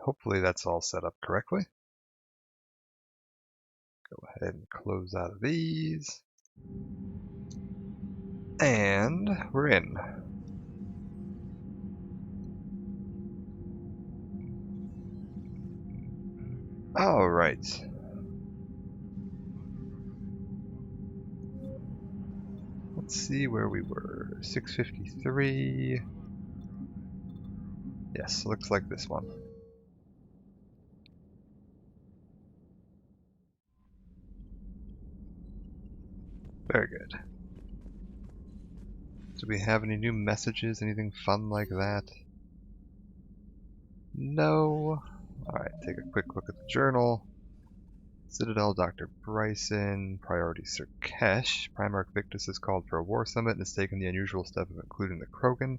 hopefully that's all set up correctly. Go ahead and close out of these. And we're in. All right. Let's see where we were. 653. Yes, looks like this one. Very good. Do we have any new messages? Anything fun like that? No. Alright, take a quick look at the journal. Citadel, Dr. Bryson, Priority Sirkesh. Primarch Victus has called for a war summit and has taken the unusual step of including the Krogan.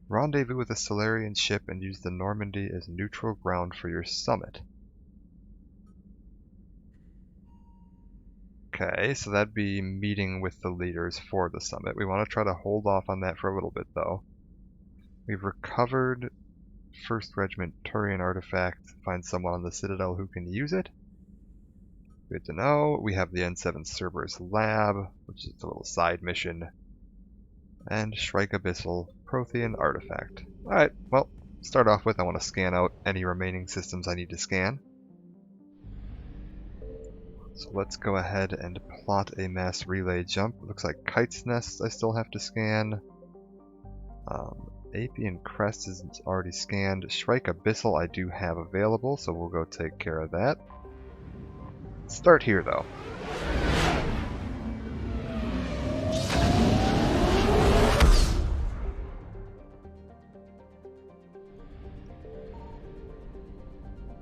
Rendezvous with a Solarian ship and use the Normandy as neutral ground for your summit. Okay, so that'd be meeting with the leaders for the summit. We want to try to hold off on that for a little bit, though. We've recovered 1st Regiment Turian artifact. Find someone on the Citadel who can use it. Good to know. We have the N7 Cerberus Lab, which is a little side mission. And Shrike Abyssal Prothean artifact. Alright, well, start off with I want to scan out any remaining systems I need to scan. So let's go ahead and plot a mass relay jump. It looks like Kite's Nest I still have to scan. Apian Crest is already scanned. Shrike Abyssal I do have available, so we'll go take care of that. Start here though.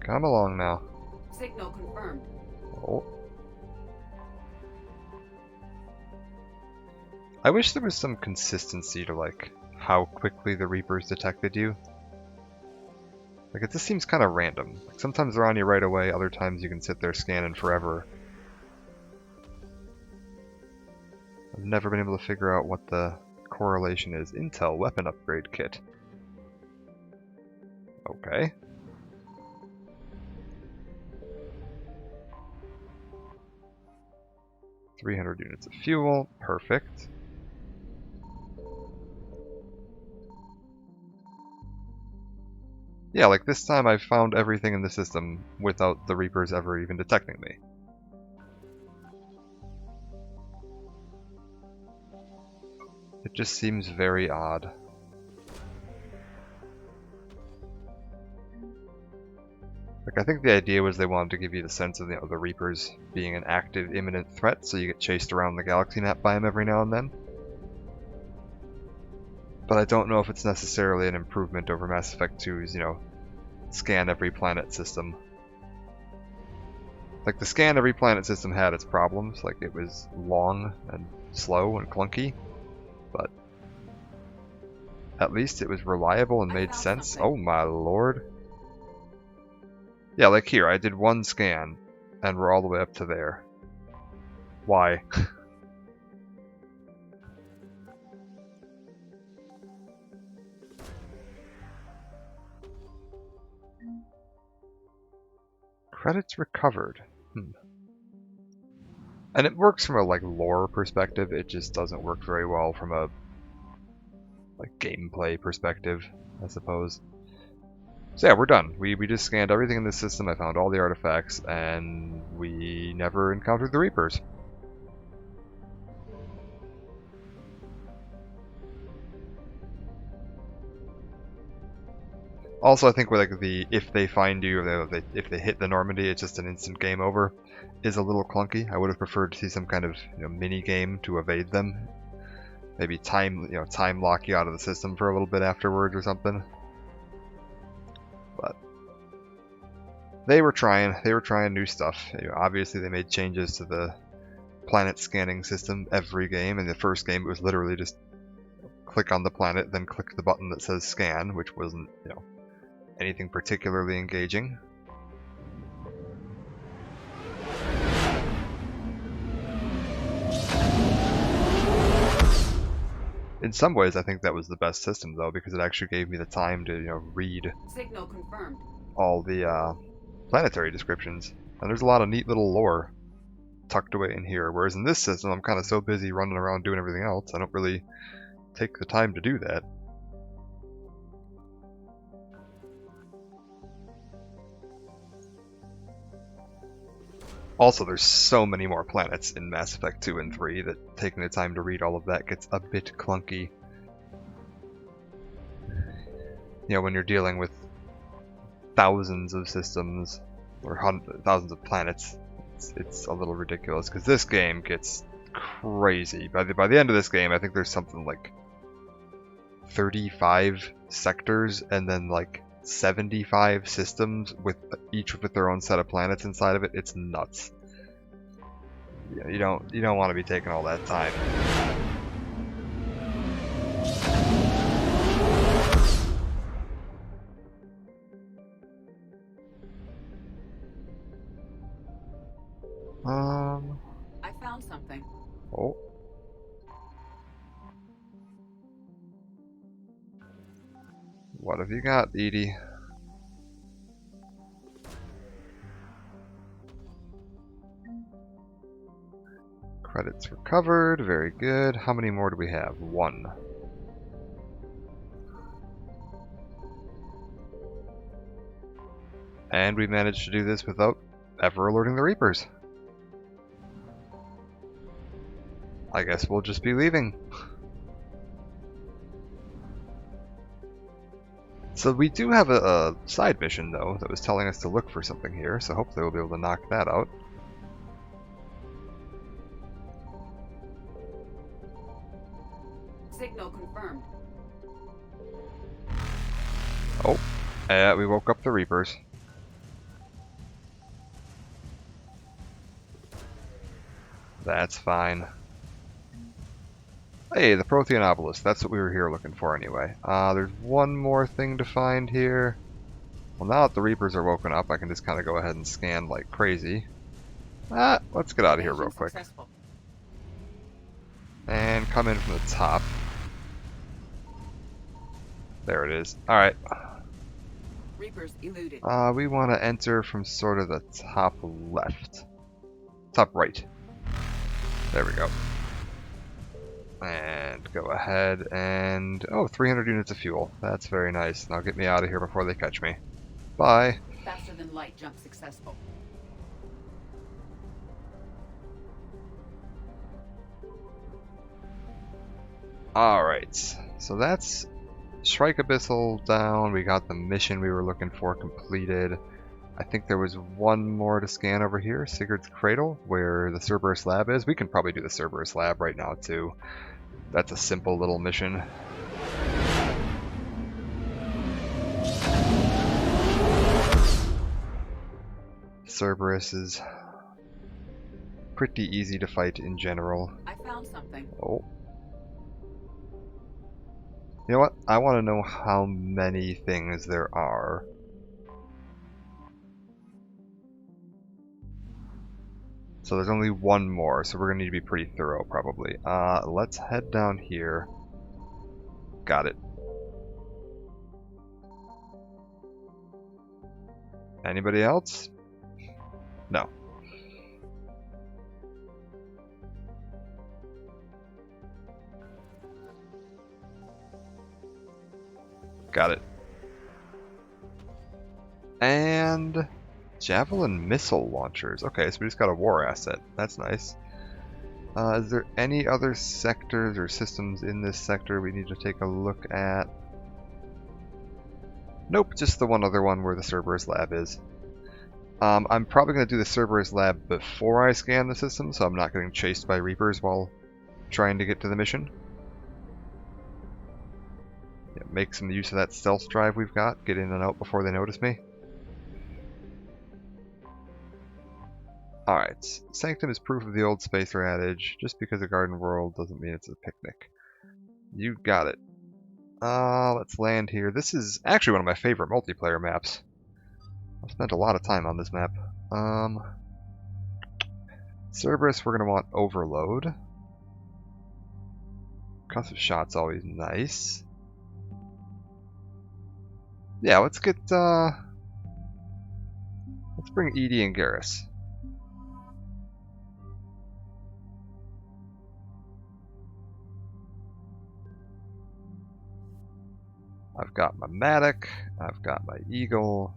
Come along now. Signal confirmed. Oh. I wish there was some consistency to like how quickly the Reapers detected you. Like, it just seems kind of random. Like, sometimes they're on you right away, other times you can sit there scanning forever. I've never been able to figure out what the correlation is. Intel weapon upgrade kit. Okay. $300 units of fuel. Perfect. Yeah, like this time I found everything in the system without the Reapers ever even detecting me. It just seems very odd. Like, I think the idea was they wanted to give you the sense of the Reapers being an active, imminent threat, so you get chased around the galaxy map by them every now and then. But I don't know if it's necessarily an improvement over Mass Effect 2's, scan every planet system. Like, the scan every planet system had its problems, like it was long and slow and clunky, but at least it was reliable and made sense. Oh my lord. Yeah, like here, I did one scan, and we're all the way up to there. Why? Credits recovered. And it works from a lore perspective, it just doesn't work very well from a gameplay perspective, I suppose. So yeah, we're done. We just scanned everything in the system, I found all the artifacts, and we never encountered the Reapers. Also, I think with if they find you, or if they hit the Normandy, it's just an instant game over, is a little clunky. I would have preferred to see some kind of mini game to evade them. Maybe time lock you out of the system for a little bit afterwards or something. But they were trying new stuff. Obviously, they made changes to the planet scanning system every game. In the first game, it was literally just click on the planet, then click the button that says scan, which wasn't anything particularly engaging. In some ways, I think that was the best system, though, because it actually gave me the time to, read Signal confirmed. all the planetary descriptions. And there's a lot of neat little lore tucked away in here, whereas in this system, I'm kind of so busy running around doing everything else, I don't really take the time to do that. Also, there's so many more planets in Mass Effect 2 and 3 that taking the time to read all of that gets a bit clunky. When you're dealing with thousands of systems, or thousands of planets, it's a little ridiculous, because this game gets crazy. By the end of this game, I think there's something like 35 sectors, and then like 75 systems with each with their own set of planets inside of it. It's nuts. Yeah, you don't want to be taking all that time. I found something. Oh. What have you got, EDI? Credits recovered, very good. How many more do we have? 1. And we managed to do this without ever alerting the Reapers. I guess we'll just be leaving. So we do have a side mission, though, that was telling us to look for something here, so hopefully we'll be able to knock that out. Signal confirmed. Oh, we woke up the Reapers. That's fine. Hey, the Prothean Obelisk. That's what we were here looking for anyway. There's one more thing to find here. Well, now that the Reapers are woken up, I can just kind of go ahead and scan like crazy. Let's get out of here real quick. Successful. And come in from the top. There it is. Alright. Reapers eluded. We want to enter from sort of the top left. Top right. There we go. And go ahead and... Oh, 300 units of fuel. That's very nice. Now get me out of here before they catch me. Bye. Faster than light jump successful. Alright. So that's Shrike Abyssal down. We got the mission we were looking for completed. I think there was one more to scan over here, Sigurd's Cradle, where the Cerberus Lab is. We can probably do the Cerberus Lab right now, too. That's a simple little mission. Cerberus is pretty easy to fight in general. I found something. Oh. You know what? I want to know how many things there are. So there's only one more, so we're going to need to be pretty thorough, probably. Let's head down here. Got it. Anybody else? No. Got it. And... Javelin missile launchers. Okay, so we just got a war asset. That's nice. Is there any other sectors or systems in this sector we need to take a look at? Nope, just the one other one where the Cerberus Lab is. I'm probably going to do the Cerberus Lab before I scan the system, so I'm not getting chased by Reapers while trying to get to the mission. Yeah, make some use of that stealth drive we've got. Get in and out before they notice me. Alright, Sanctum is proof of the old spacer adage. Just because a garden world doesn't mean it's a picnic. You got it. Let's land here. This is actually one of my favorite multiplayer maps. I've spent a lot of time on this map. Cerberus, we're going to want Overload. Concussive shot's always nice. Yeah, let's get let's bring Edie and Garrus. I've got my Matic, I've got my Eagle.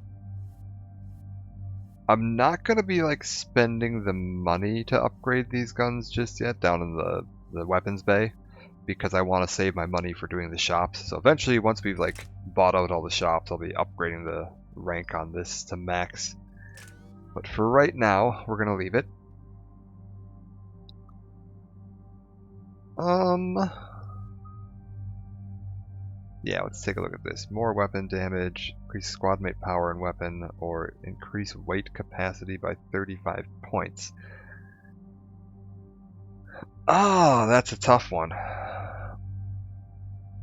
I'm not gonna be like spending the money to upgrade these guns just yet down in the weapons bay, because I want to save my money for doing the shops. So eventually, once we've like bought out all the shops, I'll be upgrading the rank on this to max. But for right now, we're gonna leave it. Yeah, let's take a look at this. More weapon damage, increase squad mate power and weapon, or increase weight capacity by 35 points. Ah, that's a tough one.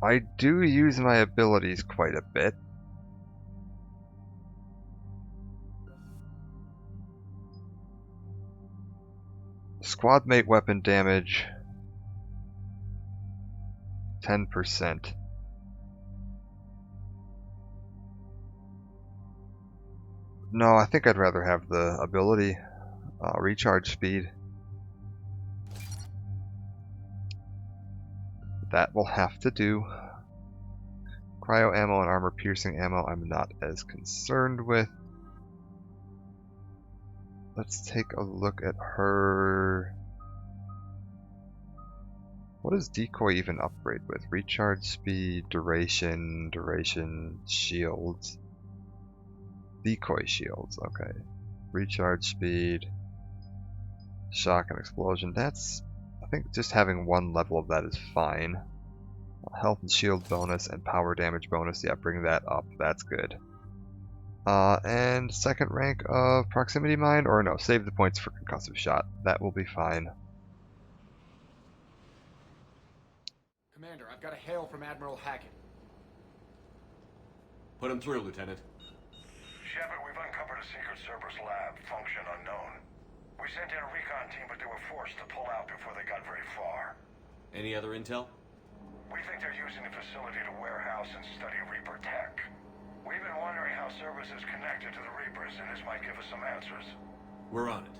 I do use my abilities quite a bit. Squad mate weapon damage, 10%. No, I think I'd rather have the ability. Recharge speed. That will have to do. Cryo ammo and armor piercing ammo I'm not as concerned with. Let's take a look at her. What does decoy even upgrade with? Recharge speed, duration, shields. Decoy shields, okay. Recharge speed, shock and explosion. That's, I think just having one level of that is fine. Health and shield bonus and power damage bonus. Yeah, bring that up. That's good. And second rank of proximity mine, or no, save the points for concussive shot. That will be fine. Commander, I've got a hail from Admiral Hackett. Put him through, Lieutenant. Shepard, we've uncovered a Secret Service lab, function unknown. We sent in a recon team, but they were forced to pull out before they got very far. Any other intel? We think they're using the facility to warehouse and study Reaper tech. We've been wondering how Cerberus is connected to the Reapers, and this might give us some answers. We're on it.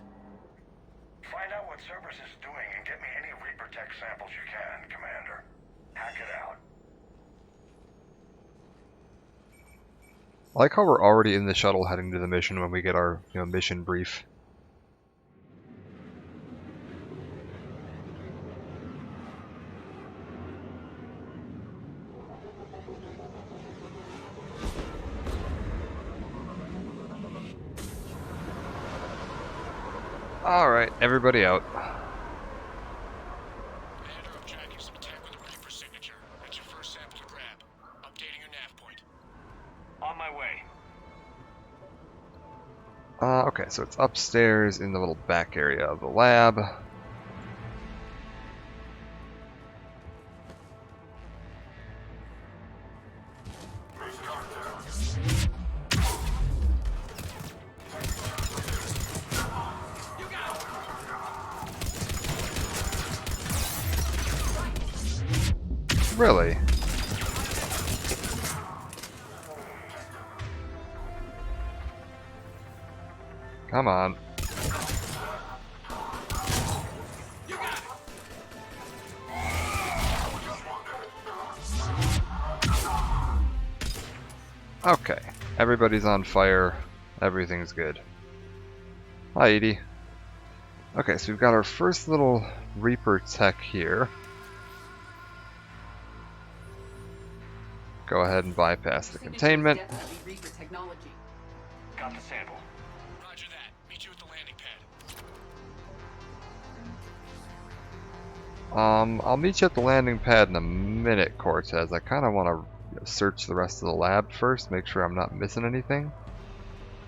Find out what Cerberus is doing and get me any Reaper tech samples you can, Commander. Hack it out. I like how we're already in the shuttle heading to the mission when we get our mission brief. Alright, everybody out. Commander, I'm tracking some tech with a Reaper signature. That's your first sample to grab. Updating your nav point. On my way. Okay, so it's upstairs in the little back area of the lab. Really? Come on. Okay, everybody's on fire. Everything's good. Hi, Edie. Okay, so we've got our first little Reaper tech here. Go ahead and bypass the containment. Definitely Reaper technology. Got the sample. Roger that. Meet you at the landing pad. I'll meet you at the landing pad in a minute, Cortez. I kind of want to search the rest of the lab first, make sure I'm not missing anything.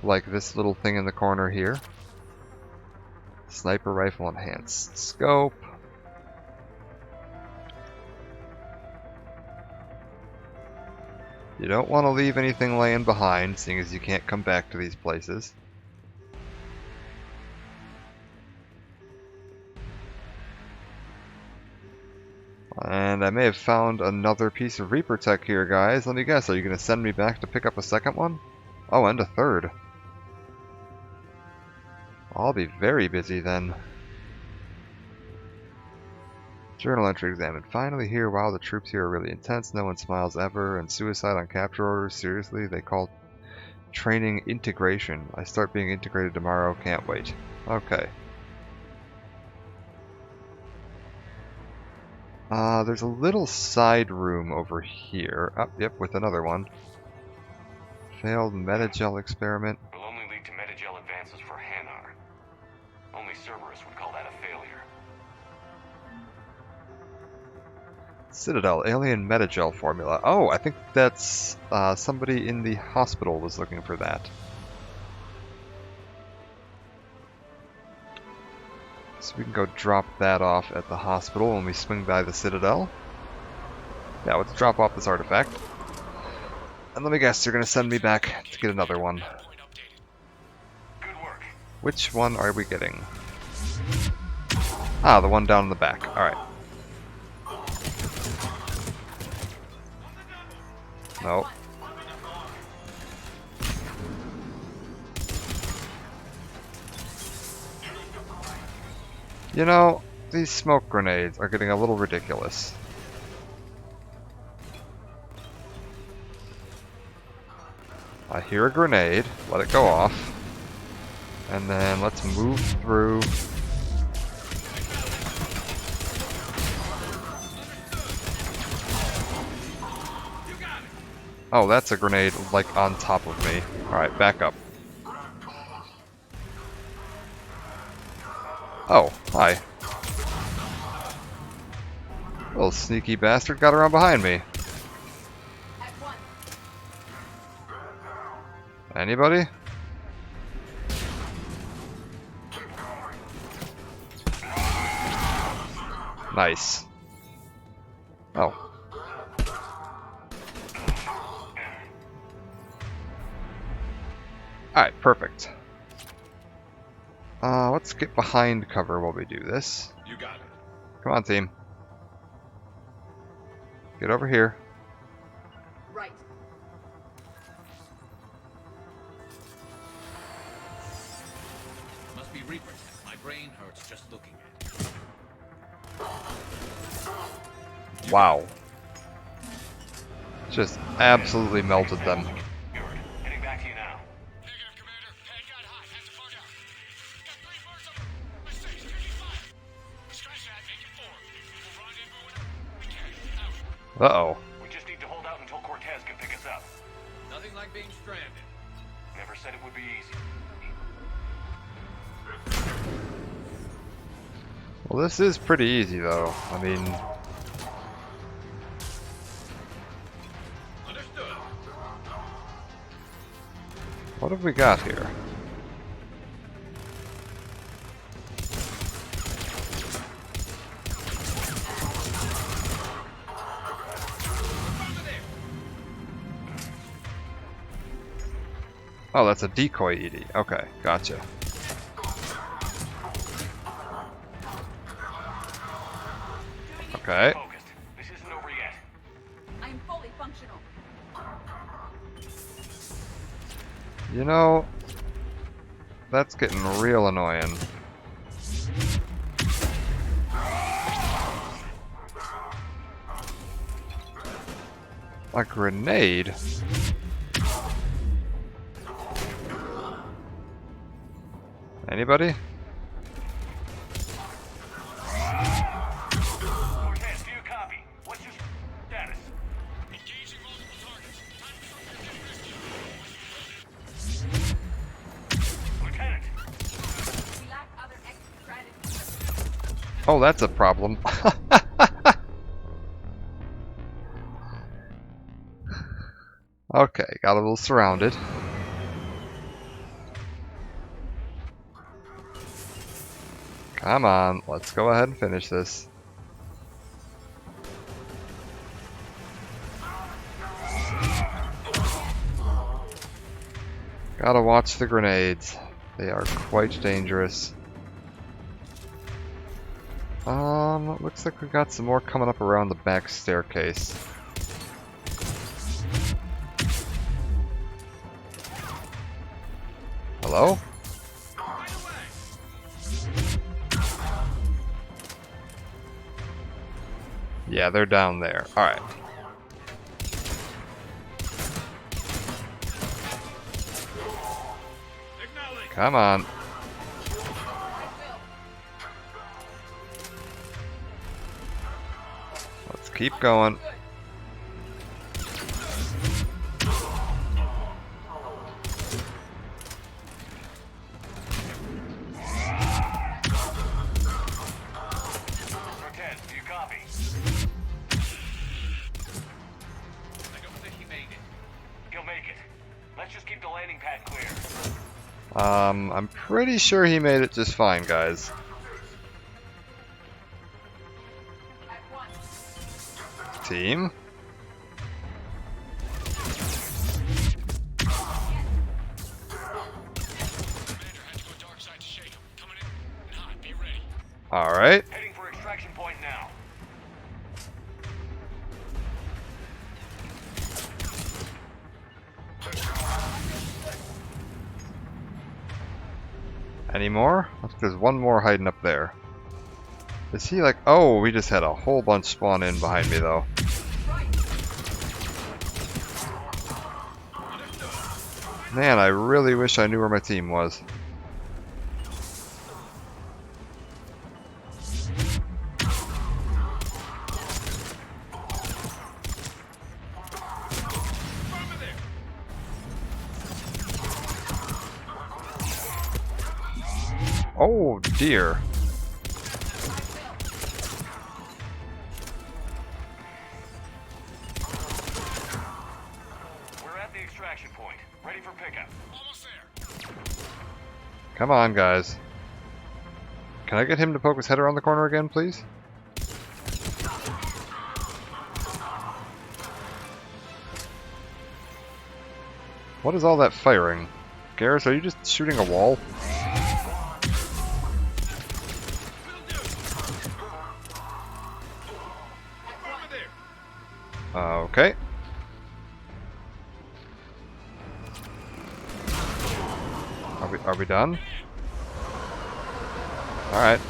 Like this little thing in the corner here. Sniper rifle enhanced scope. You don't want to leave anything laying behind, seeing as you can't come back to these places. And I may have found another piece of Reaper tech here, guys. Let me guess, are you going to send me back to pick up a second one? Oh, and a third. I'll be very busy then. Journal entry examined. Finally here, wow, the troops here are really intense. No one smiles ever. And suicide on capture orders, seriously? They call training integration. I start being integrated tomorrow, can't wait. Okay. There's a little side room over here. Oh, yep, with another one. Failed metagel experiment. Will only lead to metagel advances for Hanar. Only Cerberus would call that a failure. Citadel, alien metagel formula. Oh, I think that's somebody in the hospital was looking for that. So we can go drop that off at the hospital when we swing by the Citadel. Yeah, let's drop off this artifact. And let me guess, you're going to send me back to get another one. Point updated. Good work. Which one are we getting? Ah, the one down in the back. Alright. No. You know, these smoke grenades are getting a little ridiculous. I hear a grenade, let it go off, and then let's move through. Oh, that's a grenade, like, on top of me. Alright, back up. Oh, hi. Little sneaky bastard got around behind me. At one. Anybody? Nice. Oh. Alright, perfect. Let's get behind cover while we do this. You got it. Come on, team. Get over here. Right. Must be Reaper tech. My brain hurts just looking at it. Wow. Just absolutely melted them. Secured. Heading back to you now. Negative, Commander. Head got hot. Had to bug out. Got 3 birds up. My six, taking fire. Scratch that. Make it 4. We'll rendezvous whenever we can. Out. Uh-oh. We just need to hold out until Cortez can pick us up. Nothing like being stranded. Never said it would be easy. Well, this is pretty easy, though. I mean, Understood. what have we got here? Oh, that's a decoy ED. Okay, gotcha. Okay. Focused. This isn't over yet. I am fully functional. You know, that's getting real annoying. A grenade? Anybody? Cortez, do you copy? What's your status? Engaging multiple targets. Time to Lieutenant, We lack other exit strategies. Oh, that's a problem. Okay, got a little surrounded. Come on, let's go ahead and finish this. Gotta watch the grenades. They are quite dangerous. Looks like we've got some more coming up around the back staircase. Hello? Yeah, they're down there. Alright. Come on. Let's keep going. Lieutenant, do you copy? I don't think he made it. He'll make it. Let's just keep the landing pad clear. I'm pretty sure he made it just fine, guys. At one. Team? Commander had to go dark side to shake him. Coming in hot. Be ready. Alright. Heading for extraction point now. Any more? I think there's one more hiding up there. Is he like... Oh, we just had a whole bunch spawn in behind me, though. Man, I really wish I knew where my team was. Oh, dear. We're at the extraction point. Ready for pickup. Almost there. Come on, guys. Can I get him to poke his head around the corner again, please? What is all that firing? Garrus, are you just shooting a wall? Okay. Are we done? Alright.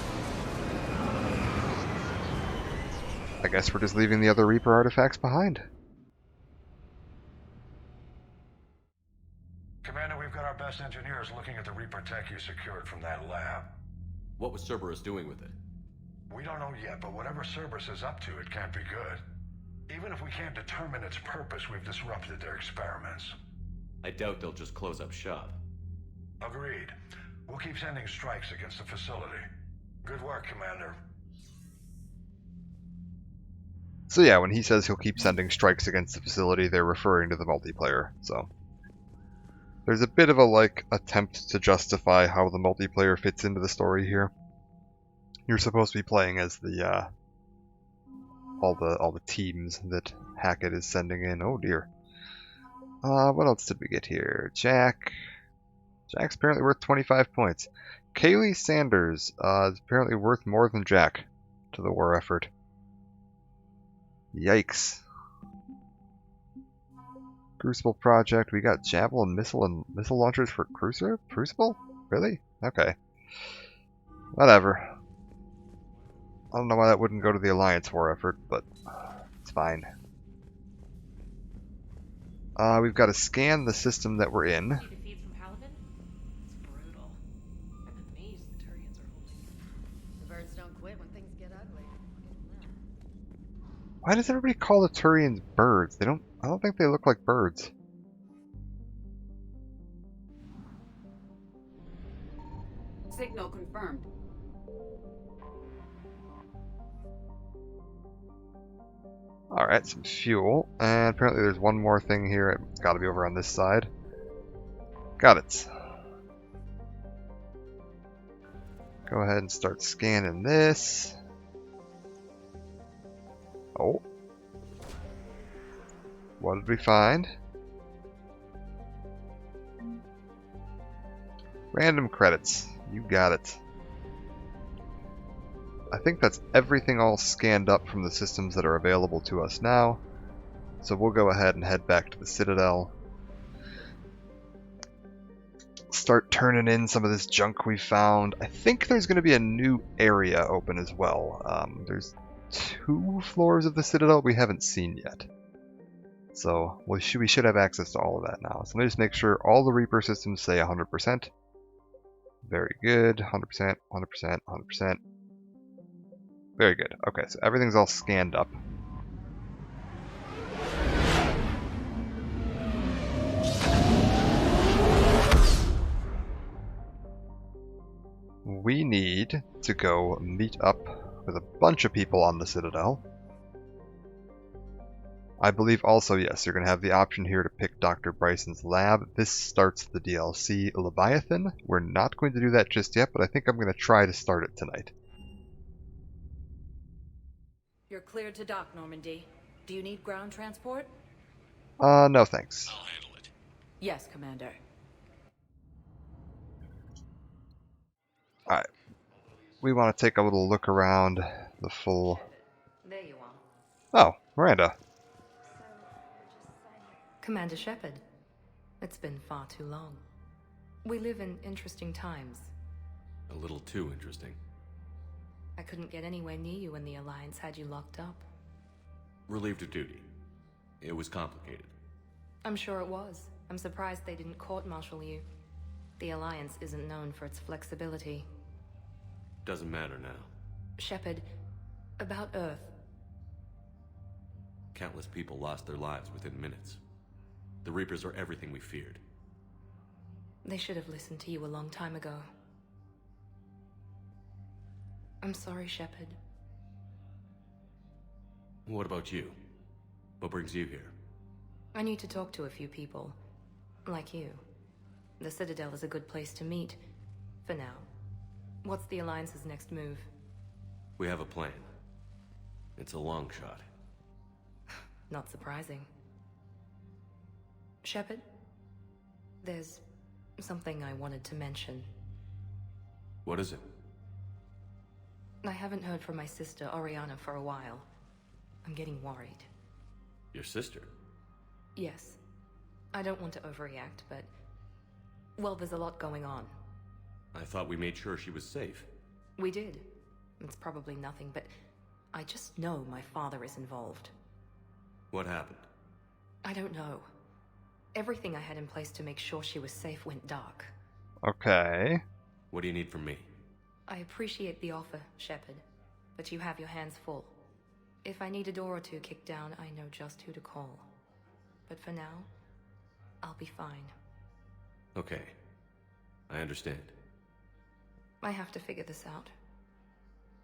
I guess we're just leaving the other Reaper artifacts behind. Commander, we've got our best engineers looking at the Reaper tech you secured from that lab. What was Cerberus doing with it? We don't know yet, but whatever Cerberus is up to, it can't be good. Even if we can't determine its purpose, we've disrupted their experiments. I doubt they'll just close up shop. Agreed. We'll keep sending strikes against the facility. Good work, Commander. So yeah, when he says he'll keep sending strikes against the facility, they're referring to the multiplayer, so... There's a bit of a, like, attempt to justify how the multiplayer fits into the story here. You're supposed to be playing as the, all the teams that Hackett is sending in. Oh dear. What else did we get here? Jack. Jack's apparently worth 25 points. Kaylee Sanders is apparently worth more than Jack to the war effort. Yikes. Crucible Project. We got Javelin missile and missile launchers for Crucible? Really? Okay. Whatever. I don't know why that wouldn't go to the Alliance war effort, but it's fine. We've got to scan the system that we're in. See the feeds from Paladin? It's brutal. I'm amazed the Turians are holding. The birds don't quit when things get ugly. Why does everybody call the Turians birds? They don't. I don't think they look like birds. Signal confirmed. Alright, some fuel. And apparently there's one more thing here. It's got to be over on this side. Got it. Go ahead and start scanning this. Oh. What did we find? Random credits. You got it. I think that's everything all scanned up from the systems that are available to us now. So we'll go ahead and head back to the Citadel. Start turning in some of this junk we found. I think there's going to be a new area open as well. There's 2 floors of the Citadel we haven't seen yet. So we should have access to all of that now. So let me just make sure all the Reaper systems say 100%. Very good. 100%, 100%, 100%. Very good. Okay, so everything's all scanned up. We need to go meet up with a bunch of people on the Citadel. I believe also, yes, you're going to have the option here to pick Dr. Bryson's lab. This starts the DLC Leviathan. We're not going to do that just yet, but I think I'm going to try to start it tonight. You're cleared to dock, Normandy. Do you need ground transport? No thanks. I'll handle it. Yes, Commander. Alright. We want to take a little look around the full... There you are. Oh, Miranda. Commander Shepard, it's been far too long. We live in interesting times. A little too interesting. I couldn't get anywhere near you when the Alliance had you locked up. Relieved of duty. It was complicated. I'm sure it was. I'm surprised they didn't court-martial you. The Alliance isn't known for its flexibility. Doesn't matter now. Shepard, about Earth. Countless people lost their lives within minutes. The Reapers are everything we feared. They should have listened to you a long time ago. I'm sorry, Shepard. What about you? What brings you here? I need to talk to a few people. Like you. The Citadel is a good place to meet. For now. What's the Alliance's next move? We have a plan. It's a long shot. Not surprising. Shepard? There's something I wanted to mention. What is it? I haven't heard from my sister, Oriana, for a while. I'm getting worried. Your sister? Yes. I don't want to overreact, but... well, there's a lot going on. I thought we made sure she was safe. We did. It's probably nothing, but... I just know my father is involved. What happened? I don't know. Everything I had in place to make sure she was safe went dark. Okay. What do you need from me? I appreciate the offer, Shepard, but you have your hands full. If I need a door or two kicked down, I know just who to call. But for now, I'll be fine. Okay. I understand. I have to figure this out.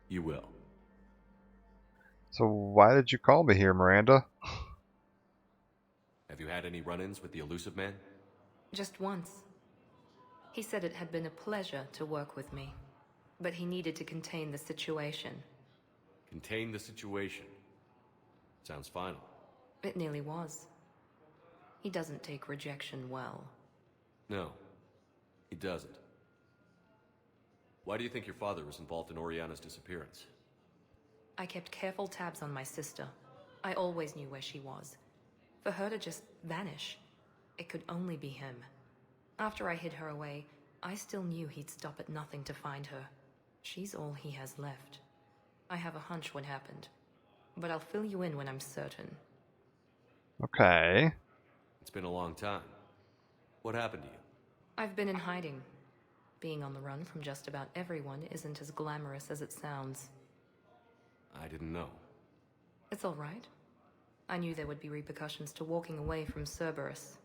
You will. So why did you call me here, Miranda? Have you had any run-ins with the Elusive Man? Just once. He said it had been a pleasure to work with me, but he needed to contain the situation. Contain the situation. Sounds final. It nearly was. He doesn't take rejection well. No, he doesn't. Why do you think your father was involved in Oriana's disappearance? I kept careful tabs on my sister. I always knew where she was. For her to just vanish, it could only be him. After I hid her away, I still knew he'd stop at nothing to find her. She's all he has left. I have a hunch what happened, but I'll fill you in when I'm certain. Okay. It's been a long time. What happened to you? I've been in hiding. Being on the run from just about everyone isn't as glamorous as it sounds. I didn't know. It's all right. I knew there would be repercussions to walking away from Cerberus.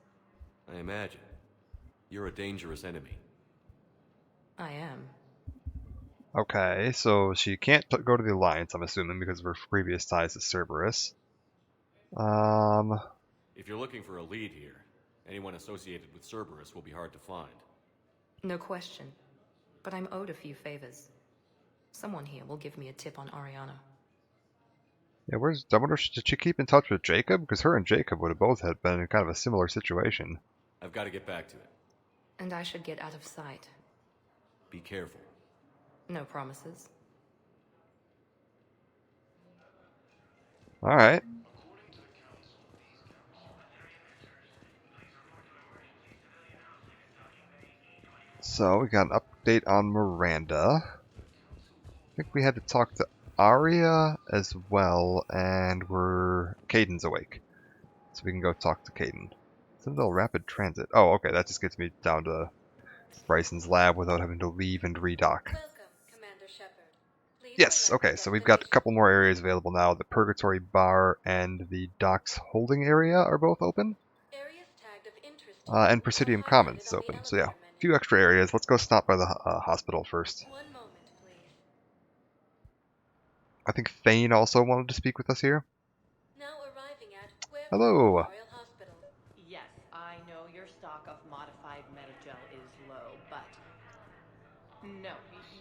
I imagine. You're a dangerous enemy. I am. Okay, so she can't go to the Alliance, I'm assuming, because of her previous ties to Cerberus. If you're looking for a lead here, anyone associated with Cerberus will be hard to find. No question. But I'm owed a few favors. Someone here will give me a tip on Oriana. Yeah, I wonder, did she keep in touch with Jacob? Because her and Jacob would have both had been in kind of a similar situation. I've got to get back to it. And I should get out of sight. Be careful. No promises. Alright. So, we got an update on Miranda. I think we had to talk to Arya as well, and Kaiden's awake. So we can go talk to Kaiden. Citadel Rapid Transit. Oh, okay, that just gets me down to Bryson's lab without having to leave and redock. Welcome, Commander Shepard. Please Yes, select okay, your so we've got a destination. couple more areas available now. The Purgatory Bar and the Docks Holding Area are both open. Areas tagged of interest to And you Presidium are Commons is highlighted on the open. So yeah, elevator a few extra areas. Let's go stop by the hospital first. menu. One moment, please. I think Thane also wanted to speak with us here. Now arriving at Ware Hello. Memorial Hospital. Yes, I know your stock of modified Metagel is low, but... No,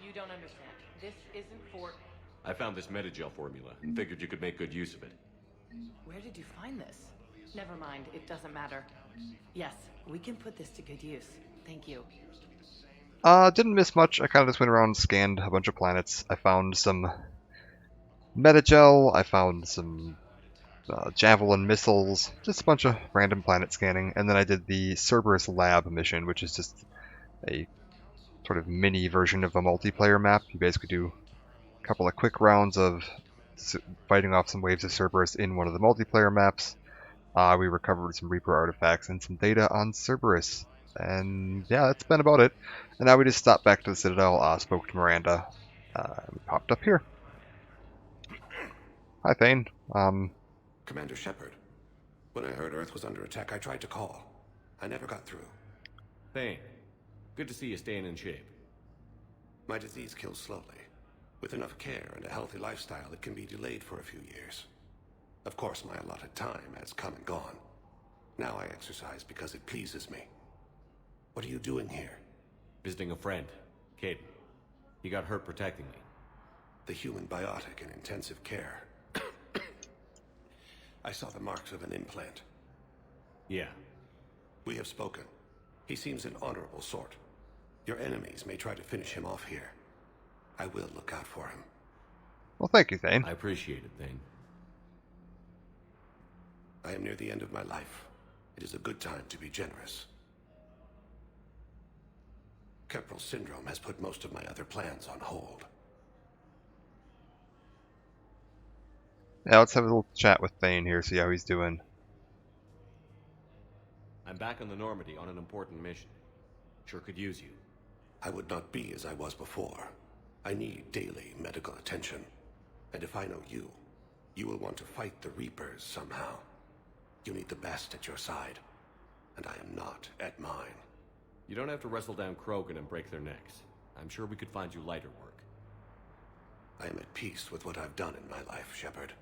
you don't understand. This isn't for... I found this Metagel formula and figured you could make good use of it. Where did you find this? Never mind, it doesn't matter. Yes, we can put this to good use. Thank you. Didn't miss much. I kind of just went around and scanned a bunch of planets. I found some Metagel, I found some Javelin missiles, just a bunch of random planet scanning, and then I did the Cerberus Lab mission, which is just a sort of mini version of a multiplayer map. You basically do a couple of quick rounds of fighting off some waves of Cerberus in one of the multiplayer maps. We recovered some Reaper artifacts and some data on Cerberus. And yeah, that's been about it. And now we just stopped back to the Citadel, spoke to Miranda, we popped up here. Hi, Thane. Commander Shepard, when I heard Earth was under attack, I tried to call. I never got through. Thane, good to see you staying in shape. My disease kills slowly. With enough care and a healthy lifestyle, it can be delayed for a few years. Of course, my allotted time has come and gone. Now I exercise because it pleases me. What are you doing here? Visiting a friend, Kaiden. He got hurt protecting me. The human biotic in intensive care. I saw the marks of an implant. Yeah. We have spoken. He seems an honorable sort. Your enemies may try to finish him off here. I will look out for him. Well, thank you, Thane. I appreciate it, Thane. I am near the end of my life. It is a good time to be generous. Keppel syndrome has put most of my other plans on hold. Yeah, let's have a little chat with Thane here, see how he's doing. I'm back on the Normandy on an important mission. Sure could use you. I would not be as I was before. I need daily medical attention. And if I know you, you will want to fight the Reapers somehow. You need the best at your side. And I am not at mine. You don't have to wrestle down Krogan and break their necks. I'm sure we could find you lighter work. I am at peace with what I've done in my life, Shepard.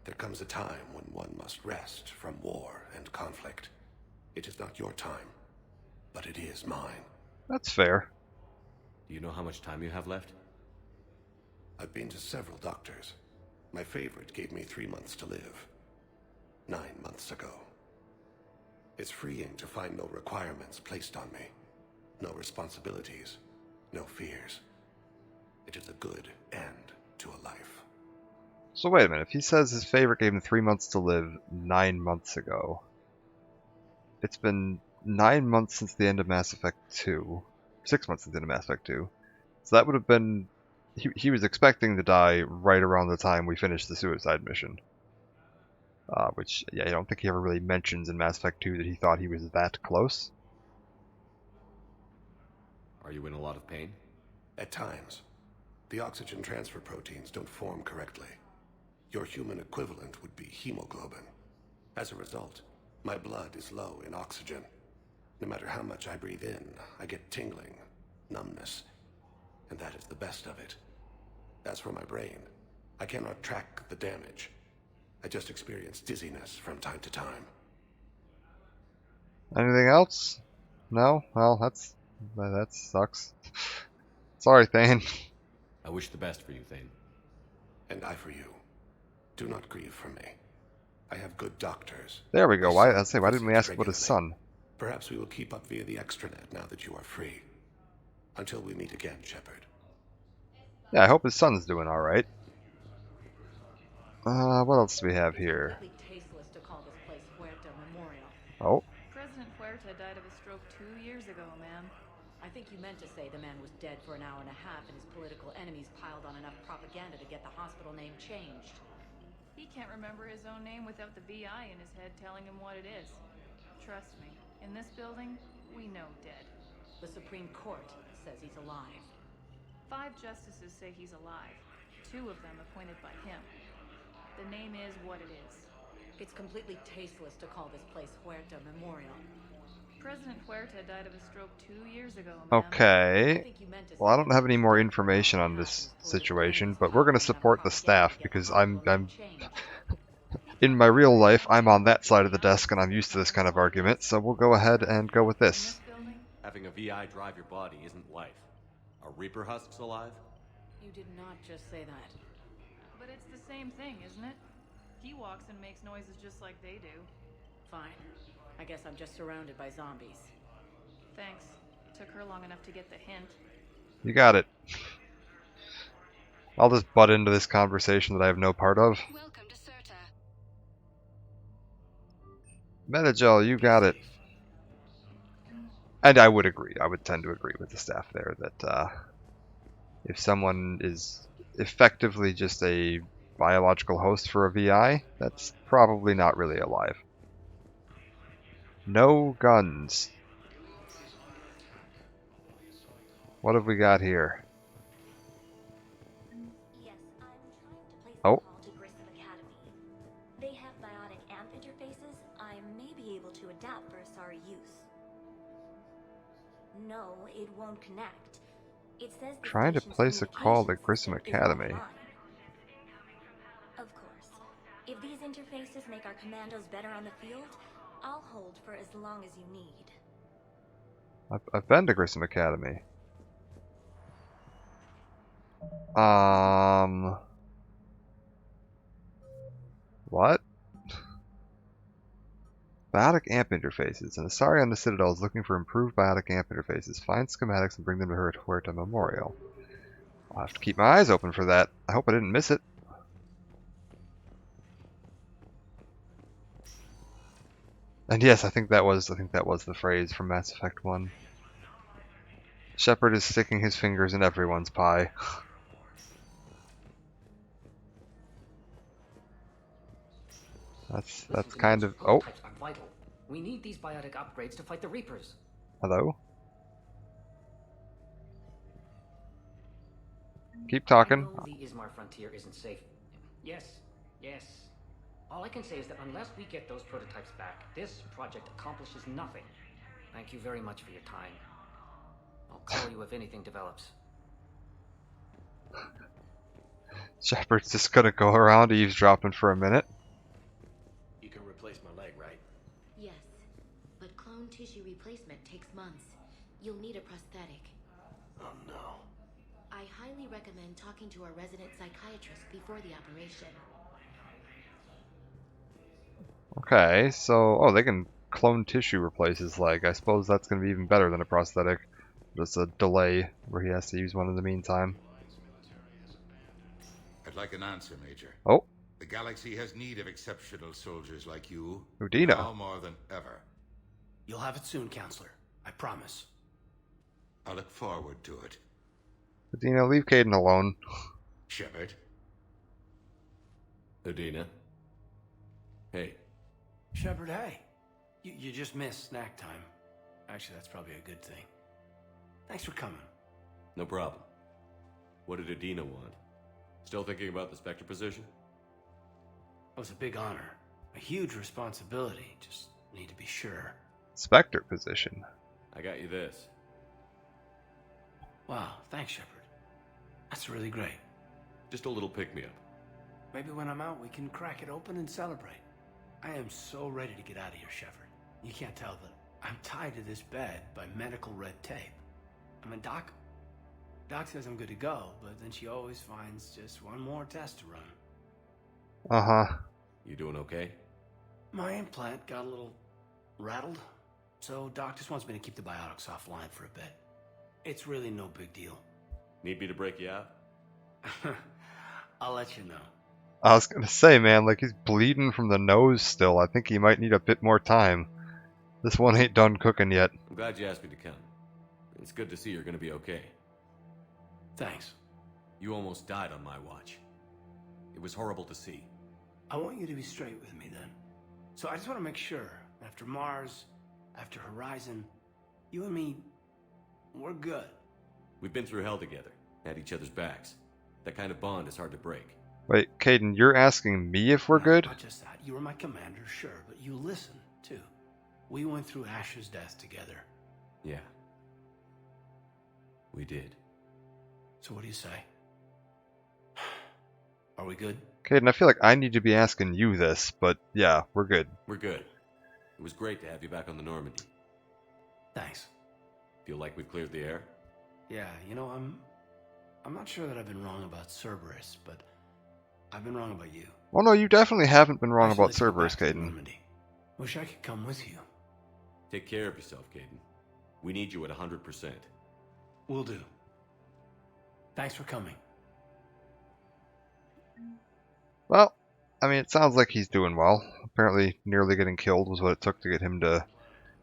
There comes a time when one must rest from war and conflict. It is not your time, but it is mine. That's fair. Do you know how much time you have left? I've been to several doctors. My favorite gave me 3 months to live. 9 months ago. It's freeing to find no requirements placed on me. No responsibilities. No fears. It is a good end to a life. So wait a minute, if he says his favorite gave him 3 months to live 9 months ago, it's been 9 months since the end of Mass Effect 2, 6 months since the end of Mass Effect 2, so that would have been, he was expecting to die right around the time we finished the suicide mission. Which, yeah, I don't think he ever really mentions in Mass Effect 2 that he thought he was that close. Are you in a lot of pain? At times. The oxygen transfer proteins don't form correctly. Your human equivalent would be hemoglobin. As a result, my blood is low in oxygen. No matter how much I breathe in, I get tingling, numbness, and that is the best of it. As for my brain, I cannot track the damage. I just experience dizziness from time to time. Anything else? No? Well, that sucks. Sorry, Thane. I wish the best for you, Thane. And I for you. Do not grieve for me. I have good doctors. There we go. Why didn't we ask about his son? Perhaps we will keep up via the extranet now that you are free. Until we meet again, Shepard. Yeah, I hope his son's doing alright. What else do we have here? Completely tasteless to call this place Huerta Memorial. Oh, President Huerta died of a stroke 2 years ago, ma'am. I think you meant to say the man was dead for an hour and a half and his political enemies piled on enough propaganda to get the hospital name changed. He can't remember his own name without the VI in his head telling him what it is. Trust me, in this building, we know dead. The Supreme Court says he's alive. 5 justices say he's alive. 2 of them appointed by him. The name is what it is. It's completely tasteless to call this place Huerta Memorial. President Huerta died of a stroke 2 years ago, ma'am. okay. Well, I don't have any more information on this situation, but we're going to support the staff because I'm in my real life, I'm on that side of the desk and I'm used to this kind of argument, so we'll go ahead and go with this. Having a VI drive your body isn't life. Are Reaper husks alive? You did not just say that. But it's the same thing, isn't it? He walks and makes noises just like they do. Fine. I guess I'm just surrounded by zombies. Thanks. Took her long enough to get the hint. You got it. I'll just butt into this conversation that I have no part of. Welcome to Serta. Metagel, you got it. And I would agree. I would tend to agree with the staff there that if someone is effectively just a biological host for a VI, that's probably not really alive. No guns. What have we got here? Yes, I'm trying to place a Oh. call to Grissom Academy. They have biotic amp interfaces I may be able to adapt for Asari use. No, it won't connect. It says the Trying to station's place a call to communications Grissom system is Academy. offline. Of course. If these interfaces make our commandos better on the field, I'll hold for as long as you need. I've been to Grissom Academy. What? Biotic amp interfaces. An Asari on the Citadel is looking for improved biotic amp interfaces. Find schematics and bring them to her at Huerta Memorial. I'll have to keep my eyes open for that. I hope I didn't miss it. And yes, I think that was the phrase from Mass Effect 1. Shepard is sticking his fingers in everyone's pie. That's kind of oh. Are vital. We need these biotic upgrades to fight the Reapers. Hello? Keep talking. I know the Ismar frontier isn't safe. Yes. All I can say is that unless we get those prototypes back, this project accomplishes nothing. Thank you very much for your time. I'll call you if anything develops. Shepard's just gonna go around eavesdropping for a minute. You can replace my leg, right? Yes, but clone tissue replacement takes months. You'll need a prosthetic. Oh no. I highly recommend talking to our resident psychiatrist before the operation. Okay, so they can clone tissue replace his leg. I suppose that's gonna be even better than a prosthetic. Just a delay where he has to use one in the meantime. I'd like an answer, Major. Oh. The galaxy has need of exceptional soldiers like you. Udina. Now more than ever. You'll have it soon, Counselor. I promise. I look forward to it. Udina, leave Caden alone. Shepard. Udina. Hey. Shepard, hey. You just missed snack time. Actually, that's probably a good thing. Thanks for coming. No problem. What did Udina want? Still thinking about the Spectre position? It was a big honor. A huge responsibility. Just need to be sure. Spectre position. I got you this. Wow, thanks, Shepard. That's really great. Just a little pick-me-up. Maybe when I'm out, we can crack it open and celebrate. I am so ready to get out of here, Shepard. You can't tell, but I'm tied to this bed by medical red tape. I mean, Doc says I'm good to go, but then she always finds just one more test to run. Uh-huh. You doing okay? My implant got a little rattled, so Doc just wants me to keep the biotics offline for a bit. It's really no big deal. Need me to break you out? I'll let you know. I was gonna say, man, like he's bleeding from the nose still. I think he might need a bit more time. This one ain't done cooking yet. I'm glad you asked me to come. It's good to see you're gonna be okay. Thanks. You almost died on my watch. It was horrible to see. I want you to be straight with me then. So I just want to make sure, after Mars, after Horizon, you and me, we're good. We've been through hell together, had each other's backs. That kind of bond is hard to break. Wait, Kaidan, you're asking me if we're good? Not just that. You were my commander, sure, but you listen, too. We went through Ash's death together. Yeah. We did. So what do you say? Are we good? Kaidan, I feel like I need to be asking you this, but yeah, we're good. We're good. It was great to have you back on the Normandy. Thanks. Feel like we've cleared the air? Yeah, you know, I'm not sure that I've been wrong about Cerberus, but I've been wrong about you. Well, no, you definitely haven't been wrong Actually, about let's go Cerberus, back to the Kaidan. Normandy. Wish I could come with you. Take care of yourself, Kaidan. We need you at 100%. Will do. Thanks for coming. Well, I mean, it sounds like he's doing well. Apparently, nearly getting killed was what it took to get him to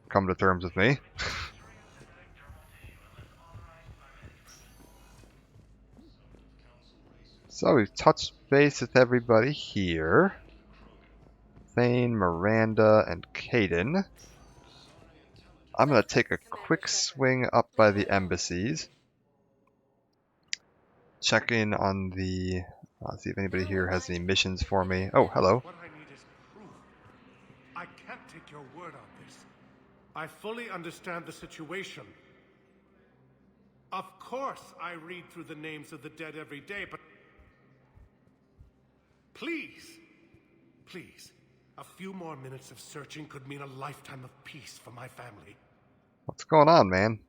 come to terms with me. So we've touched base with everybody here. Thane, Miranda, and Kaidan. I'm going to take a quick swing up by the embassies. Check in on the... see if anybody here has any missions for me. Oh, hello. What I need is proof. I can't take your word on this. I fully understand the situation. Of course I read through the names of the dead every day, but... Please, please, a few more minutes of searching could mean a lifetime of peace for my family. What's going on, man?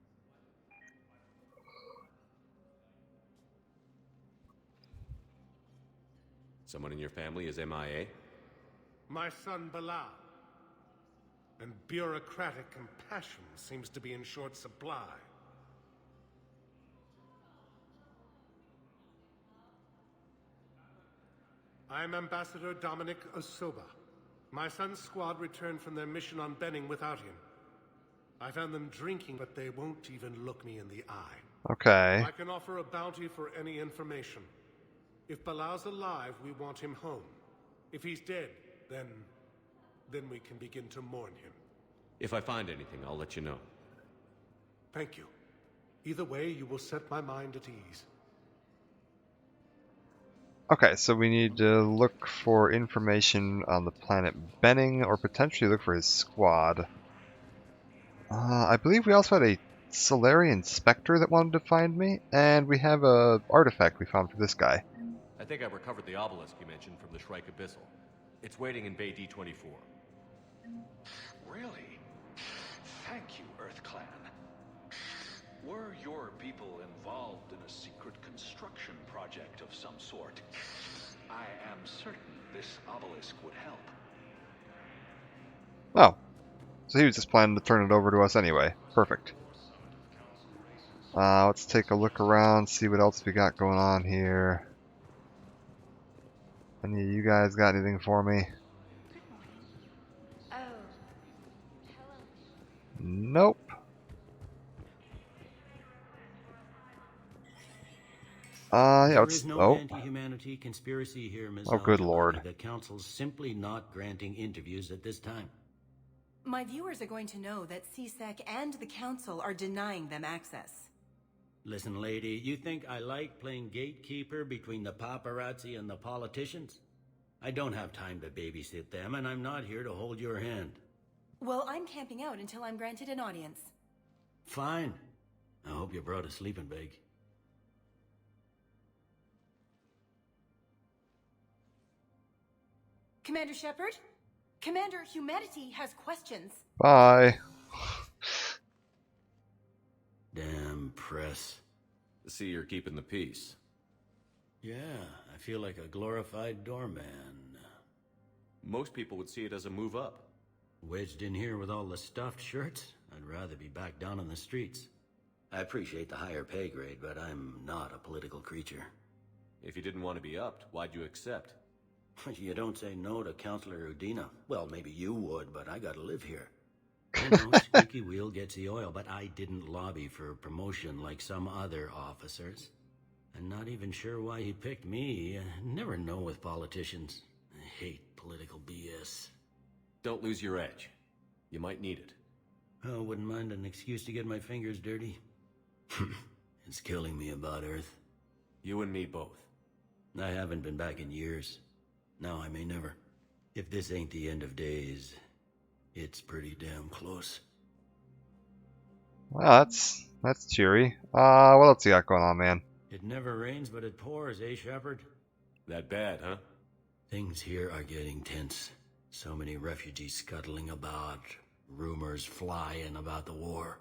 Someone in your family is MIA? My son Bilal. And bureaucratic compassion seems to be in short supply. I'm Ambassador Dominic Osoba. My son's squad returned from their mission on Benning without him. I found them drinking, but they won't even look me in the eye. Okay. I can offer a bounty for any information. If Bilal's alive, we want him home. If he's dead, then we can begin to mourn him. If I find anything, I'll let you know. Thank you. Either way, you will set my mind at ease. Okay, so we need to look for information on the planet Benning, or potentially look for his squad. I believe we also had a Solarian Spectre that wanted to find me, and we have a artifact we found for this guy. I think I recovered the obelisk you mentioned from the Shrike Abyssal. It's waiting in Bay D-24. Really? Thank you, Earth Clan. Were your people involved in a secret construction project of some sort, I am certain this obelisk would help. Oh. So he was just planning to turn it over to us anyway. Perfect. Let's take a look around, see what else we got going on here. Any of you guys got anything for me? Oh. Nope. Yeah, There let's... is no Oh. anti-humanity conspiracy here, Ms. Oh, good Al-Jabari. lord. The Council's simply not granting interviews at this time. My viewers are going to know that CSEC and the Council are denying them access. Listen, lady, you think I like playing gatekeeper between the paparazzi and the politicians? I don't have time to babysit them, and I'm not here to hold your hand. Well, I'm camping out until I'm granted an audience. Fine. I hope you brought a sleeping bag. Commander Shepard? Commander, humanity has questions. Bye. Damn press. To see you're keeping the peace. Yeah, I feel like a glorified doorman. Most people would see it as a move up. Wedged in here with all the stuffed shirts? I'd rather be back down on the streets. I appreciate the higher pay grade, but I'm not a political creature. If you didn't want to be upped, why'd you accept? You don't say no to Counselor Udina. Well, maybe you would, but I gotta live here. I know squeaky wheel gets the oil, but I didn't lobby for promotion like some other officers. I'm not even sure why he picked me. Never know with politicians. I hate political BS. Don't lose your edge. You might need it. Oh, wouldn't mind an excuse to get my fingers dirty. It's killing me about Earth. You and me both. I haven't been back in years. Now I may never. If this ain't the end of days, it's pretty damn close. Well, that's cheery. What else you got going on, man? It never rains, but it pours, eh, Shepard? That bad, huh? Things here are getting tense. So many refugees scuttling about, rumors flying about the war.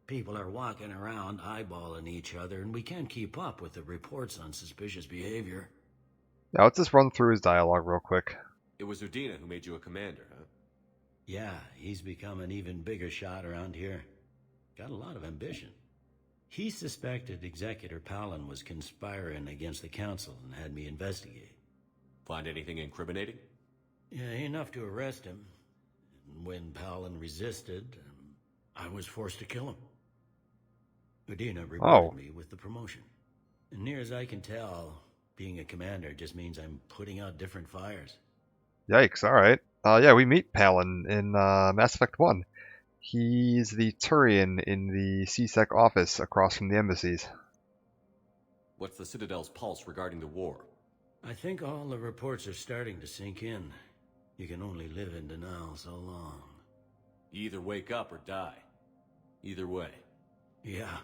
People are walking around eyeballing each other, and we can't keep up with the reports on suspicious behavior. Yeah, let's just run through his dialogue real quick. It was Udina who made you a commander, huh? Yeah, he's become an even bigger shot around here. Got a lot of ambition. He suspected Executor Palin was conspiring against the Council and had me investigate. Find anything incriminating? Yeah, enough to arrest him. And when Palin resisted, I was forced to kill him. Udina rewarded me with the promotion. And near as I can tell, being a commander just means I'm putting out different fires. Yikes, alright. Yeah, we meet Palin in Mass Effect 1. He's the Turian in the C-Sec office across from the embassies. What's the Citadel's pulse regarding the war? I think all the reports are starting to sink in. You can only live in denial so long. You either wake up or die. Either way. Yeah.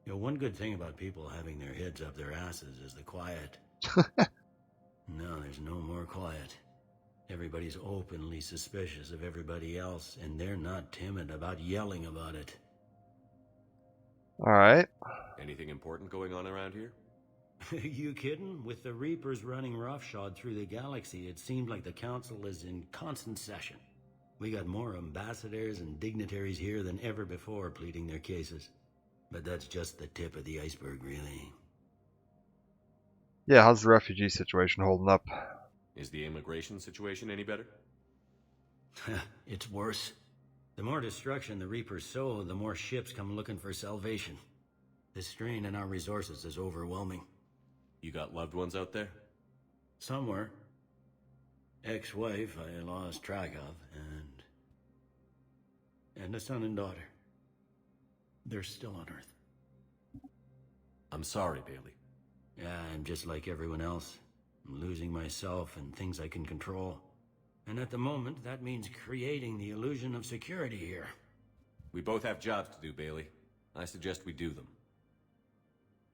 You know, one good thing about people having their heads up their asses is the quiet. No, there's no more quiet. Everybody's openly suspicious of everybody else, and they're not timid about yelling about it. Alright. Anything important going on around here? You kidding? With the Reapers running roughshod through the galaxy, it seemed like the Council is in constant session. We got more ambassadors and dignitaries here than ever before pleading their cases. But that's just the tip of the iceberg, really. Yeah, how's the refugee situation holding up? Is the immigration situation any better? It's worse. The more destruction the Reapers sow, the more ships come looking for salvation. The strain on our resources is overwhelming. You got loved ones out there? Somewhere. Ex-wife I lost track of, and a son and daughter. They're still on Earth. I'm sorry, Bailey. Yeah, I'm just like everyone else. I'm losing myself and things I can control. And at the moment, that means creating the illusion of security here. We both have jobs to do, Bailey. I suggest we do them.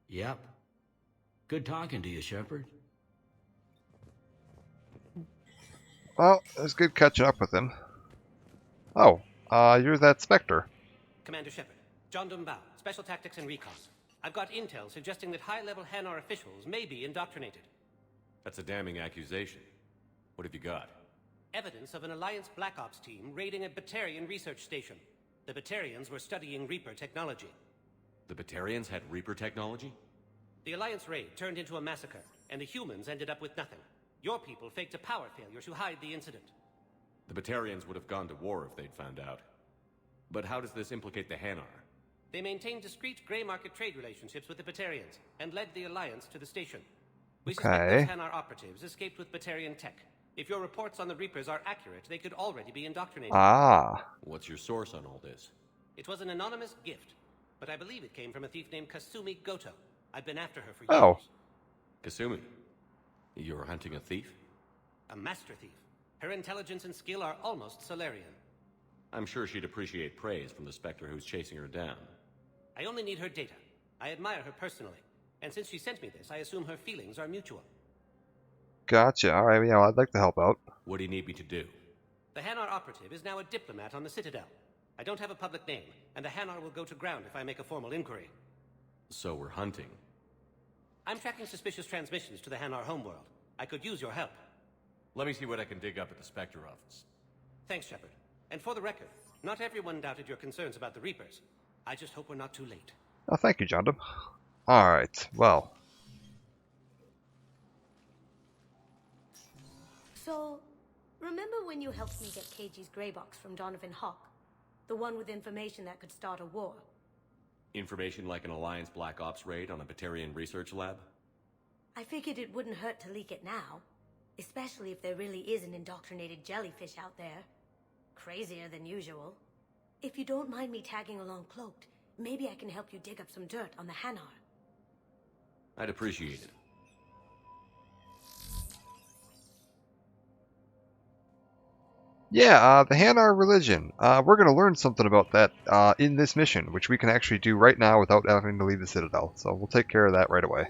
Yep. Good talking to you, Shepard. Well, it was good catching up with him. Oh, you're that Spectre. Commander Shepard, John Dumbao, Special Tactics and Recon. I've got intel suggesting that high-level Hanar officials may be indoctrinated. That's a damning accusation. What have you got? Evidence of an Alliance Black Ops team raiding a Batarian research station. The Batarians were studying Reaper technology. The Batarians had Reaper technology? The Alliance raid turned into a massacre, and the humans ended up with nothing. Your people faked a power failure to hide the incident. The Batarians would have gone to war if they'd found out. But how does this implicate the Hanar? They maintained discreet gray market trade relationships with the Batarians, and led the Alliance to the station. We suspect those Hanar operatives escaped with Batarian tech. If your reports on the Reapers are accurate, they could already be indoctrinated. Ah. What's your source on all this? It was an anonymous gift, but I believe it came from a thief named Kasumi Goto. I've been after her for years. Oh. Kasumi? You're hunting a thief? A master thief. Her intelligence and skill are almost Solarian. I'm sure she'd appreciate praise from the Spectre who's chasing her down. I only need her data. I admire her personally. And since she sent me this, I assume her feelings are mutual. Gotcha. Alright, yeah, I'd like to help out. What do you need me to do? The Hanar operative is now a diplomat on the Citadel. I don't have a public name, and the Hanar will go to ground if I make a formal inquiry. So we're hunting. I'm tracking suspicious transmissions to the Hanar homeworld. I could use your help. Let me see what I can dig up at the Spectre office. Thanks, Shepard. And for the record, not everyone doubted your concerns about the Reapers. I just hope we're not too late. Oh, thank you, John Dum. Alright, well. So, remember when you helped me get KG's grey box from Donovan Hawk? The one with information that could start a war? Information like an Alliance Black Ops raid on a Batarian research lab? I figured it wouldn't hurt to leak it now. Especially if there really is an indoctrinated jellyfish out there. Crazier than usual. If you don't mind me tagging along cloaked, maybe I can help you dig up some dirt on the Hanar. I'd appreciate it. Yeah, the Hanar religion. We're going to learn something about that in this mission, which we can actually do right now without having to leave the Citadel. So we'll take care of that right away.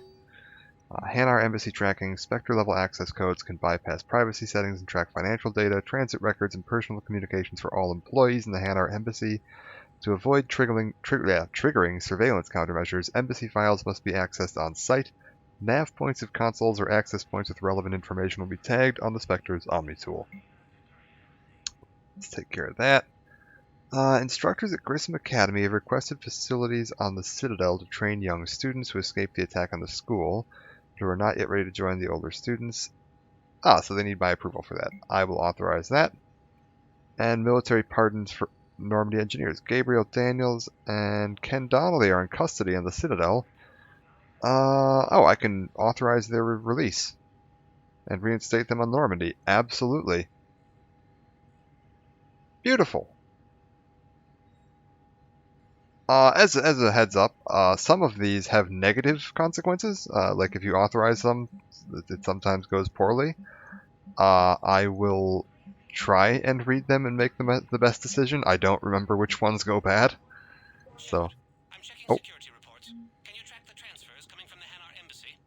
Hanar embassy tracking. Spectre-level access codes can bypass privacy settings and track financial data, transit records, and personal communications for all employees in the Hanar embassy. To avoid triggering surveillance countermeasures, embassy files must be accessed on site. Nav points of consoles or access points with relevant information will be tagged on the Spectre's Omni tool. Let's take care of that. Instructors at Grissom Academy have requested facilities on the Citadel to train young students who escaped the attack on the school, but who are not yet ready to join the older students. So they need my approval for that. I will authorize that. And military pardons for Normandy engineers. Gabriel Daniels and Ken Donnelly are in custody on the Citadel. I can authorize their release and reinstate them on Normandy. Absolutely. Beautiful. As a heads up, some of these have negative consequences. Like if you authorize them, it sometimes goes poorly. I will try and read them and make the best decision. I don't remember which ones go bad. So, Security reports. Can you track the transfers coming from the Hanar embassy?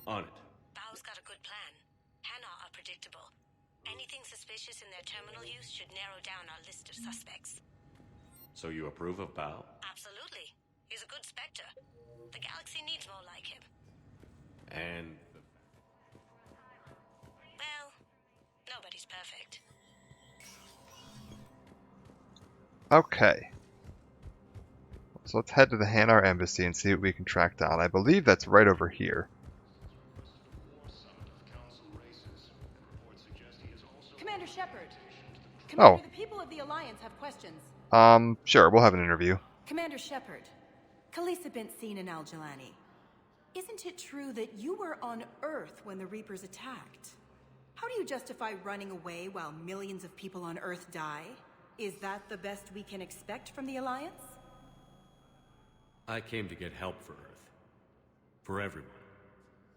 On it. Bao's got a good plan. Hanar are predictable. Anything suspicious in their terminal use should narrow down our list of suspects. So you approve of Bao? Absolutely. He's a good Spectre. The galaxy needs more like him. And... Well, nobody's perfect. okay. So let's head to the Hanar embassy and see what we can track down. I believe that's right over here. Commander Shepard. Oh. Commander, the people of the Alliance have questions. Sure, we'll have an interview. Commander Shepard, Khalisah bint Sin and Al-Jalani. Isn't it true that you were on Earth when the Reapers attacked? How do you justify running away while millions of people on Earth die? Is that the best we can expect from the Alliance? I came to get help for Earth. For everyone.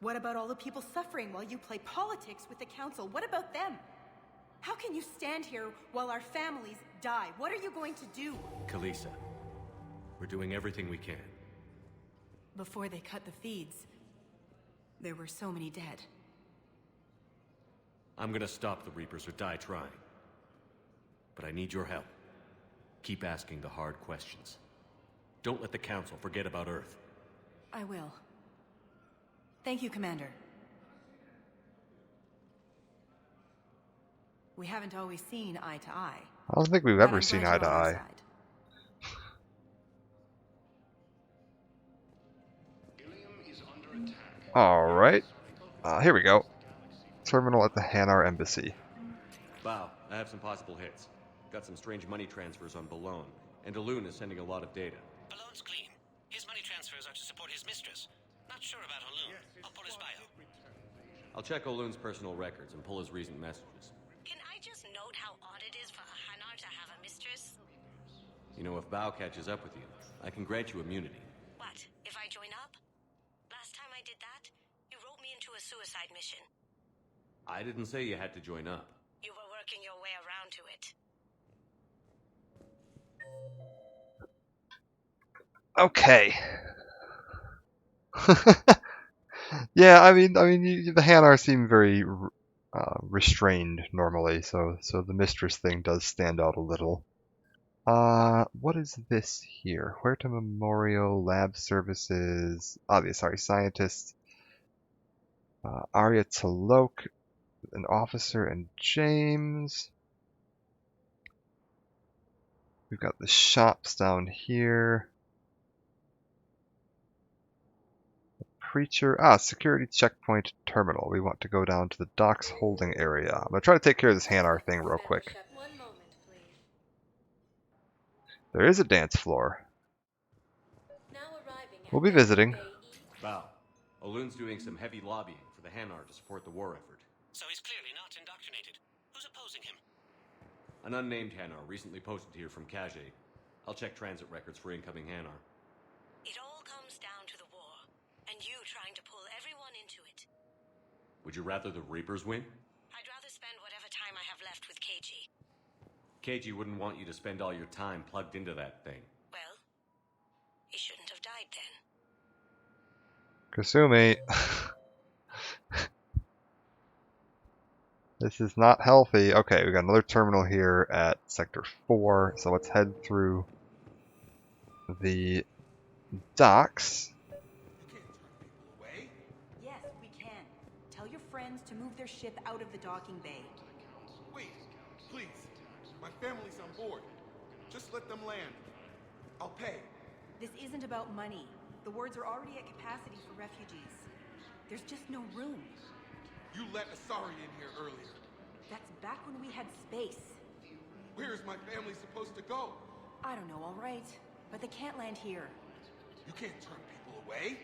What about all the people suffering while you play politics with the Council? What about them? How can you stand here while our families die? What are you going to do? Khalisah, we're doing everything we can. Before they cut the feeds, there were so many dead. I'm gonna stop the Reapers or die trying. But I need your help. Keep asking the hard questions. Don't let the Council forget about Earth. I will. Thank you, Commander. We haven't always seen eye to eye. I don't think we've ever seen eye to eye. Alright. Here we go. Terminal at the Hanar embassy. Bao, I have some possible hits. Got some strange money transfers on Balone, and Elune is sending a lot of data. Balone's clean. His money transfers are to support his mistress. Not sure about Elune. I'll pull his bio. I'll check Olune's personal records and pull his recent messages. Can I just note how odd it is for a Hanar to have a mistress? You know, if Bao catches up with you, I can grant you immunity. What, if I join up? Last time I did that, you wrote me into a suicide mission. I didn't say you had to join up. You were working your way around to it. Okay. Yeah, I mean, the Hanar seem very restrained normally, so the mistress thing does stand out a little. What is this here? Huerta Memorial Lab Services. Scientists. Arya Talok, an officer, and James. We've got the shops down here. creature. Security checkpoint terminal. We want to go down to the docks holding area. I'm going to try to take care of this Hanar thing real quick. There is a dance floor. We'll be visiting. Val, Olun's doing some heavy lobbying for the Hanar to support the war effort. So he's clearly not indoctrinated. Who's opposing him? An unnamed Hanar recently posted here from Kage. I'll check transit records for incoming Hanar. It all comes down to the war, and you trying to pull everyone into it. Would you rather the Reapers win? I'd rather spend whatever time I have left with KG. KG wouldn't want you to spend all your time plugged into that thing. Well, he shouldn't have died then. Kasumi. This is not healthy. Okay, we got another terminal here at Sector 4, so let's head through the docks. Yes, we can. Tell your friends to move their ship out of the docking bay. Wait, please. My family's on board. Just let them land. I'll pay. This isn't about money. The wards are already at capacity for refugees. There's just no room. You let Asari in here earlier. That's back when we had space. Where is my family supposed to go? I don't know, all right. But they can't land here. You can't turn people away.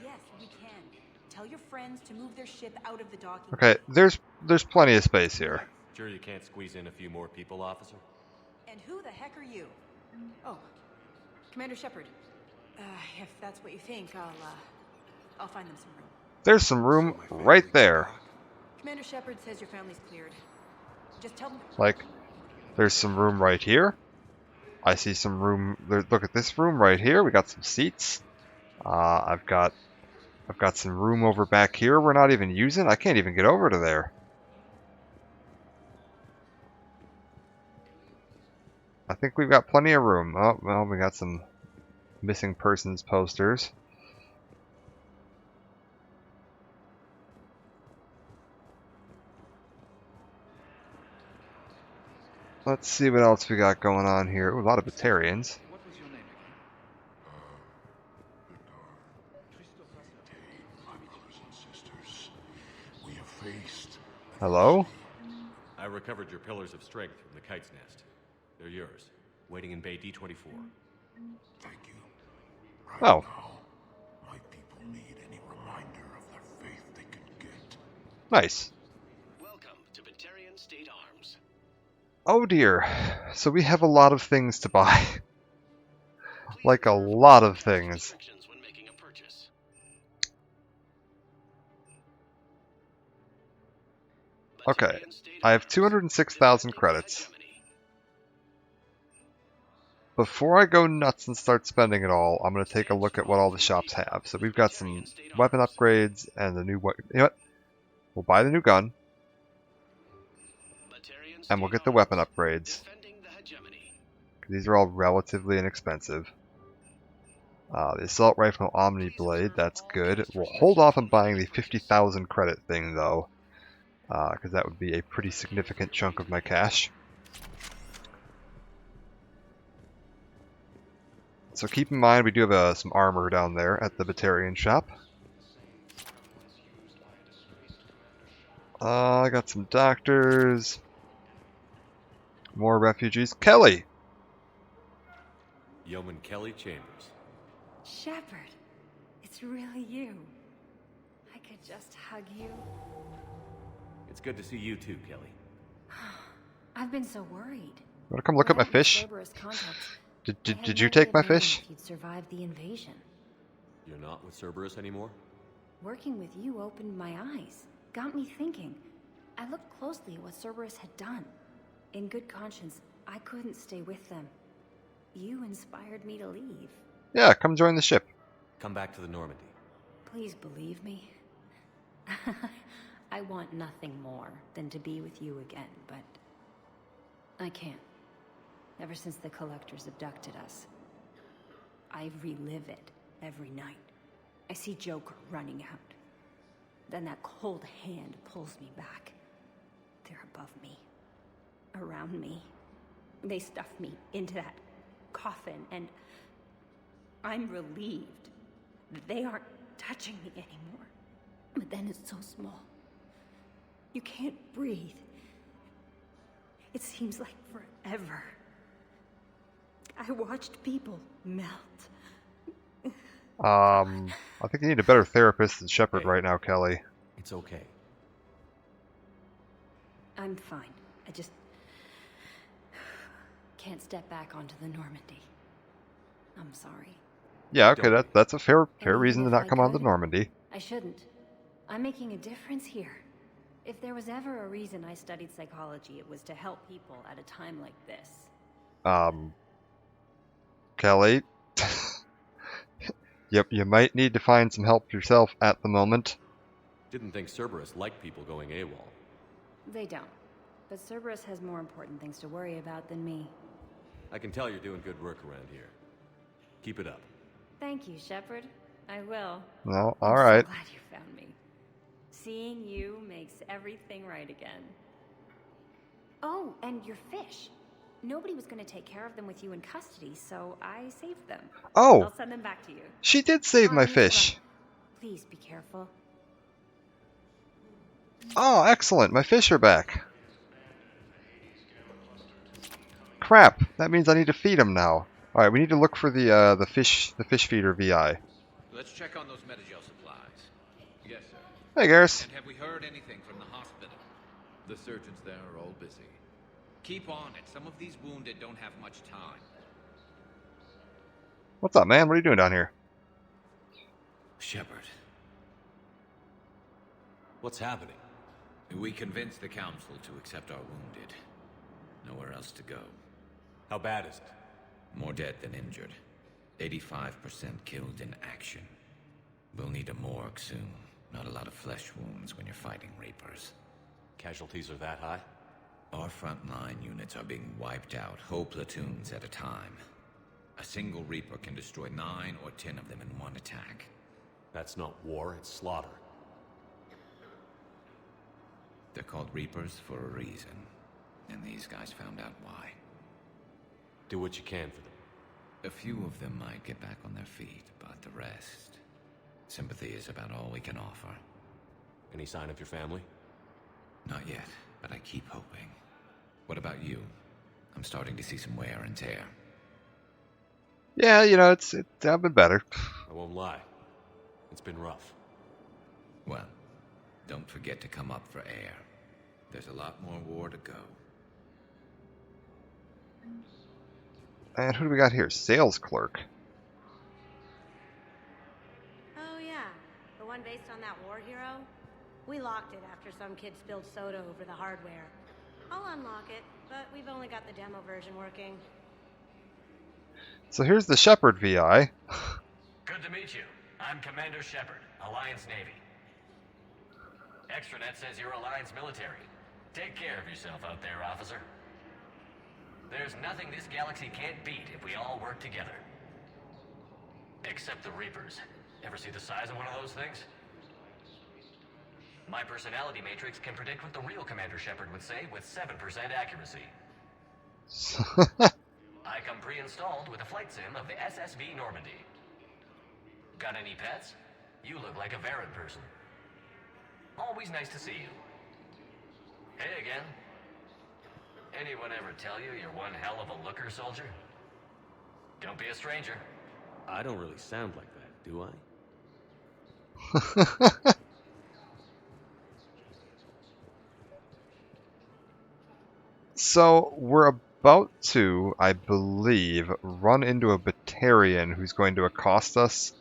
Yes, we can. Tell your friends to move their ship out of the docking. Okay, there's plenty of space here. Sure you can't squeeze in a few more people, officer? And who the heck are you? Oh, Commander Shepard. If that's what you think, I'll find them some room. There's some room right there. Commander Shepard says your family's cleared. Just tell them. Like, there's some room right here. I see some room. Look at this room right here. We got some seats. I've got some room over back here we're not even using. I can't even get over to there. I think we've got plenty of room. Oh, well, we got some missing persons posters. Let's see what else we got going on here. Ooh, a lot of Batarians. What was your name again? My brothers and sisters, we have faced. Hello? I recovered your pillars of strength from the Kite's Nest. They're yours, waiting in Bay D-24. Thank you. Oh. Now, my people need any reminder of their faith they can get. Nice. Welcome to Batarian State Arms. Oh dear. So we have a lot of things to buy. Like a lot of things. Okay. I have 206,000 credits. Before I go nuts and start spending it all, I'm going to take a look at what all the shops have. So we've got some weapon upgrades and the new weapon. You know what? We'll buy the new gun. And we'll get the weapon upgrades. These are all relatively inexpensive. The assault rifle Omni Blade, that's good. We'll hold off on buying the 50,000 credit thing though. Because that would be a pretty significant chunk of my cash. So keep in mind we do have some armor down there at the Batarian shop. I got some doctors. More refugees. Kelly! Yeoman Kelly Chambers. Shepard, it's really you. I could just hug you. It's good to see you too, Kelly. I've been so worried. You wanna come look at my fish? Did you take my fish? He'd survived the invasion. You're not with Cerberus anymore? Working with you opened my eyes, got me thinking. I looked closely at what Cerberus had done. In good conscience, I couldn't stay with them. You inspired me to leave. Yeah, come join the ship. Come back to the Normandy. Please believe me. I want nothing more than to be with you again, but I can't. Ever since the Collectors abducted us, I relive it every night. I see Joker running out. Then that cold hand pulls me back. They're above me, around me. They stuff me into that coffin, and I'm relieved that they aren't touching me anymore. But then it's so small. You can't breathe. It seems like forever. I watched people melt. I think you need a better therapist than Shepard right now, Kelly. It's okay. I'm fine. I just can't step back onto the Normandy. I'm sorry. Yeah, okay, that's a fair reason to not come on to Normandy. I shouldn't. I'm making a difference here. If there was ever a reason I studied psychology, it was to help people at a time like this. Kelly, yep, you might need to find some help yourself at the moment. Didn't think Cerberus liked people going AWOL. They don't. But Cerberus has more important things to worry about than me. I can tell you're doing good work around here. Keep it up. Thank you, Shepard. I will. No, I'm alright. so glad you found me. Seeing you makes everything right again. Oh, and your fish. Nobody was going to take care of them with you in custody, so I saved them. Oh! I'll send them back to you. She did save my I need to fish. run. Please be careful. Oh, excellent. My fish are back. Crap. That means I need to feed them now. Alright, we need to look for the fish feeder VI. Let's check on those Metagel supplies. Yes, sir. Hey, Garrus. And have we heard anything from the hospital? The surgeons there are all busy. Keep on it. Some of these wounded don't have much time. What's up, man? What are you doing down here? Shepard. What's happening? We convinced the Council to accept our wounded. Nowhere else to go. How bad is it? More dead than injured. 85% killed in action. We'll need a morgue soon. Not a lot of flesh wounds when you're fighting Reapers. Casualties are that high? Our frontline units are being wiped out, whole platoons at a time. A single Reaper can destroy 9 or 10 of them in one attack. That's not war, it's slaughter. They're called Reapers for a reason. And these guys found out why. Do what you can for them. A few of them might get back on their feet, but the rest... Sympathy is about all we can offer. Any sign of your family? Not yet, but I keep hoping. What about you? I'm starting to see some wear and tear. Yeah, you know, it's I've been better. I won't lie. It's been rough. Well, don't forget to come up for air. There's a lot more war to go. And who do we got here? Sales clerk. Oh yeah, the one based on that war hero? We locked it after some kid spilled soda over the hardware. I'll unlock it, but we've only got the demo version working. So here's the Shepard VI. Good to meet you. I'm Commander Shepard, Alliance Navy. Extranet says you're Alliance military. Take care of yourself out there, officer. There's nothing this galaxy can't beat if we all work together. Except the Reapers. Ever see the size of one of those things? My personality matrix can predict what the real Commander Shepard would say with 7% accuracy. I come pre-installed with a flight sim of the SSB Normandy. Got any pets? You look like a Varren person. Always nice to see you. Hey again. Anyone ever tell you you're one hell of a looker, soldier? Don't be a stranger. I don't really sound like that, do I? So we're about to, I believe, run into a Batarian who's going to accost us.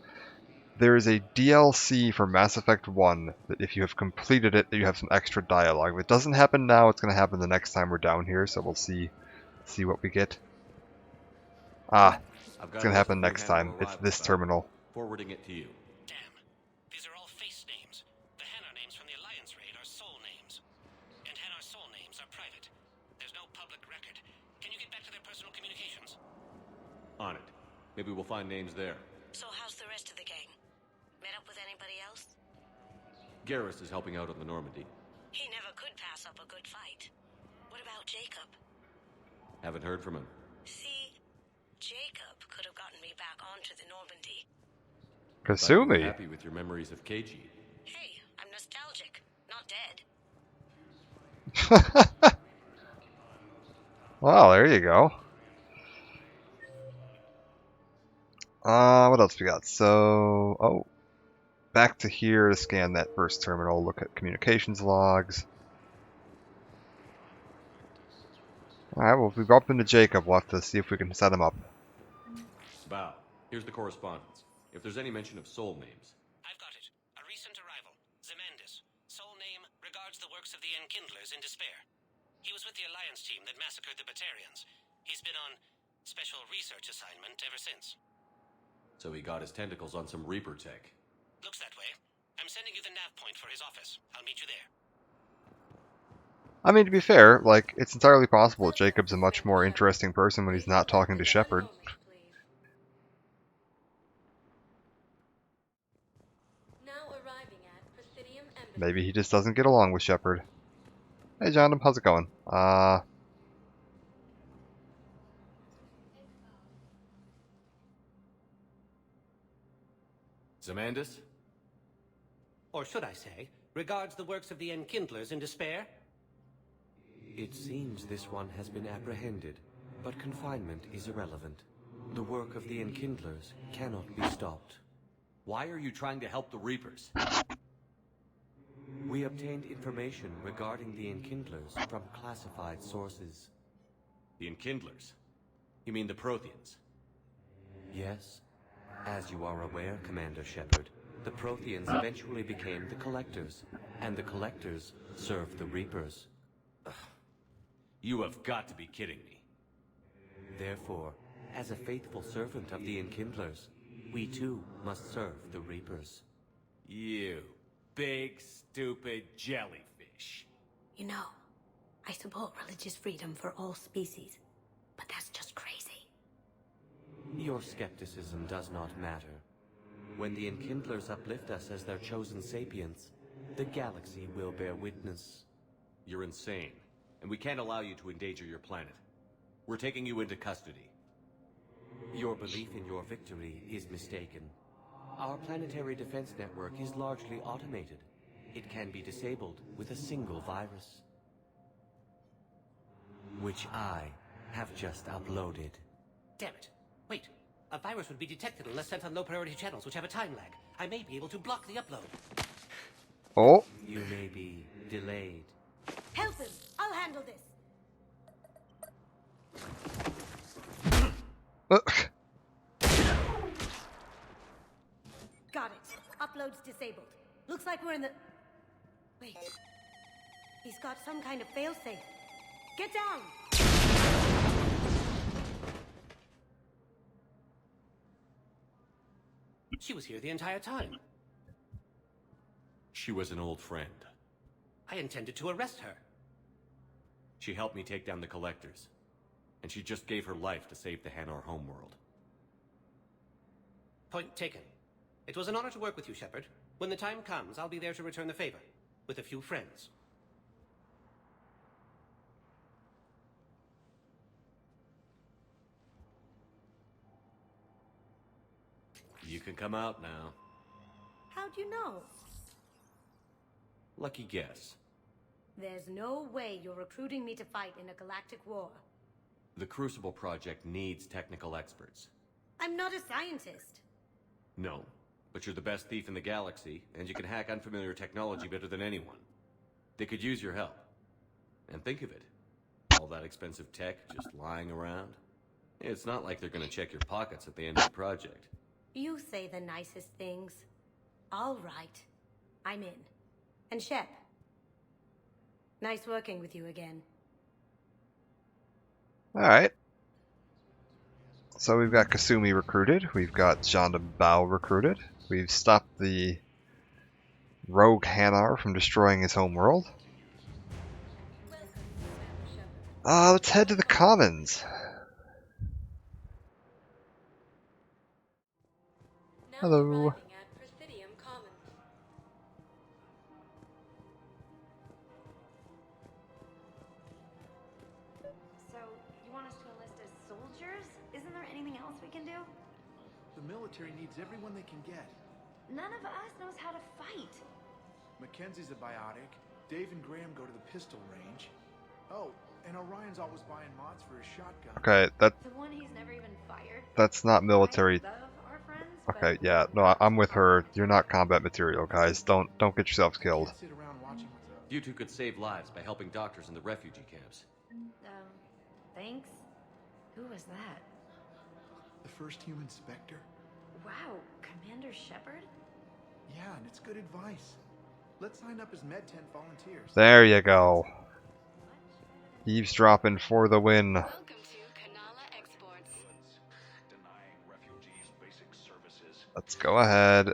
There is a DLC for Mass Effect 1 that if you have completed it, you have some extra dialogue. If it doesn't happen now, it's going to happen the next time we're down here, so we'll see what we get. Ah, it's going to happen next time. It's this terminal. Forwarding it to you. Damn. These are all face names. The Hanar names from the Alliance raid are soul names. And Hanar soul names are private. There's no public record. Can you get back to their personal communications? On it. Maybe we'll find names there. So how's the rest of the gang? Met up with anybody else? Garrus is helping out on the Normandy. He never could pass up a good fight. What about Jacob? Haven't heard from him. See, Jacob could have gotten me back onto the Normandy. Kasumi. Happy with your memories of Keiji. Hey, I'm nostalgic, not dead. Well, there you go. What else we got? So, back to here to scan that first terminal, look at communications logs. Alright, well, if we go up into Jacob, we'll have to see if we can set him up. Bow, here's the correspondence. If there's any mention of soul names. I've got it. A recent arrival. Zemandis. Soul name regards the works of the Enkindlers in despair. He was with the Alliance team that massacred the Batarians. He's been on special research assignment ever since. So he got his tentacles on some Reaper tech. Looks that way. I'm sending you the nav point for his office. I'll meet you there. I mean, to be fair, like, it's entirely possible that Jacob's a much more interesting person when he's not talking to Shepard. Maybe he just doesn't get along with Shepard. Hey, John, how's it going? Zemandis? Or should I say, regards the works of the Enkindlers in despair? It seems this one has been apprehended, but confinement is irrelevant. The work of the Enkindlers cannot be stopped. Why are you trying to help the Reapers? We obtained information regarding the Enkindlers from classified sources. The Enkindlers? You mean the Protheans? Yes. As you are aware, Commander Shepard, the Protheans eventually became the Collectors, and the Collectors served the Reapers. You have got to be kidding me. Therefore, as a faithful servant of the Enkindlers, we too must serve the Reapers. You big, stupid jellyfish. You know, I support religious freedom for all species, but that's just crazy. Your skepticism does not matter. When the Enkindlers uplift us as their chosen sapients, the galaxy will bear witness. You're insane, and we can't allow you to endanger your planet. We're taking you into custody. Your belief in your victory is mistaken. Our planetary defense network is largely automated. It can be disabled with a single virus, which I have just uploaded. Damn it. Wait. A virus would be detected unless sent on low-priority channels, which have a time lag. I may be able to block the upload. Oh. You may be delayed. Help him! I'll handle this! Got it. Upload's disabled. Looks like we're in the... Wait. He's got some kind of failsafe. Get down! She was here the entire time. She was an old friend. I intended to arrest her. She helped me take down the Collectors. And she just gave her life to save the Hanar homeworld. Point taken. It was an honor to work with you, Shepard. When the time comes, I'll be there to return the favor. With a few friends. You can come out now. How'd you know? Lucky guess. There's no way you're recruiting me to fight in a galactic war. The Crucible Project needs technical experts. I'm not a scientist. No, but you're the best thief in the galaxy, and you can hack unfamiliar technology better than anyone. They could use your help. And think of it. All that expensive tech just lying around. It's not like they're gonna check your pockets at the end of the project. You say the nicest things. All right. I'm in. And Shep. Nice working with you again. Alright. So we've got Kasumi recruited. We've got Zhanda Bao recruited. We've stopped the rogue Hanar from destroying his homeworld. Let's head to the Commons. Hello. So, you want us to enlist as soldiers? Isn't there anything else we can do? The military needs everyone they can get. None of us knows how to fight. Mackenzie's a biotic. Dave and Graham go to the pistol range. Oh, and Orion's always buying mods for his shotgun. Okay, The one he's never even fired. that's not military. Love our friends, Okay, yeah, no, I'm with her. You're not combat material, guys. Don't get yourselves killed. Sit around watching what's up. You two could save lives by helping doctors in the refugee camps. Thanks. Who was that? The first human Spectre? Wow, Commander Shepard? Yeah, and it's good advice. Let's sign up as Med Tent volunteers. There you go. Eavesdropping for the win. Welcome to Kanala Exports. Denying refugees basic services. Let's go ahead.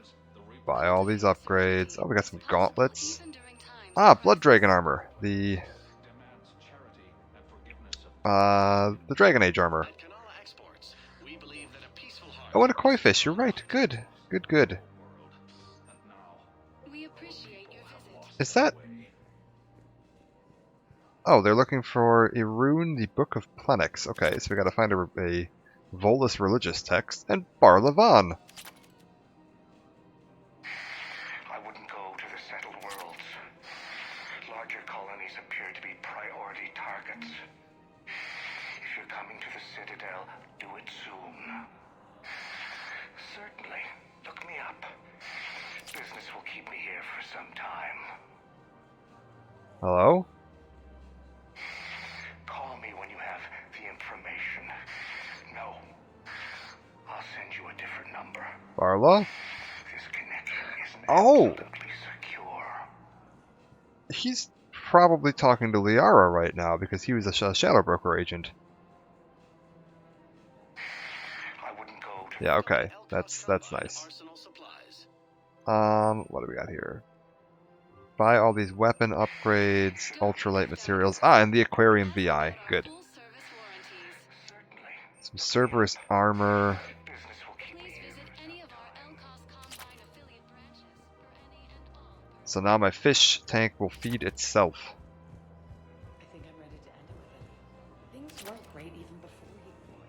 Buy all these upgrades. Oh, we got some gauntlets. Ah, Blood Dragon armor. The Dragon Age armor. Oh, and a koi fish. You're right. Good. Good, good. Is that... Oh, they're looking for Irune, the Book of Plenyx. Okay, so we gotta find a Volus religious text, and Bar Levan. I wouldn't go to the settled worlds. Larger colonies appear to be priority targets. If you're coming to the Citadel, do it soon. Certainly. Look me up. Business will keep me here for some time. Hello? Call me when you have the information. No. I'll send you a different number. Barla? This connection isn't Oh! absolutely secure. He's probably talking to Liara right now because he was a Shadow Broker agent. I wouldn't go to Yeah, okay. That's nice. What do we got here? Buy all these weapon upgrades, ultralight materials. Ah, and the Aquarium VI. Good. Some Cerberus armor. So now my fish tank will feed itself. I think I'm ready to end it with it. Things weren't great even before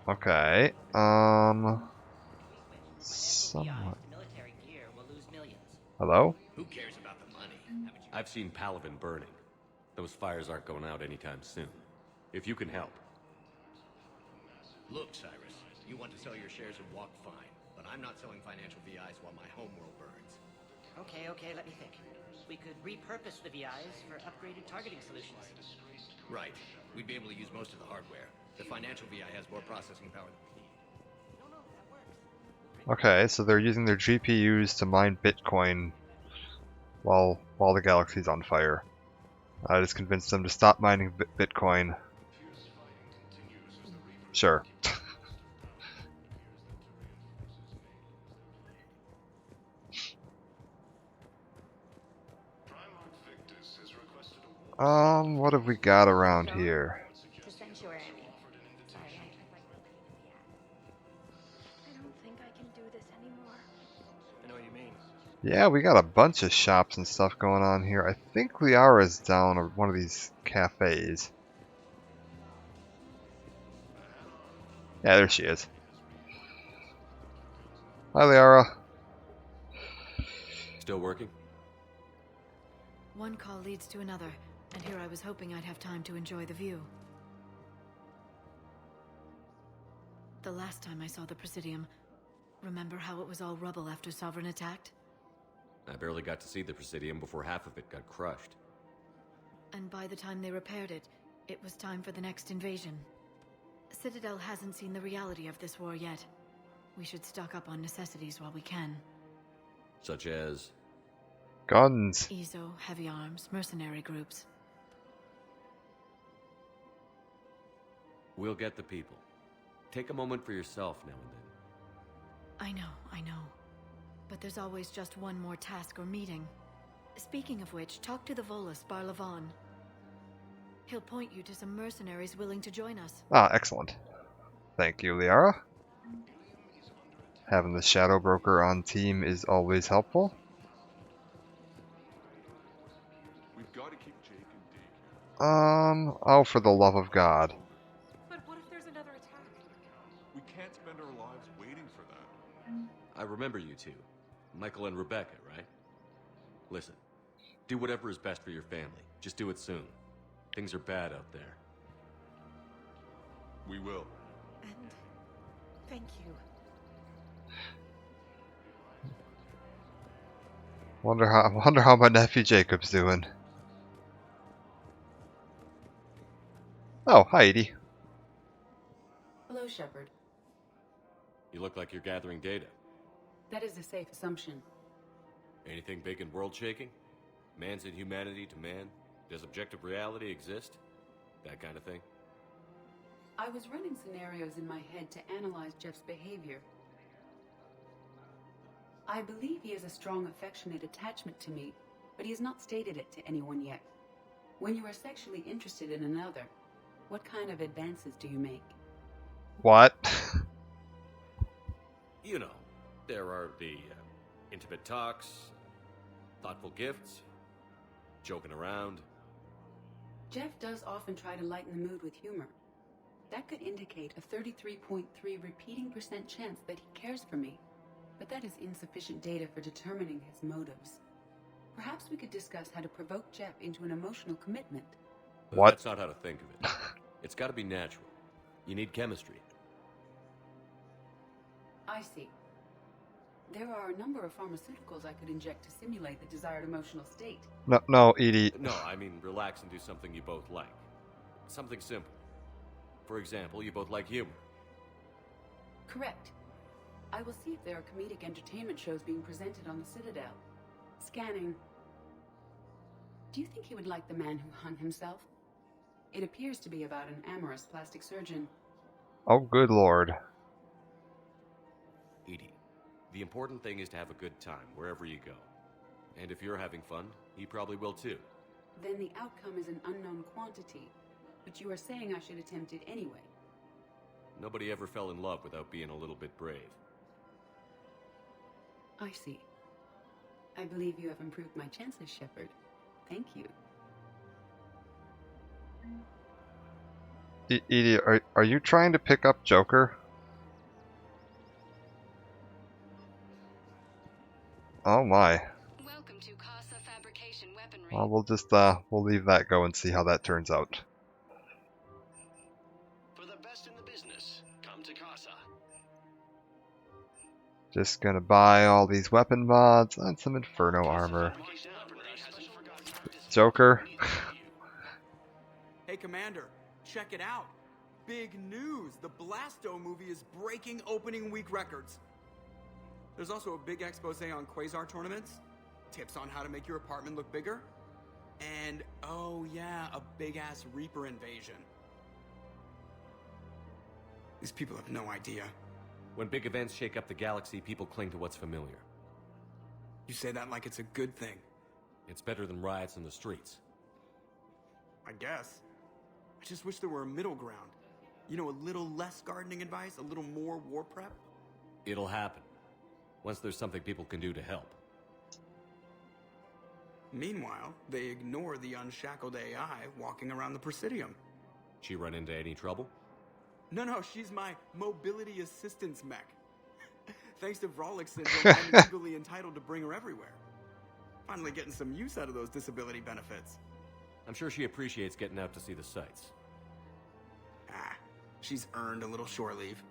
you. Okay. Somewhat. Hello? Who cares about the money? I've seen Palaven burning. Those fires aren't going out anytime soon. If you can help. Look, Cyrus, you want to sell your shares and walk fine, but I'm not selling financial VIs while my homeworld burns. Okay, let me think. We could repurpose the VIs for upgraded targeting solutions. Right. We'd be able to use most of the hardware. The financial VI has more processing power. Okay, so they're using their GPUs to mine Bitcoin while the galaxy's on fire. I just convinced them to stop mining Bitcoin. Sure. What have we got around here? To Sanctuary. Sorry. I don't think I can do this anymore. I know what you mean. Yeah, we got a bunch of shops and stuff going on here. I think Liara's down at one of these cafes. Yeah, there she is. Hi, Liara. Still working? One call leads to another, and here I was hoping I'd have time to enjoy the view. The last time I saw the Presidium, remember how it was all rubble after Sovereign attacked? I barely got to see the Presidium before half of it got crushed. And by the time they repaired it, it was time for the next invasion. Citadel hasn't seen the reality of this war yet. We should stock up on necessities while we can. Such as? Guns. EZO, heavy arms, mercenary groups. We'll get the people. Take a moment for yourself now and then. I know. But there's always just one more task or meeting. Speaking of which, talk to the Volus, Bar Levan. He'll point you to some mercenaries willing to join us. Ah, excellent. Thank you, Liara. Having the Shadow Broker on team is always helpful. We've got to keep Jake and Deke. Oh, for the love of God. But what if there's another attack? We can't spend our lives waiting for that. I remember you two. Michael and Rebecca, right? Listen, do whatever is best for your family. Just do it soon. Things are bad out there. We will. And thank you. Wonder how my nephew Jacob's doing. Oh, hi Edie. Hello, Shepard. You look like you're gathering data. That is a safe assumption. Anything big and world-shaking? Man's inhumanity to man? Does objective reality exist? That kind of thing? I was running scenarios in my head to analyze Jeff's behavior. I believe he has a strong affectionate attachment to me, but he has not stated it to anyone yet. When you are sexually interested in another, what kind of advances do you make? What? You know, there are the intimate talks, thoughtful gifts, joking around. Jeff does often try to lighten the mood with humor. That could indicate a 33.3 repeating % chance that he cares for me, but that is insufficient data for determining his motives. Perhaps we could discuss how to provoke Jeff into an emotional commitment. What? That's not how to think of it. It's got to be natural. You need chemistry. I see. There are a number of pharmaceuticals I could inject to simulate the desired emotional state. No, Edie. No, I mean relax and do something you both like. Something simple. For example, you both like humor. Correct. I will see if there are comedic entertainment shows being presented on the Citadel. Scanning. Do you think he would like The Man Who Hung Himself? It appears to be about an amorous plastic surgeon. Oh, good lord. Edie, the important thing is to have a good time wherever you go. And if you're having fun, he probably will too. Then the outcome is an unknown quantity, but you are saying I should attempt it anyway. Nobody ever fell in love without being a little bit brave. I see. I believe you have improved my chances, Shepard. Thank you. Edie, are you trying to pick up Joker? Oh my. Welcome to Casa Fabrication Weaponry. Well, we'll leave that go and see how that turns out. For the best in the business, come to Casa. Just gonna buy all these weapon mods and some Inferno armor. Joker. Hey, Commander, check it out. Big news! The Blasto movie is breaking opening week records. There's also a big expose on Quasar tournaments, tips on how to make your apartment look bigger, and, oh yeah, a big-ass Reaper invasion. These people have no idea. When big events shake up the galaxy, people cling to what's familiar. You say that like it's a good thing. It's better than riots in the streets. I guess. I just wish there were a middle ground. You know, a little less gardening advice, a little more war prep. It'll happen. Once there's something people can do to help. Meanwhile, they ignore the unshackled AI walking around the Presidium. She run into any trouble? No, she's my mobility assistance mech. Thanks to Vrolix syndrome, I'm legally entitled to bring her everywhere. Finally getting some use out of those disability benefits. I'm sure she appreciates getting out to see the sights. She's earned a little shore leave.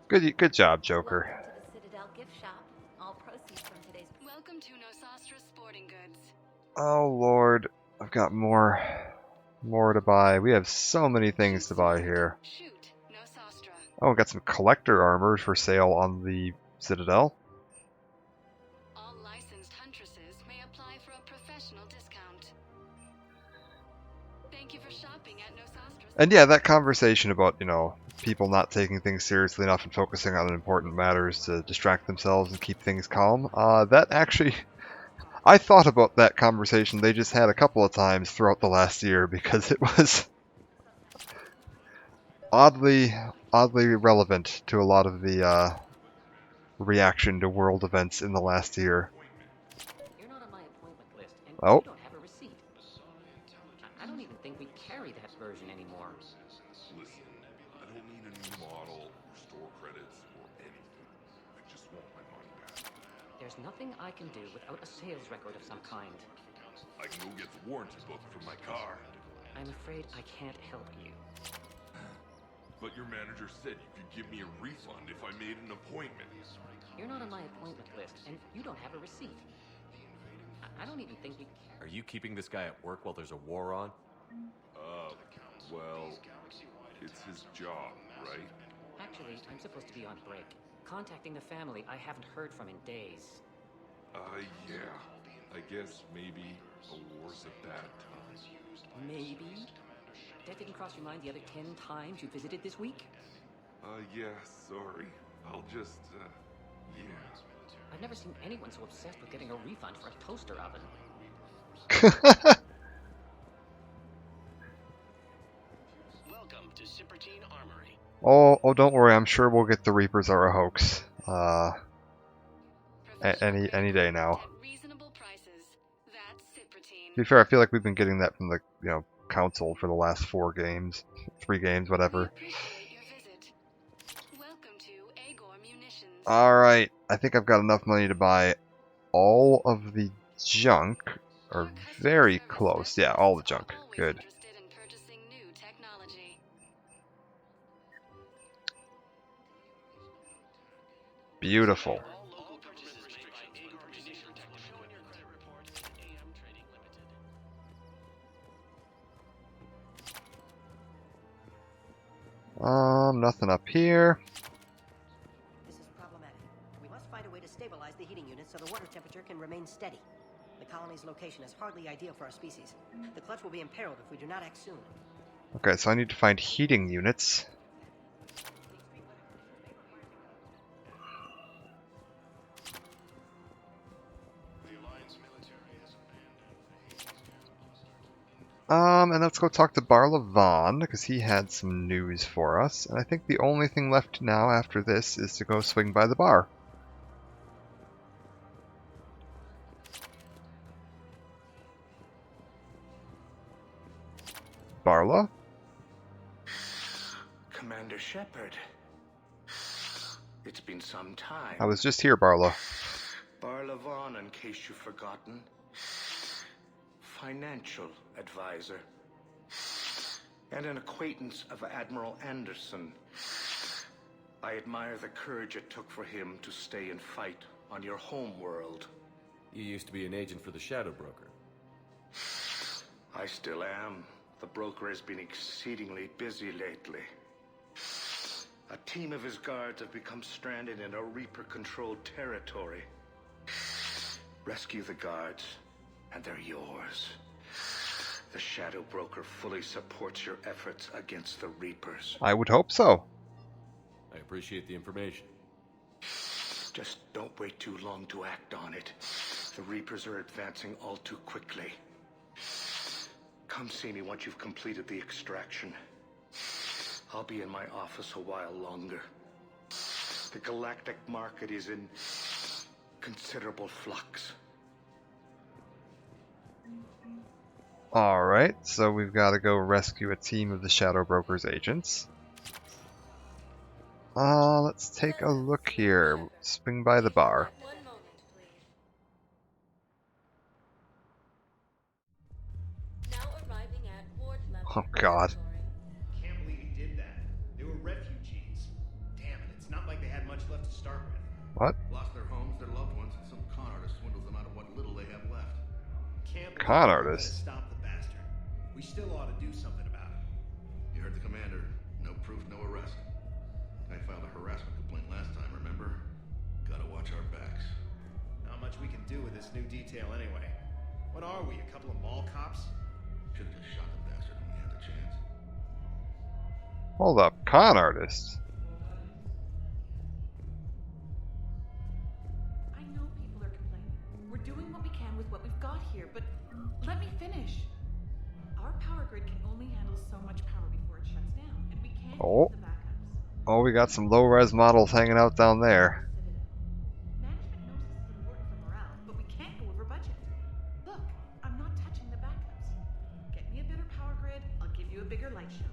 Good job, Joker. The Citadel gift shop. All proceeds from today's. Welcome to Nosastra Sporting Goods. Oh lord, I've got more to buy. We have so many things to buy here. Shoot, Nosastra. Oh, we got some collector armor for sale on the Citadel. All licensed huntresses may apply for a professional discount. Thank you for shopping at Nosastra. And yeah, that conversation about, people not taking things seriously enough and focusing on important matters to distract themselves and keep things calm, that actually, I thought about that conversation they just had a couple of times throughout the last year because it was oddly relevant to a lot of the reaction to world events in the last year. You're not on my appointment list, and Oh. you don't have a receipt. I don't even think we carry that version anymore. There's nothing I can do without a sales record of some kind. I can go get the warranty book for my car. I'm afraid I can't help you. But your manager said you could give me a refund if I made an appointment. You're not on my appointment list, and you don't have a receipt. I don't even think we... Are you keeping this guy at work while there's a war on? Well, it's his job, right? Actually, I'm supposed to be on break. Contacting the family I haven't heard from in days. Yeah. I guess maybe a war's a bad time. Maybe? That didn't cross your mind the other 10 times you visited this week? Yeah, sorry. I'll just, yeah. I've never seen anyone so obsessed with getting a refund for a toaster oven. Welcome to Cypertine Armory. Oh, don't worry. I'm sure we'll get the Reapers are a hoax. Any day now. To be fair, I feel like we've been getting that from the council for the last 3 games, whatever. Alright, I think I've got enough money to buy all of the junk, or very close. Yeah, all the junk. Good. Beautiful. Nothing up here. This is problematic. We must find a way to stabilize the heating unit so the water temperature can remain steady. The colony's location is hardly ideal for our species. The clutch will be imperiled if we do not act soon. Okay, so I need to find heating units. And let's go talk to Barla Von, because he had some news for us. And I think the only thing left now after this is to go swing by the bar. Barla? Commander Shepard. It's been some time. I was just here, Barla. Barla Von, in case you've forgotten. Financial advisor. And an acquaintance of Admiral Anderson. I admire the courage it took for him to stay and fight on your home world. You used to be an agent for the Shadow Broker. I still am. The broker has been exceedingly busy lately. A team of his guards have become stranded in a Reaper-controlled territory. Rescue the guards, and they're yours. The Shadow Broker fully supports your efforts against the Reapers. I would hope so. I appreciate the information. Just don't wait too long to act on it. The Reapers are advancing all too quickly. Come see me once you've completed the extraction. I'll be in my office a while longer. The galactic market is in considerable flux. Alright, so we've got to go rescue a team of the Shadow Broker's agents. Let's take a look here. Swing by the bar. Oh god. Can't believe he did that. They were refugees. Damn it, it's not like they had much left to start with. What? Lost their homes, their loved ones, and some con artist swindled them out of what little they have left. Can't believe Con we artist? gotta stop the bastard. We still ought to do something about it. You heard the commander. No proof, no arrest. I filed a harassment complaint last time, remember? Gotta watch our backs. Not much we can do with this new detail anyway. What are we, a couple of mall cops? Should've just shot the bastard when we had the chance. Hold up, con artist? I know people are complaining. We're doing what we can with what we've got here, but let me finish. Our power grid can only handle so much power before it shuts down, and we can't Oh. use the backups. Oh, we got some low-res models hanging out down there. Management knows this is important for morale, but we can't go over budget. Look, I'm not touching the backups. Get me a better power grid, I'll give you a bigger light show.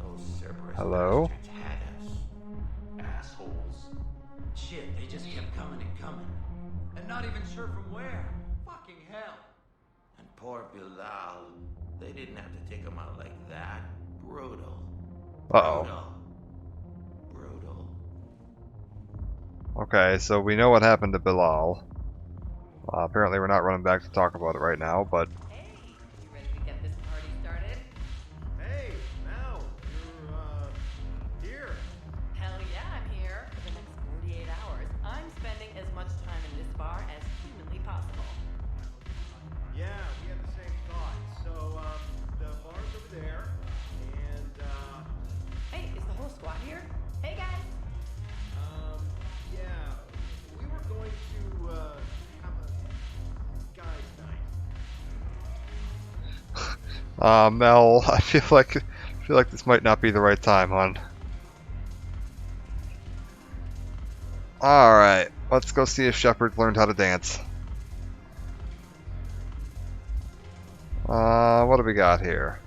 Those Cerberus Hello? bastards had us. poor Bilal. They didn't have to take him out like that. Brutal. Uh-oh. Brutal. Okay, so we know what happened to Bilal. Apparently we're not running back to talk about it right now, but... Hey, you ready to get this party started? Hey, Mel, you're, here. Hell yeah, I'm here. For the next 48 hours, I'm spending as much time in this bar as humanly possible. Yeah, we had the same thought. So, the bar's over there, and, Hey, is the whole squad here? Hey, guys! yeah, we were going to, have a guys' night. Mel, I feel like this might not be the right time, hon. Alright, let's go see if Shepard learned how to dance. What do we got here?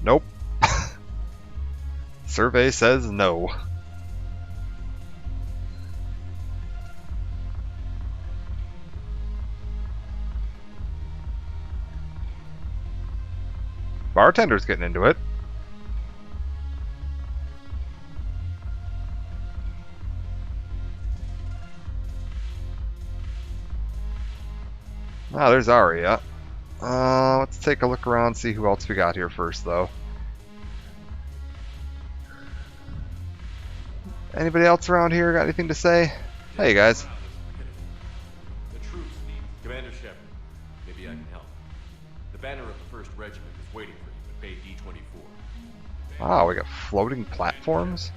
Nope. Survey says no. Bartender's getting into it. Ah, there's Aria. Let's take a look around, see who else we got here first, though. Anybody else around here got anything to say? Hey, guys. The troops need Commander Shepard. Maybe I can help. The banner of the 1st Regiment is waiting for you at Bay D-24. Wow, we got floating platforms?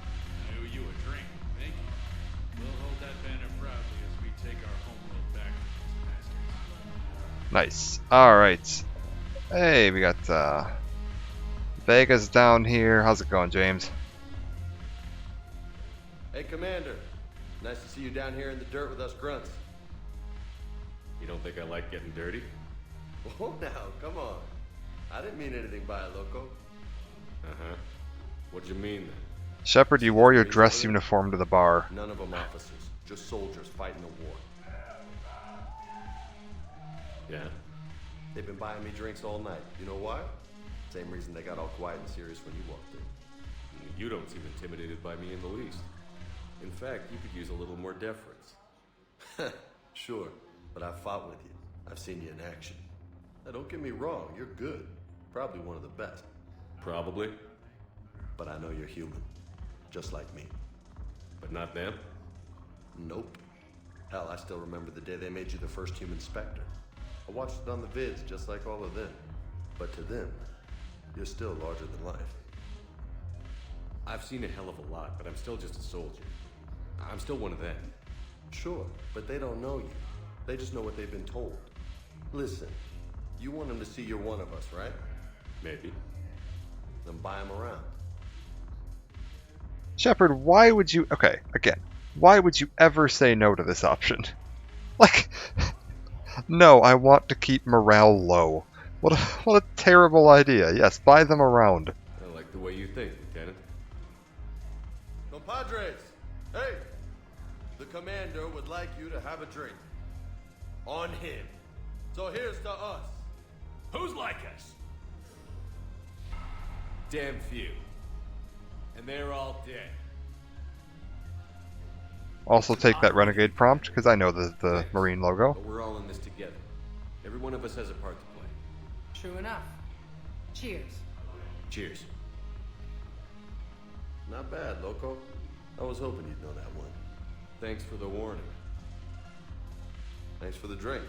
I owe you a drink. Thank you. We'll hold that banner proudly as we take our homeworld back from these bastards. Nice. Alright. Hey, we got Vega's down here. How's it going, James? Hey, Commander. Nice to see you down here in the dirt with us grunts. You don't think I like getting dirty? Oh, now, come on. I didn't mean anything by it, Loco. Uh-huh. What'd you mean, then? Shepard, you wore your dress uniform to the bar. None of them officers. Just soldiers fighting the war. Yeah? They've been buying me drinks all night. You know why? Same reason they got all quiet and serious when you walked in. You don't seem intimidated by me in the least. In fact, you could use a little more deference. Sure, but I've fought with you. I've seen you in action. Now, don't get me wrong, you're good. Probably one of the best. Probably. But I know you're human. Just like me. But not them? Nope. Hell, I still remember the day they made you the first human Spectre. I watched it on the vids, just like all of them. But to them, you're still larger than life. I've seen a hell of a lot, but I'm still just a soldier. I'm still one of them. Sure, but they don't know you. They just know what they've been told. Listen, you want them to see you're one of us, right? Maybe. Then buy them around. Shepard, why would you... Okay, again. Why would you ever say no to this option? Like... No, I want to keep morale low. What a terrible idea. Yes, buy them around. I like the way you think, Lieutenant. Compadres! Hey! The commander would like you to have a drink. On him. So here's to us. Who's like us? Damn few. And they're all dead. Also take that Renegade prompt, because I know the Marine logo. But we're all in this together. Every one of us has a part to play. True enough. Cheers. Cheers. Not bad, Loco. I was hoping you'd know that one. Thanks for the warning. Thanks for the drink.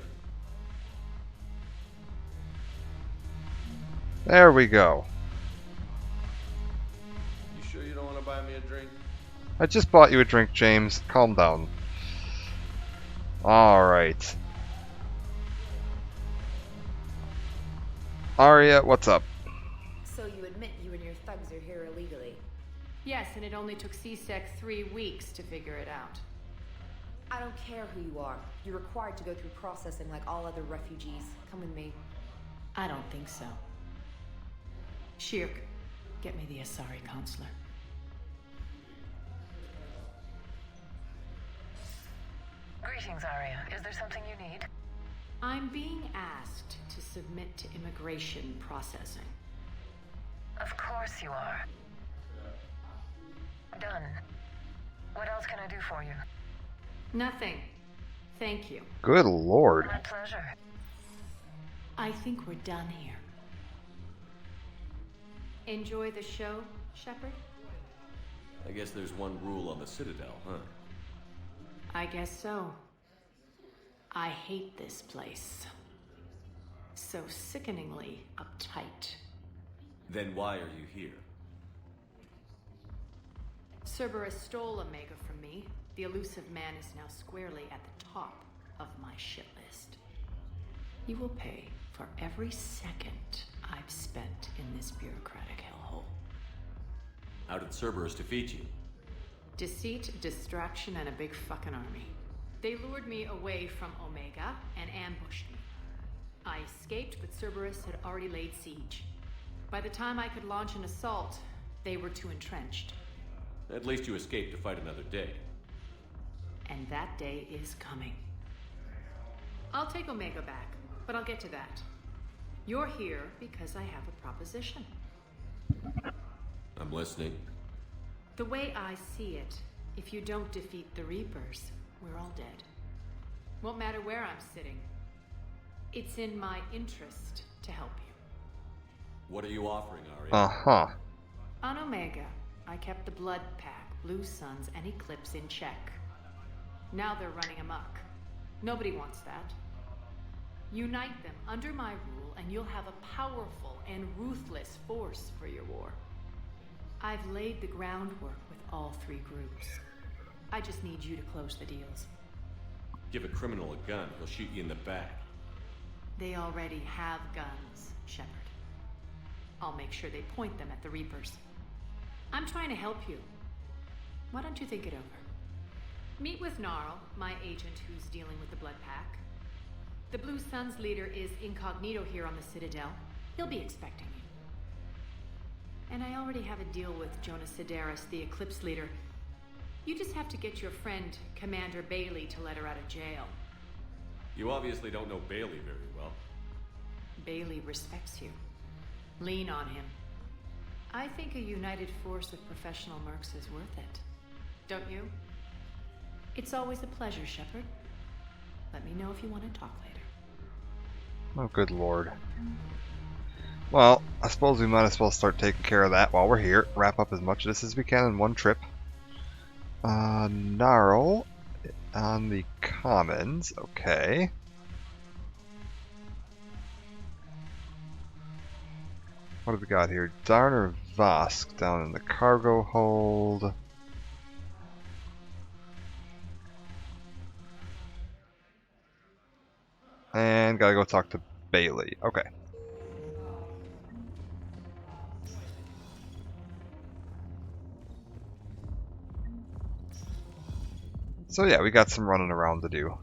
There we go. You sure you don't want to buy me a drink? I just bought you a drink, James. Calm down. Alright. Aria, what's up? So you admit you and your thugs are here illegally? Yes, and it only took CSEC 3 weeks to figure it out. I don't care who you are. You're required to go through processing like all other refugees. Come with me. I don't think so. Shirk, get me the Asari consular. Greetings, Arya. Is there something you need? I'm being asked to submit to immigration processing. Of course you are. Done. What else can I do for you? Nothing. Thank you. Good lord. My pleasure. I think we're done here. Enjoy the show, Shepard? I guess there's one rule on the Citadel, huh? I guess so. I hate this place. So sickeningly uptight. Then why are you here? Cerberus stole Omega from me. The elusive man is now squarely at the top of my shit list. He will pay for every second I've spent in this bureaucratic hellhole. How did Cerberus defeat you? Deceit, distraction, and a big fucking army. They lured me away from Omega and ambushed me. I escaped, but Cerberus had already laid siege. By the time I could launch an assault, they were too entrenched. At least you escaped to fight another day. And that day is coming. I'll take Omega back, but I'll get to that. You're here because I have a proposition. I'm listening. The way I see it, if you don't defeat the Reapers, we're all dead. Won't matter where I'm sitting. It's in my interest to help you. What are you offering, Arya? Uh-huh. On Omega, I kept the Blood Pack, Blue Suns, and Eclipse in check. Now they're running amok. Nobody wants that. Unite them under my rule, and you'll have a powerful and ruthless force for your war. I've laid the groundwork with all three groups. I just need you to close the deals. Give a criminal a gun, he'll shoot you in the back. They already have guns, Shepard. I'll make sure they point them at the Reapers. I'm trying to help you. Why don't you think it over? Meet with Gnarl, my agent who's dealing with the Blood Pack. The Blue Suns leader is incognito here on the Citadel. He'll be expecting you. And I already have a deal with Jonas Sidaris, the Eclipse leader. You just have to get your friend, Commander Bailey, to let her out of jail. You obviously don't know Bailey very well. Bailey respects you. Lean on him. I think a united force of professional mercs is worth it. Don't you? It's always a pleasure, Shepard. Let me know if you want to talk later. Oh, good lord. Well, I suppose we might as well start taking care of that while we're here. Wrap up as much of this as we can in one trip. Gnarl on the commons. Okay. What have we got here? Darner Vosk down in the cargo hold. And gotta go talk to Bailey. Okay. So yeah, we got some running around to do.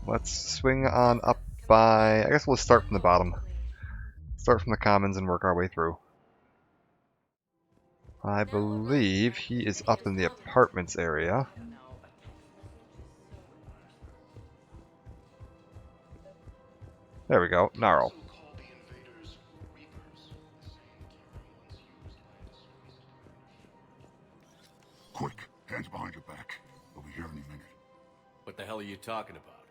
Let's swing on up by... I guess we'll start from the bottom. Start from the commons and work our way through. I believe he is up in the apartments area. There we go, Gnarl. Quick, hands behind your back. We'll be here any minute. What the hell are you talking about?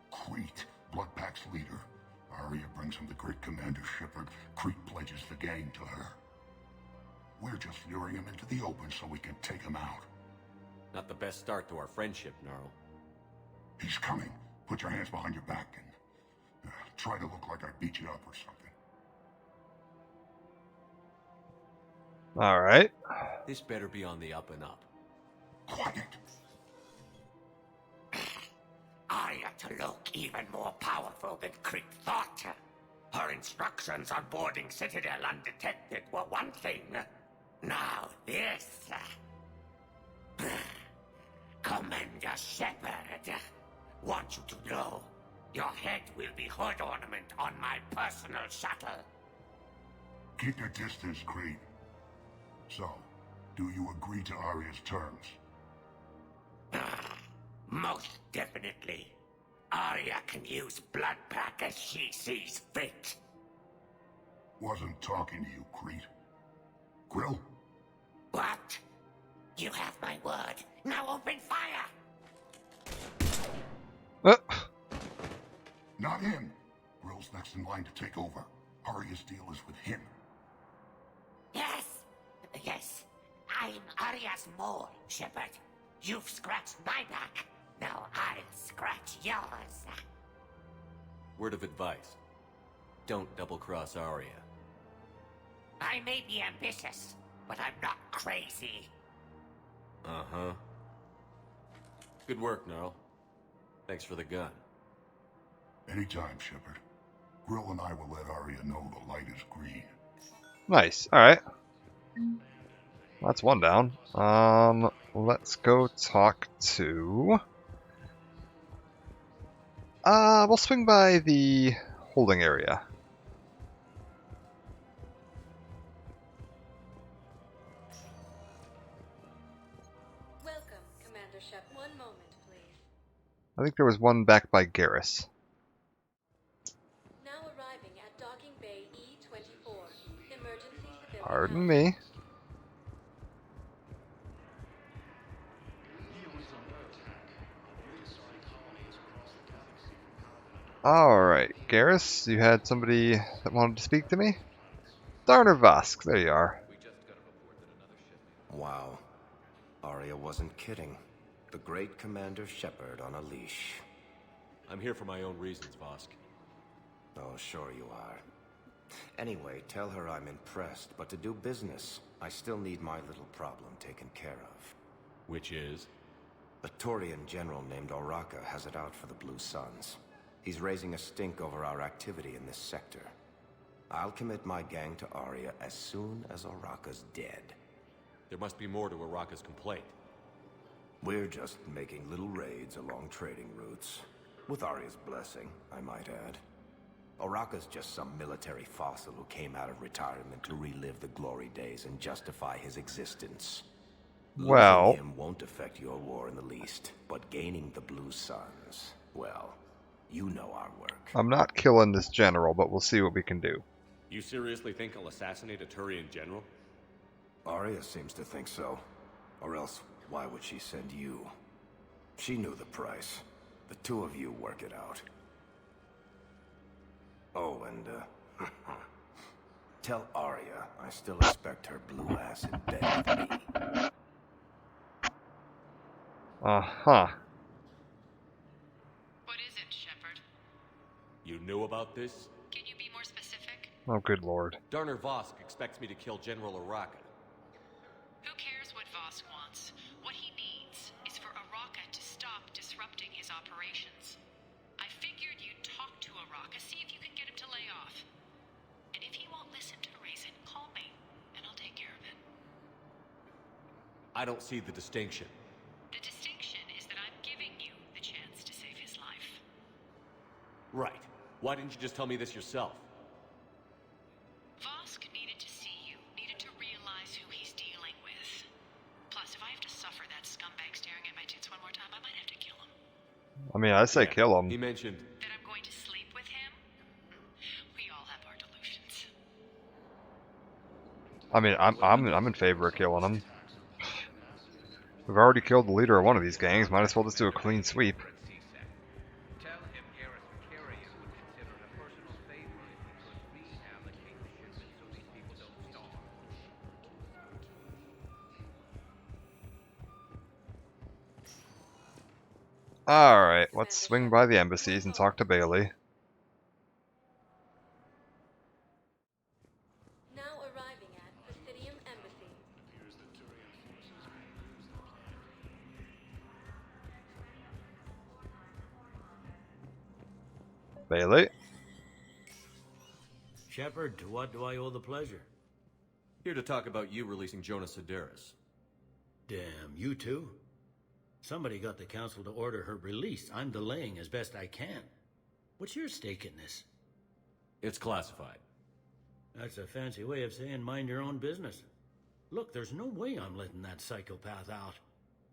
Crete, Bloodpack's leader. Arya brings him the great Commander Shepard. Crete pledges the gang to her. We're just luring him into the open so we can take him out. Not the best start to our friendship, Gnarl. He's coming. Put your hands behind your back and try to look like I beat you up or something. Alright. This better be on the up and up. Quiet. Arya to look even more powerful than Crete thought. Her instructions on boarding Citadel undetected were one thing. Now this. Commander Shepard. Want you to know, your head will be hood ornament on my personal shuttle. Keep your distance, Crete. So, Do you agree to Arya's terms? Most definitely. Arya can use Bloodpack as she sees fit. Wasn't talking to you, Crete. Grill? What? You have my word. Now open fire! Not him. Grill's next in line to take over. Arya's deal is with him. Yes. Yes. I'm Arya's mole, Shepard. You've scratched my back. Now I'll scratch yours. Word of advice. Don't double-cross Arya. I may be ambitious, but I'm not crazy. Uh-huh. Good work, Gnarl. Thanks for the gun. Anytime, Shepard. Grill and I will let Arya know the light is green. Nice. Alright. That's one down. Let's go talk to... we'll swing by the holding area. Welcome, Commander Shep. One moment, please. I think there was one back by Garrus. Now arriving at Docking Bay E-24. Emergency civilian. Pardon me. Alright, Garrus, you had somebody that wanted to speak to me? Darner Vosk, there you are. Wow. Arya wasn't kidding. The great Commander Shepard on a leash. I'm here for my own reasons, Vosk. Oh, sure you are. Anyway, tell her I'm impressed, but to do business, I still need my little problem taken care of. Which is? A Turian general named Oraka has it out for the Blue Suns. He's raising a stink over our activity in this sector. I'll commit my gang to Arya as soon as Oraka's dead. There must be more to Oraka's complaint. We're just making little raids along trading routes. With Arya's blessing, I might add. Oraka's just some military fossil who came out of retirement to relive the glory days and justify his existence. Well... Losing him won't affect your war in the least, but gaining the Blue Suns, well, you know our work. I'm not killing this general, but we'll see what we can do. You seriously think I'll assassinate a Turian general? Arya seems to think so. Or else, why would she send you? She knew the price. The two of you work it out. Oh, and, tell Arya I still expect her blue ass in bed with me. Uh-huh. What is it, Shepard? You knew about this? Can you be more specific? Oh, good lord. Darner Vosk expects me to kill General Oraka. Who cares what Vosk wants? What he needs is for Oraka to stop disrupting his operations. I figured you'd talk to Oraka, see if you can get him to lay off. And if he won't listen to reason, call me, and I'll take care of it. I don't see the distinction. The distinction is that I'm giving you the chance to save his life. Right. Why didn't you just tell me this yourself? Vosk needed to see you, needed to realize who he's dealing with. Plus, if I have to suffer that scumbag staring at my tits one more time, I might have to kill him. I mean, I say kill him. He mentioned... That I'm going to sleep with him? We all have our delusions. I mean, I'm in favor of killing him. We've already killed the leader of one of these gangs. Might as well just do a clean sweep. Alright, let's swing by the embassies and talk to Bailey. Now arriving at Presidium Embassy. Bailey? Shepard, to what do I owe the pleasure? Here to talk about you releasing Jonas Sedaris. Damn, you too? Somebody got the council to order her release. I'm delaying as best I can. What's your stake in this? It's classified. That's a fancy way of saying mind your own business. Look, there's no way I'm letting that psychopath out.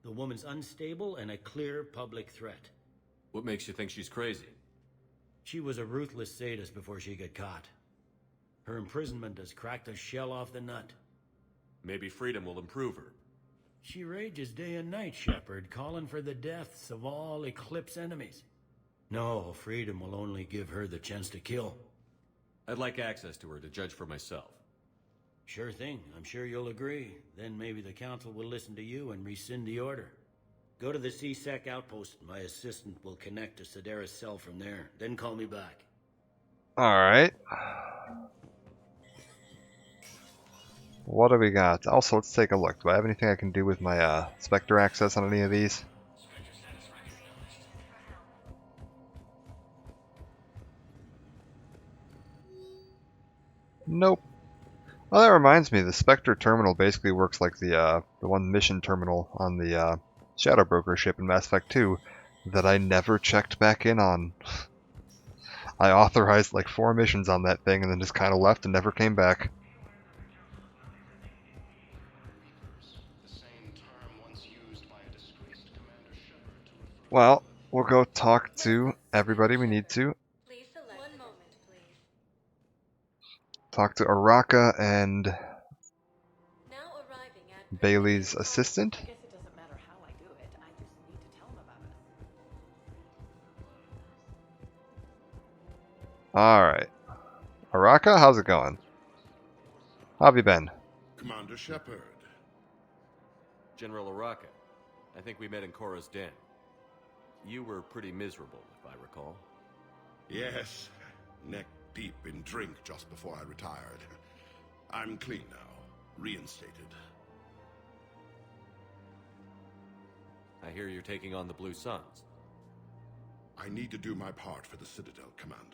The woman's unstable and a clear public threat. What makes you think she's crazy? She was a ruthless sadist before she got caught. Her imprisonment has cracked the shell off the nut. Maybe freedom will improve her. She rages day and night, Shepard, calling for the deaths of all Eclipse enemies. No, freedom will only give her the chance to kill. I'd like access to her to judge for myself. Sure thing. I'm sure you'll agree. Then maybe the Council will listen to you and rescind the order. Go to the C-Sec outpost. My assistant will connect to Sedaris' cell from there. Then call me back. Alright. What do we got? Also, let's take a look. Do I have anything I can do with my Spectre access on any of these? Nope. Well, that reminds me, the Spectre terminal basically works like the one mission terminal on the Shadow Broker ship in Mass Effect 2 that I never checked back in on. I authorized like 4 missions on that thing and then just kind of left and never came back. Well, we'll go talk to everybody we need to. Please select. 1 moment, please. Talk to Araka and Now arriving at Bailey's assistant. I guess it doesn't matter how I do it. I just need to tell them about it. Alright. Araka, how's it going? How have you been? Commander Shepard. General Araka, I think we met in Korra's den. You were pretty miserable, if I recall. Yes, neck deep in drink just before I retired. I'm clean now, reinstated. I hear you're taking on the Blue Suns. I need to do my part for the Citadel, Commander.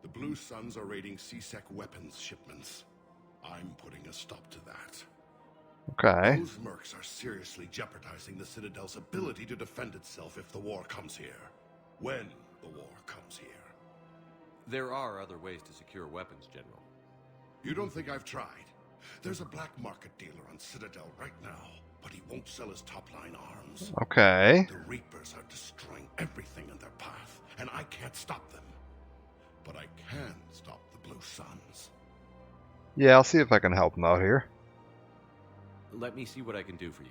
The Blue Suns are raiding C-Sec weapons shipments. I'm putting a stop to that. Okay. Those mercs are seriously jeopardizing the Citadel's ability to defend itself if the war comes here. When the war comes here. There are other ways to secure weapons, General. You don't think I've tried? There's a black market dealer on Citadel right now, but he won't sell his top-line arms. Okay. The Reapers are destroying everything in their path, and I can't stop them. But I can stop the Blue Suns. Yeah, I'll see if I can help them out here. Let me see what I can do for you.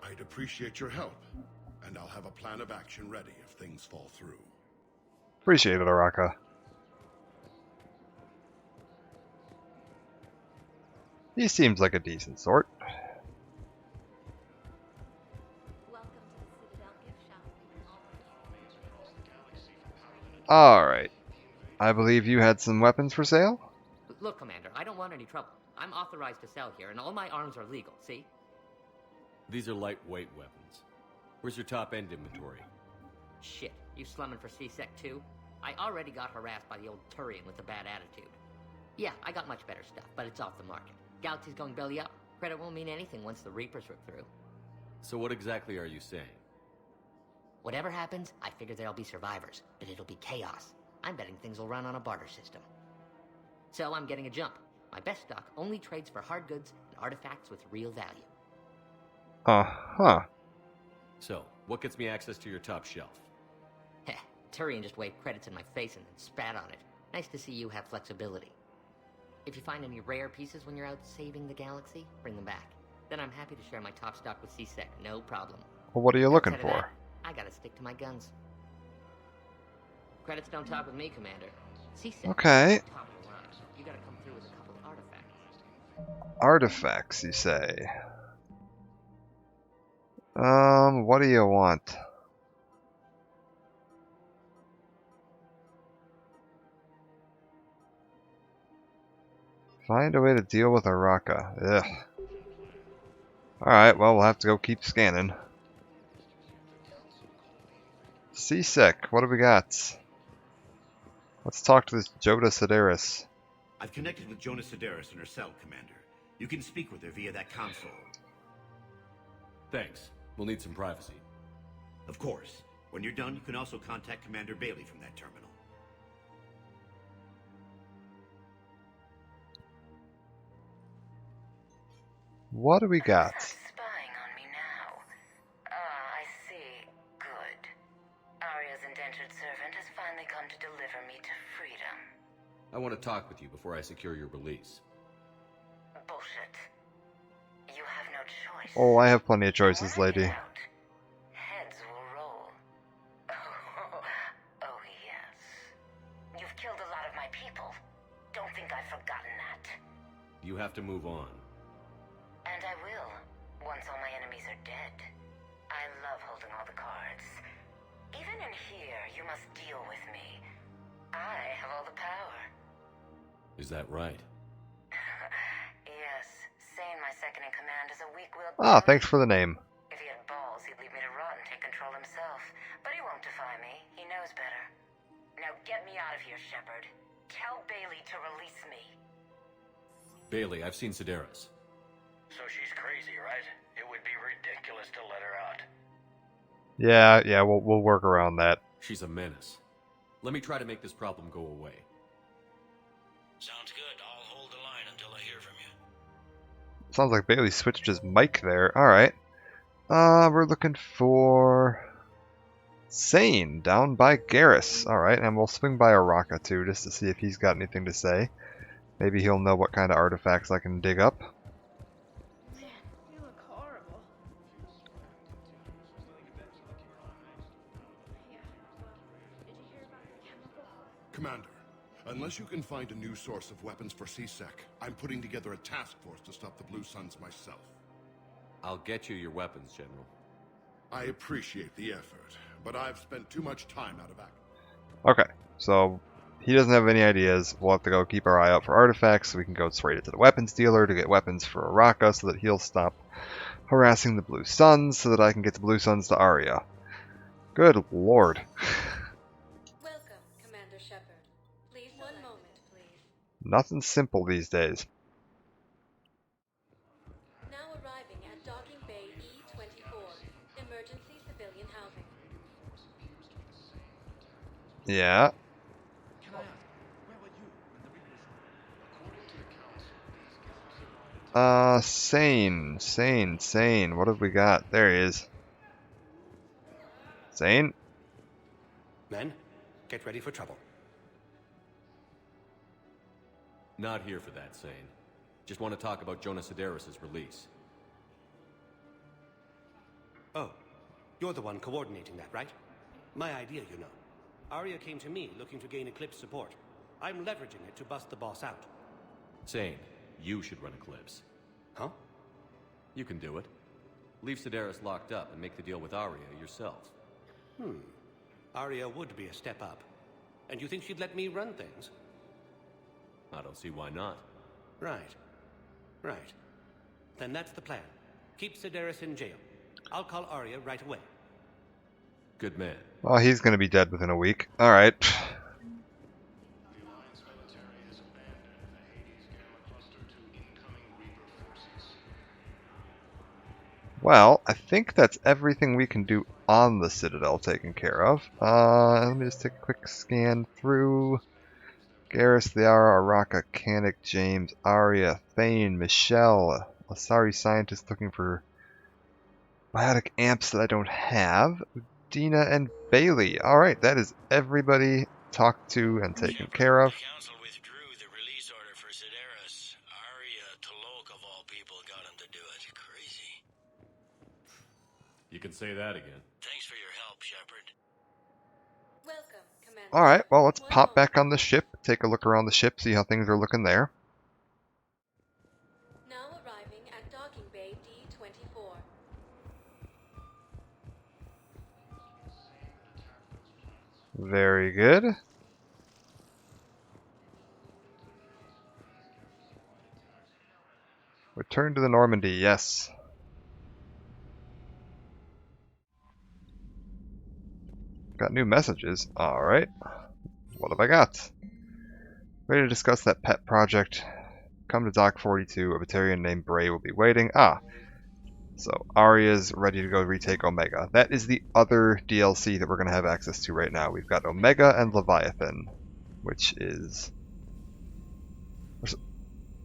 I'd appreciate your help, and I'll have a plan of action ready if things fall through. Appreciate it, Araka. He seems like a decent sort. Alright. I believe you had some weapons for sale? Look, Commander, I don't want any trouble. I'm authorized to sell here, and all my arms are legal, see? These are lightweight weapons. Where's your top-end inventory? Shit, you slumming for C-Sec too? I already got harassed by the old Turian with the bad attitude. Yeah, I got much better stuff, but it's off the market. Galaxy's going belly up. Credit won't mean anything once the Reapers rip through. So what exactly are you saying? Whatever happens, I figure there'll be survivors, but it'll be chaos. I'm betting things will run on a barter system. So I'm getting a jump. My best stock only trades for hard goods and artifacts with real value. Uh-huh. So, what gets me access to your top shelf? Heh, Turian just waved credits in my face and then spat on it. Nice to see you have flexibility. If you find any rare pieces when you're out saving the galaxy, bring them back. Then I'm happy to share my top stock with C-Sec, no problem. Well, what are you looking Outside of for? that, I gotta stick to my guns. Credits don't talk with me, Commander. C-Sec. Okay. Top of the line. You gotta come through with a couple of artifacts. Artifacts, you say? What do you want? Find a way to deal with Araka. Ugh. Alright, well, we'll have to go keep scanning. C-Sec, what do we got? Let's talk to this Joda Sedaris. I've connected with Jonas Sedaris in her cell, Commander. You can speak with her via that console. Thanks. We'll need some privacy. Of course. When you're done, you can also contact Commander Bailey from that terminal. What do we got? Spying on me now. I see. Good. Arya's indentured servant has finally come to deliver me to freedom. I want to talk with you before I secure your release. Bullshit. You have no choice. Oh, I have plenty of choices, lady. Heads will roll. Oh, yes. You've killed a lot of my people. Don't think I've forgotten that. You have to move on. And I will, once all my enemies are dead. I love holding all the cards. Even in here, you must deal with me. I have all the power. Is that right? Yes, Sane, my second in command, is a weak-willed... Ah, thanks for the name. If he had balls, he'd leave me to rot and take control himself. But he won't defy me. He knows better. Now get me out of here, Shepard. Tell Bailey to release me. Bailey, I've seen Sedaris. So she's crazy, right? It would be ridiculous to let her out. Yeah, we'll work around that. She's a menace. Let me try to make this problem go away. Sounds good. I'll hold the line until I hear from you. Sounds like Bailey switched his mic there. Alright. We're looking for... Sane, down by Garrus. Alright, and we'll swing by Araka too, just to see if he's got anything to say. Maybe he'll know what kind of artifacts I can dig up. Man, you look horrible. Commander, unless you can find a new source of weapons for C-Sec, I'm putting together a task force to stop the Blue Suns myself. I'll get you your weapons, General. I appreciate the effort, but I've spent too much time out of action. Okay, so he doesn't have any ideas. We'll have to go keep our eye out for artifacts so we can go straight into the weapons dealer to get weapons for Araka so that he'll stop harassing the Blue Suns so that I can get the Blue Suns to Arya. Good lord. Welcome, Commander Shepard. Please, one moment, please. Nothing simple these days. Now arriving at Docking Bay E-24, emergency civilian housing. Yeah. Sane. What have we got? There he is. Sane? Men, get ready for trouble. Not here for that, Sane. Just want to talk about Jonas Sedaris' release. Oh, you're the one coordinating that, right? My idea, you know. Arya came to me looking to gain Eclipse support. I'm leveraging it to bust the boss out. Sane, you should run Eclipse. Huh? You can do it. Leave Sedaris locked up and make the deal with Arya yourself. Arya would be a step up. And you think she'd let me run things? I don't see why not. Right. Then that's the plan. Keep Sedaris in jail. I'll call Arya right away. Good man. Well, he's going to be dead within a week. Alright. Well, I think that's everything we can do on the Citadel taken care of. Let me just take a quick scan through. Garrus, Liara, Araka, Kanik, James, Arya, Thane, Michelle, Asari scientist looking for biotic amps that I don't have, Dina, and Bailey. Alright, that is everybody talked to and taken care of. Council withdrew the release order for Sedaris. Arya T'Loak, of all people, got him to do it. Crazy. You can say that again. Thanks for your help, Shepard. Welcome, Commander. Alright, well, let's pop back on the ship, take a look around the ship, see how things are looking there. Now arriving at Docking Bay D-24. Very good. Return to the Normandy, yes. Got new messages. Alright. What have I got? Ready to discuss that pet project. Come to Dock 42. A Batarian named Bray will be waiting. Ah. So, Arya's ready to go retake Omega. That is the other DLC that we're going to have access to right now. We've got Omega and Leviathan, which is...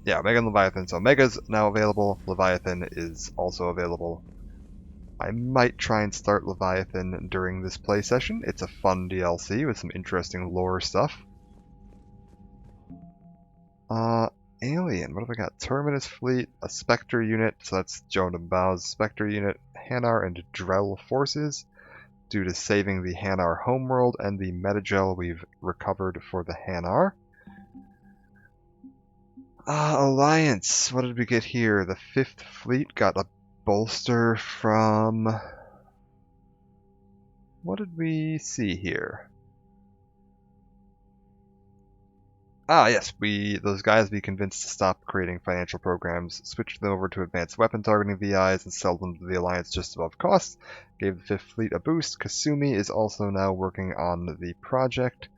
Yeah, Omega and Leviathan. So Omega's now available. Leviathan is also available. I might try and start Leviathan during this play session. It's a fun DLC with some interesting lore stuff. Alien. What have I got? Terminus Fleet, a Spectre unit. So that's Jonah Bao's Spectre unit. Hanar and Drell forces. Due to saving the Hanar homeworld and the Metagel we've recovered for the Hanar. Alliance. What did we get here? The 5th Fleet got a bolster from... What did we see here? Yes, those guys we convinced to stop creating financial programs, switched them over to advanced weapon targeting VIs, and sell them to the Alliance just above cost. Gave the 5th Fleet a boost. Kasumi is also now working on the project.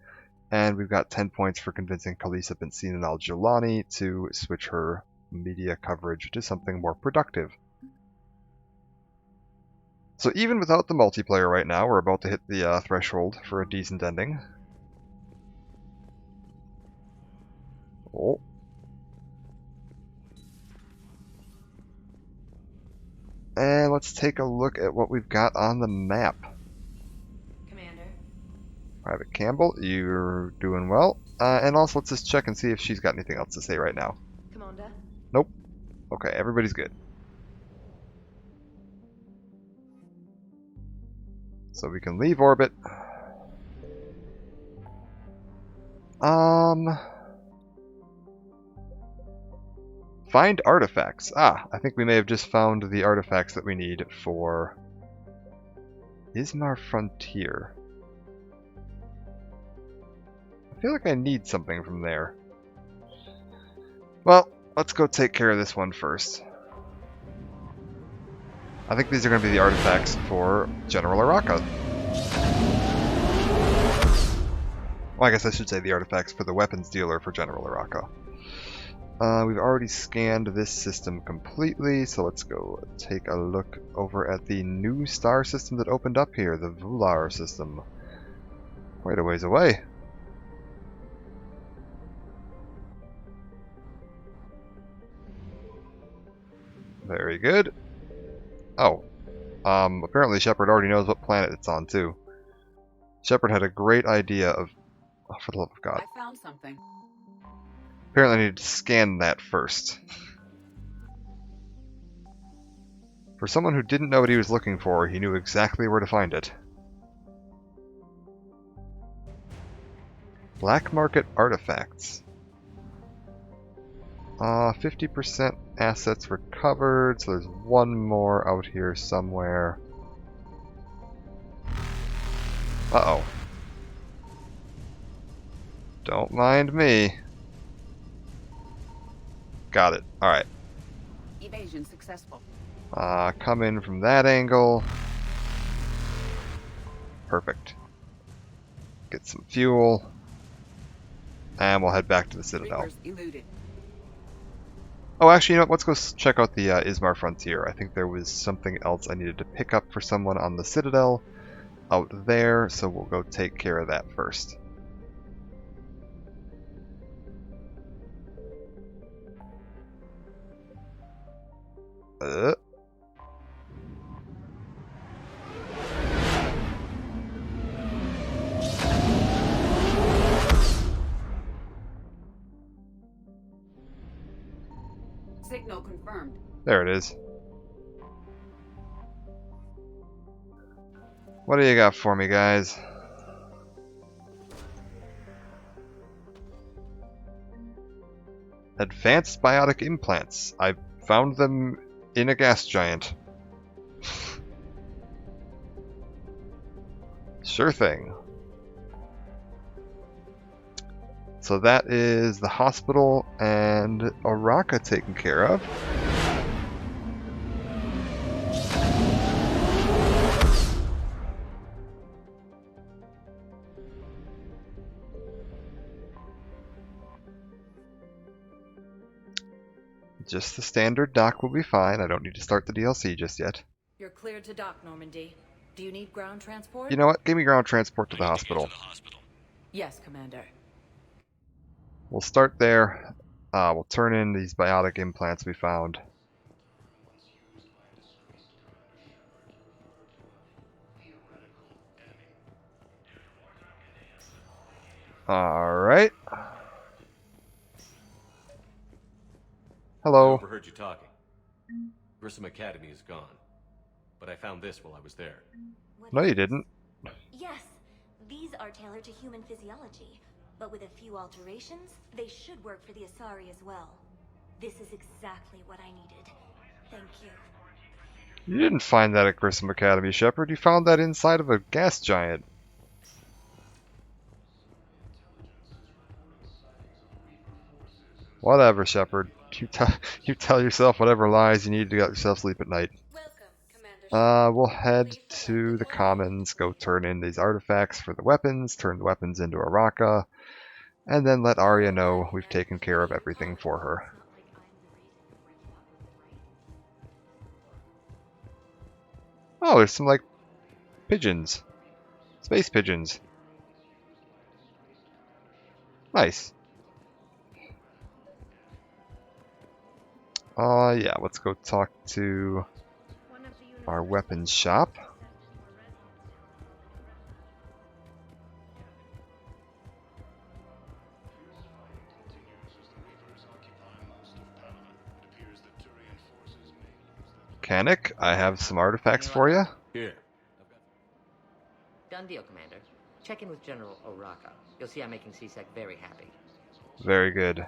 And we've got 10 points for convincing Khalisah bint Sinan al-Jilani to switch her media coverage to something more productive. So even without the multiplayer right now, we're about to hit the threshold for a decent ending. Oh. And let's take a look at what we've got on the map. Commander. Private Campbell, you're doing well. And also let's just check and see if she's got anything else to say right now. Commander. Nope. Okay, everybody's good. So we can leave orbit. Find artifacts. I think we may have just found the artifacts that we need for Ismar Frontier. I feel like I need something from there. Well, let's go take care of this one first. I think these are going to be the artifacts for General Araka. Well, I guess I should say the artifacts for the weapons dealer for General Araka. We've already scanned this system completely, so let's go take a look over at the new star system that opened up here, the Vular system. Quite a ways away. Very good. Oh. Apparently Shepard already knows what planet it's on, too. Shepard had a great idea of... Oh, for the love of God. I found something. Apparently I needed to scan that first. For someone who didn't know what he was looking for, he knew exactly where to find it. Black market artifacts. 50% assets recovered, so there's one more out here somewhere. Uh-oh. Don't mind me. Got it. Alright. Evasion successful. Come in from that angle. Perfect. Get some fuel. And we'll head back to the Citadel. Reapers eluded. Oh, actually, you know what? Let's go check out the Ismar Frontier. I think there was something else I needed to pick up for someone on the Citadel out there, so we'll go take care of that first. Signal confirmed. There it is. What do you got for me, guys? Advanced biotic implants. I found them in a gas giant. Sure thing. So that is the hospital and Araka taken care of. Just the standard dock will be fine. I don't need to start the DLC just yet. You're cleared to dock, Normandy. Do you need ground transport? You know what? Give me ground transport to the hospital. Yes, Commander. We'll start there. We'll turn in these biotic implants we found. Alright. Hello. I overheard you talking. Grissom Academy is gone. But I found this while I was there. No, you didn't. Yes, these are tailored to human physiology, but with a few alterations, they should work for the Asari as well. This is exactly what I needed. Thank you. You didn't find that at Grissom Academy, Shepard. You found that inside of a gas giant. Whatever, Shepard. You tell yourself whatever lies you need to get yourself sleep at night. We'll head to the Commons, go turn in these artifacts for the weapons, turn the weapons into Araka, and then let Arya know we've taken care of everything for her. Oh, there's some, like, pigeons. Space pigeons. Nice. Yeah, let's go talk to our weapons shop. Mechanic, I have some artifacts for you. Here. Done deal, Commander. Check in with General Oraka. You'll see I'm making C-Sec very happy. Very good.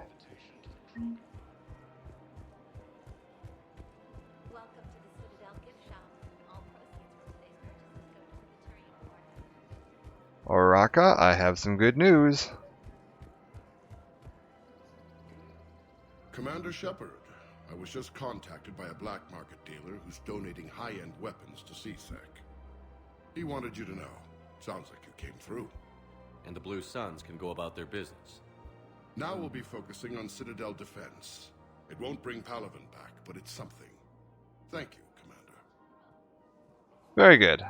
Oraka, I have some good news. Commander Shepard, I was just contacted by a black market dealer who's donating high-end weapons to C-Sec. He wanted you to know. Sounds like you came through. And the Blue Suns can go about their business. Now we'll be focusing on Citadel defense. It won't bring Palaven back, but it's something. Thank you, Commander. Very good.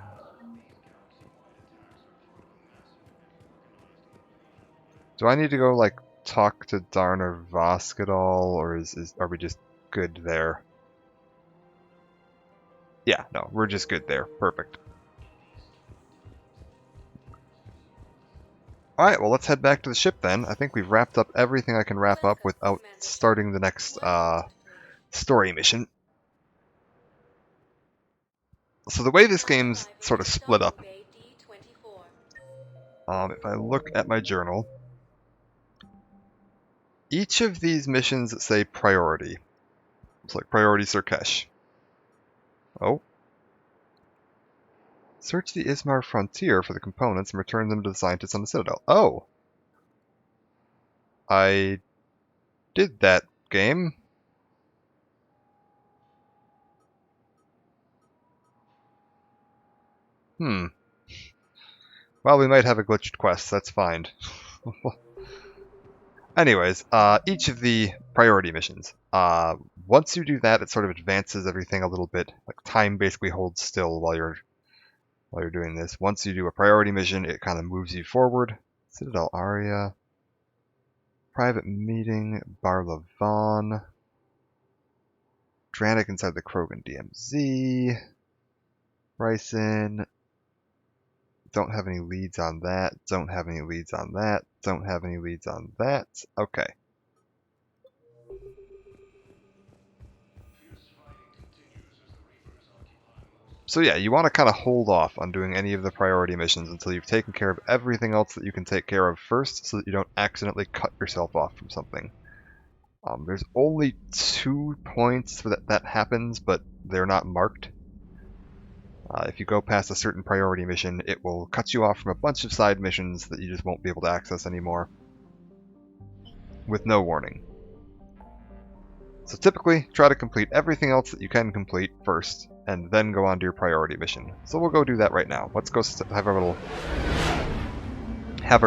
Do I need to go, like, talk to Darner Vosk at all, or are we just good there? Yeah, no, we're just good there. Perfect. Alright, well, let's head back to the ship then. I think we've wrapped up everything I can wrap up without starting the next story mission. So the way this game's sort of split up, if I look at my journal, each of these missions say priority. It's like priority Surkesh. Oh. Search the Ismar frontier for the components and return them to the scientists on the Citadel. Oh! I did that, game. Well, we might have a glitched quest, that's fine. Anyways, each of the priority missions. Once you do that, it sort of advances everything a little bit. Like, time basically holds still while you're doing this. Once you do a priority mission, it kind of moves you forward. Citadel Aria. Private meeting, Bar Lavan. Dranik inside the Krogan DMZ. Ryson. Don't have any leads on that. Don't have any leads on that. Don't have any leads on that. Okay. So yeah, you want to kind of hold off on doing any of the priority missions until you've taken care of everything else that you can take care of first, so that you don't accidentally cut yourself off from something. There's only 2 points for that happens, but they're not marked. If you go past a certain priority mission, it will cut you off from a bunch of side missions that you just won't be able to access anymore, with no warning. So typically, try to complete everything else that you can complete first, and then go on to your priority mission. So we'll go do that right now. Let's go have our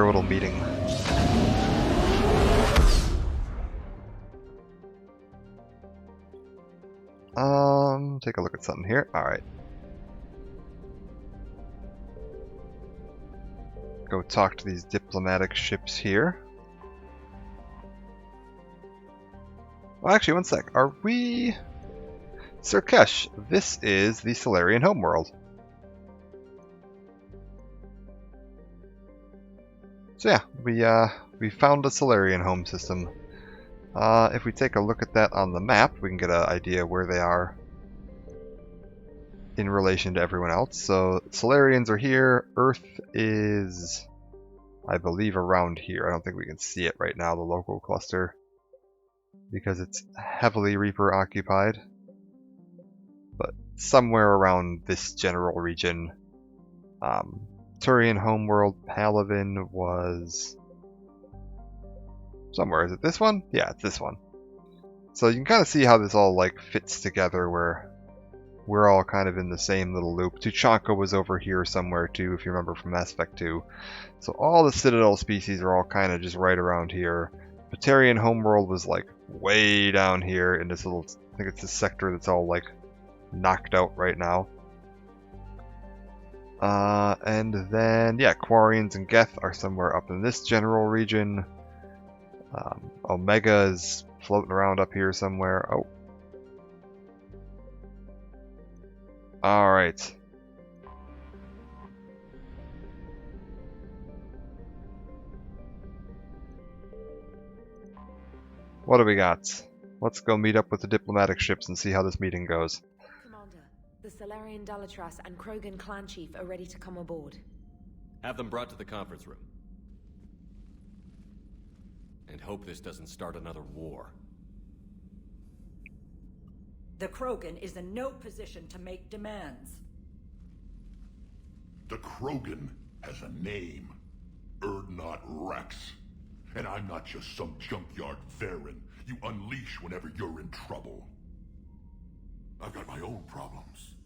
little meeting. Take a look at something here. Alright. Go talk to these diplomatic ships here. Well, actually, one sec. Are we... Sir Kesh, this is the Salarian homeworld. So yeah, we found a Salarian home system. If we take a look at that on the map, we can get an idea where they are in relation to everyone else. So Salarians are here. Earth is, I believe, around here. I don't think we can see it right now, the local cluster, because it's heavily Reaper occupied. But somewhere around this general region. Turian homeworld, Palaven was somewhere. Is it this one? Yeah, it's this one. So you can kind of see how this all like fits together, where we're all kind of in the same little loop. Tuchanka was over here somewhere too, if you remember from Mass Effect 2. So all the Citadel species are all kind of just right around here. Batarian homeworld was like way down here in this little, I think it's this sector that's all like knocked out right now. And then, yeah, Quarians and Geth are somewhere up in this general region. Omega is floating around up here somewhere. Oh. Alright. What do we got? Let's go meet up with the diplomatic ships and see how this meeting goes. The Salarian Dalatras and Krogan clan chief are ready to come aboard. Have them brought to the conference room. And hope this doesn't start another war. The Krogan is in no position to make demands. The Krogan has a name. Urdnot Rex. And I'm not just some junkyard Varen you unleash whenever you're in trouble. I've got my own problems.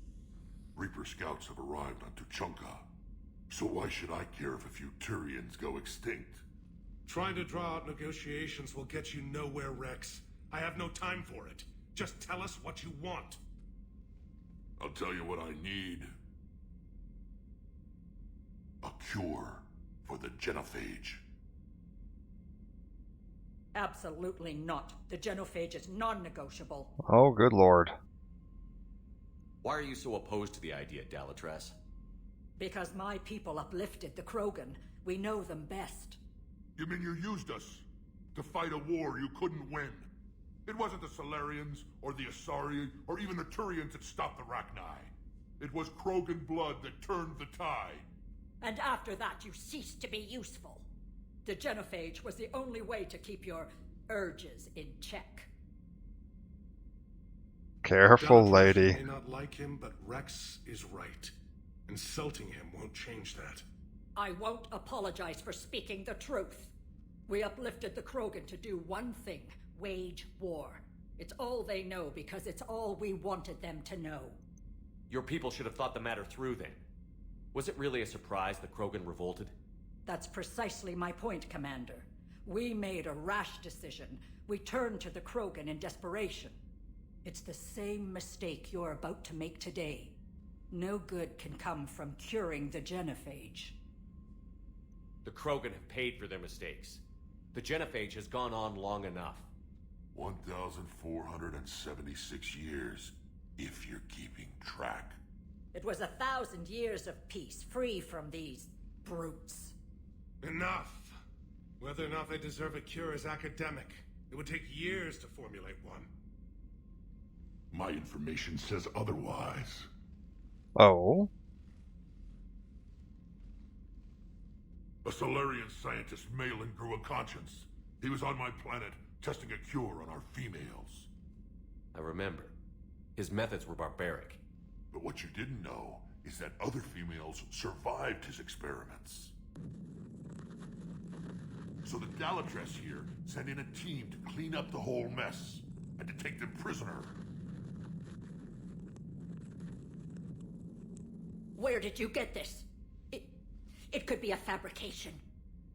Reaper scouts have arrived on Tuchanka. So why should I care if a few Turians go extinct? Trying to draw out negotiations will get you nowhere, Rex. I have no time for it. Just tell us what you want. I'll tell you what I need. A cure for the genophage. Absolutely not. The genophage is non-negotiable. Oh, good lord. Why are you so opposed to the idea, Dalatras? Because my people uplifted the Krogan. We know them best. You mean you used us to fight a war you couldn't win? It wasn't the Salarians, or the Asari, or even the Turians that stopped the Rachni. It was Krogan blood that turned the tide. And after that, you ceased to be useful. The genophage was the only way to keep your urges in check. Careful, lady. You may not like him, but Rex is right. Insulting him won't change that. I won't apologize for speaking the truth. We uplifted the Krogan to do one thing: wage war. It's all they know because it's all we wanted them to know. Your people should have thought the matter through then. Was it really a surprise the Krogan revolted? That's precisely my point, Commander. We made a rash decision. We turned to the Krogan in desperation. It's the same mistake you're about to make today. No good can come from curing the genophage. The Krogan have paid for their mistakes. The genophage has gone on long enough. 1,476 years, if you're keeping track. It was 1,000 years of peace, free from these brutes. Enough! Whether or not they deserve a cure is academic. It would take years to formulate one. My information says otherwise. Oh? A Salarian scientist, Malin, grew a conscience. He was on my planet, testing a cure on our females. I remember. His methods were barbaric. But what you didn't know is that other females survived his experiments. So the Dalatras here sent in a team to clean up the whole mess, and to take them prisoner. Where did you get this? It could be a fabrication.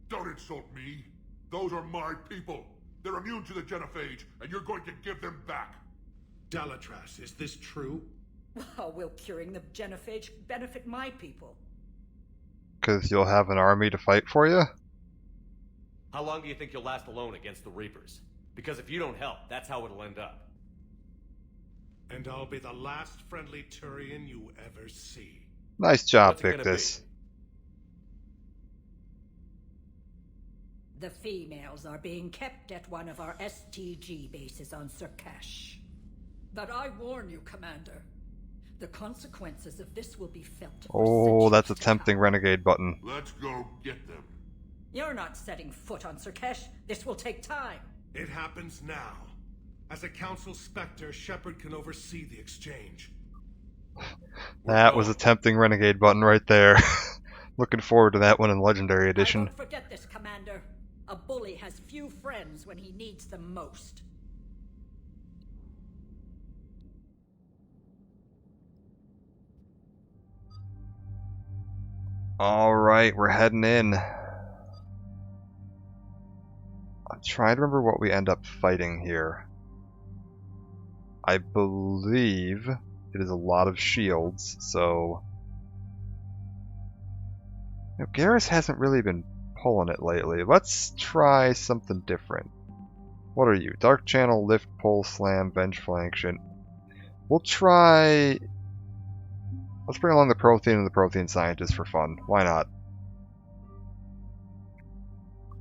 Don't insult me. Those are my people. They're immune to the genophage, and you're going to give them back. Dalatras, is this true? How will curing the genophage benefit my people? Because you'll have an army to fight for you? How long do you think you'll last alone against the Reapers? Because if you don't help, that's how it'll end up. And I'll be the last friendly Turian you ever see. Nice job, What's it gonna Victus. The females are being kept at one of our STG bases on Surkash. But I warn you, Commander, the consequences of this will be felt. Oh, that's a tempting renegade button. Let's go get them. You're not setting foot on Surkash. This will take time. It happens now. As a Council Spectre, Shepard can oversee the exchange. That was a tempting renegade button right there. Looking forward to that one in Legendary Edition. Don't forget this, Commander. A bully has few friends when he needs them most. Alright, we're heading in. I'm trying to remember what we end up fighting here. I believe it is a lot of shields, so... You know, Garrus hasn't really been pulling it lately. Let's try something different. What are you? Dark Channel, Lift, Pull, Slam, Bench Flanction. We'll try... Let's bring along the Prothean and the Prothean Scientist for fun. Why not?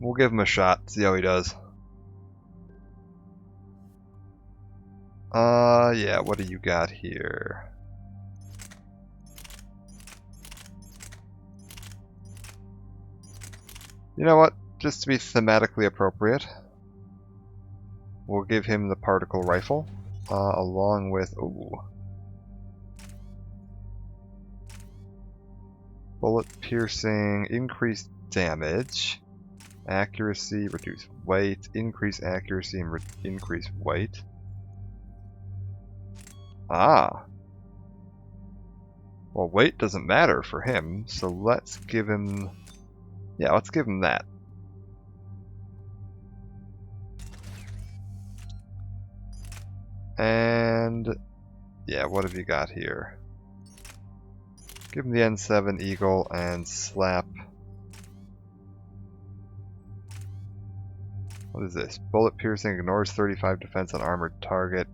We'll give him a shot, see how he does. Yeah, what do you got here? You know what? Just to be thematically appropriate, we'll give him the Particle Rifle, along with... Ooh. Bullet piercing, increased damage, accuracy, reduce weight, increase accuracy, and increase weight. Ah. Well, weight doesn't matter for him, so let's give him... Yeah, let's give him that. And... yeah, what have you got here? Give him the N7 Eagle and slap... What is this? Bullet piercing, ignores 35 defense on armored target.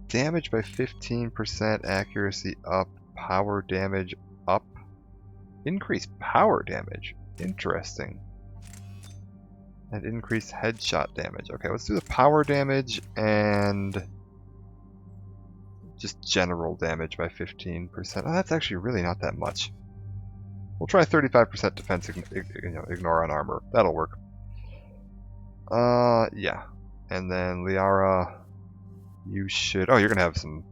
Damage by 15%, accuracy up, power damage up. Increased power damage. Interesting. And increased headshot damage. Okay, let's do the power damage and just general damage by 15%. Oh, that's actually really not that much. We'll try 35% defense, ignore on armor. That'll work. Yeah. And then Liara, you should... Oh, you're gonna have some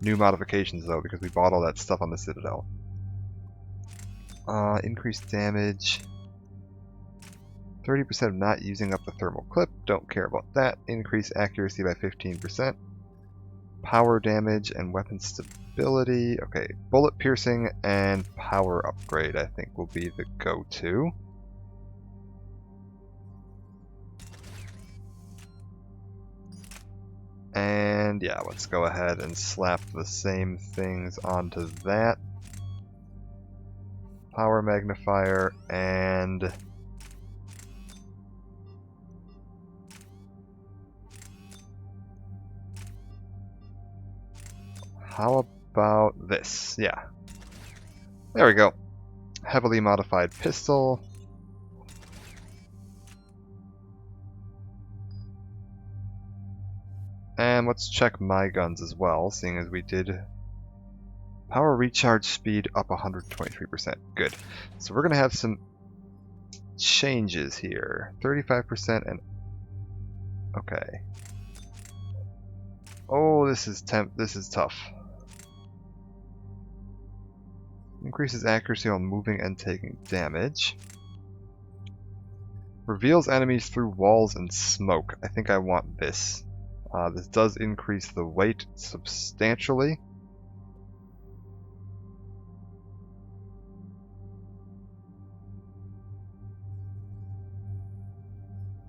new modifications though, because we bought all that stuff on the Citadel. Increased damage. 30% of not using up the thermal clip. Don't care about that. Increase accuracy by 15%. Power damage and weapon stability. Okay, bullet piercing and power upgrade I think will be the go-to. And yeah, let's go ahead and slap the same things onto that. Power magnifier and... how about this? Yeah. There we go. Heavily modified pistol. And let's check my guns as well, seeing as we did power recharge speed up 123%. Good. So we're going to have some changes here. 35% and... okay. Oh, this is tough. Increases accuracy while moving and taking damage. Reveals enemies through walls and smoke. I think I want this. This does increase the weight substantially.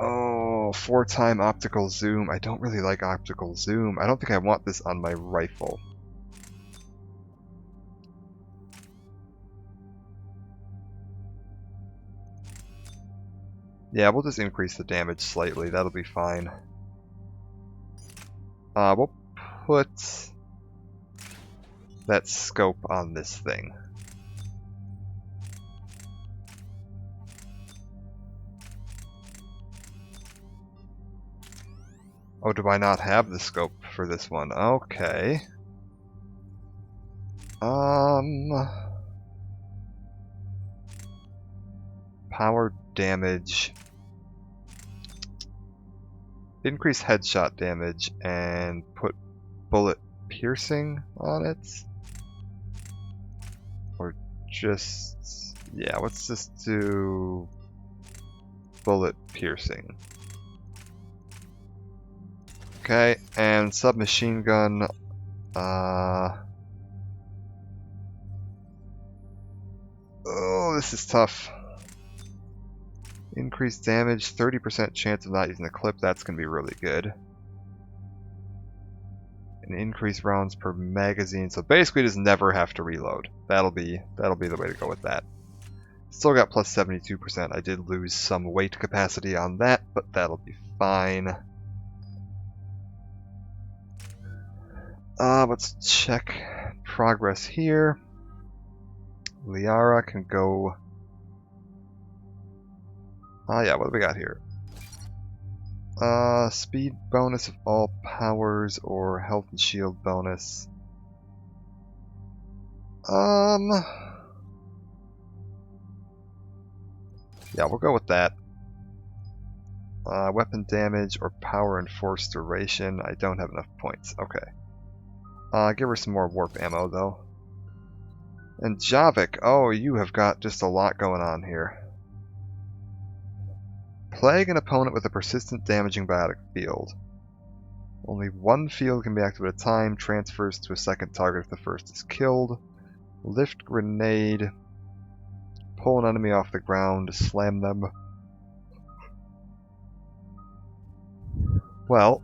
Oh, 4-time optical zoom. I don't really like optical zoom. I don't think I want this on my rifle. Yeah, we'll just increase the damage slightly. That'll be fine. We'll put that scope on this thing. Oh, do I not have the scope for this one? Okay. Power damage. Increase headshot damage and put bullet piercing on it. Or just, yeah, let's just do bullet piercing. Okay, and submachine gun, oh, this is tough. Increased damage, 30% chance of not using the clip, that's going to be really good. And increased rounds per magazine, so basically just never have to reload. That'll be the way to go with that. Still got plus 72%. I did lose some weight capacity on that, but that'll be fine. Let's check progress here. Liara can go. Yeah, what do we got here? Speed bonus of all powers or health and shield bonus. Yeah, we'll go with that. Weapon damage or power and force duration. I don't have enough points. Okay. Give her some more warp ammo, though. And Javik, oh, you have got just a lot going on here. Plague an opponent with a persistent damaging biotic field. Only one field can be active at a time. Transfers to a second target if the first is killed. Lift grenade. Pull an enemy off the ground. Slam them. Well,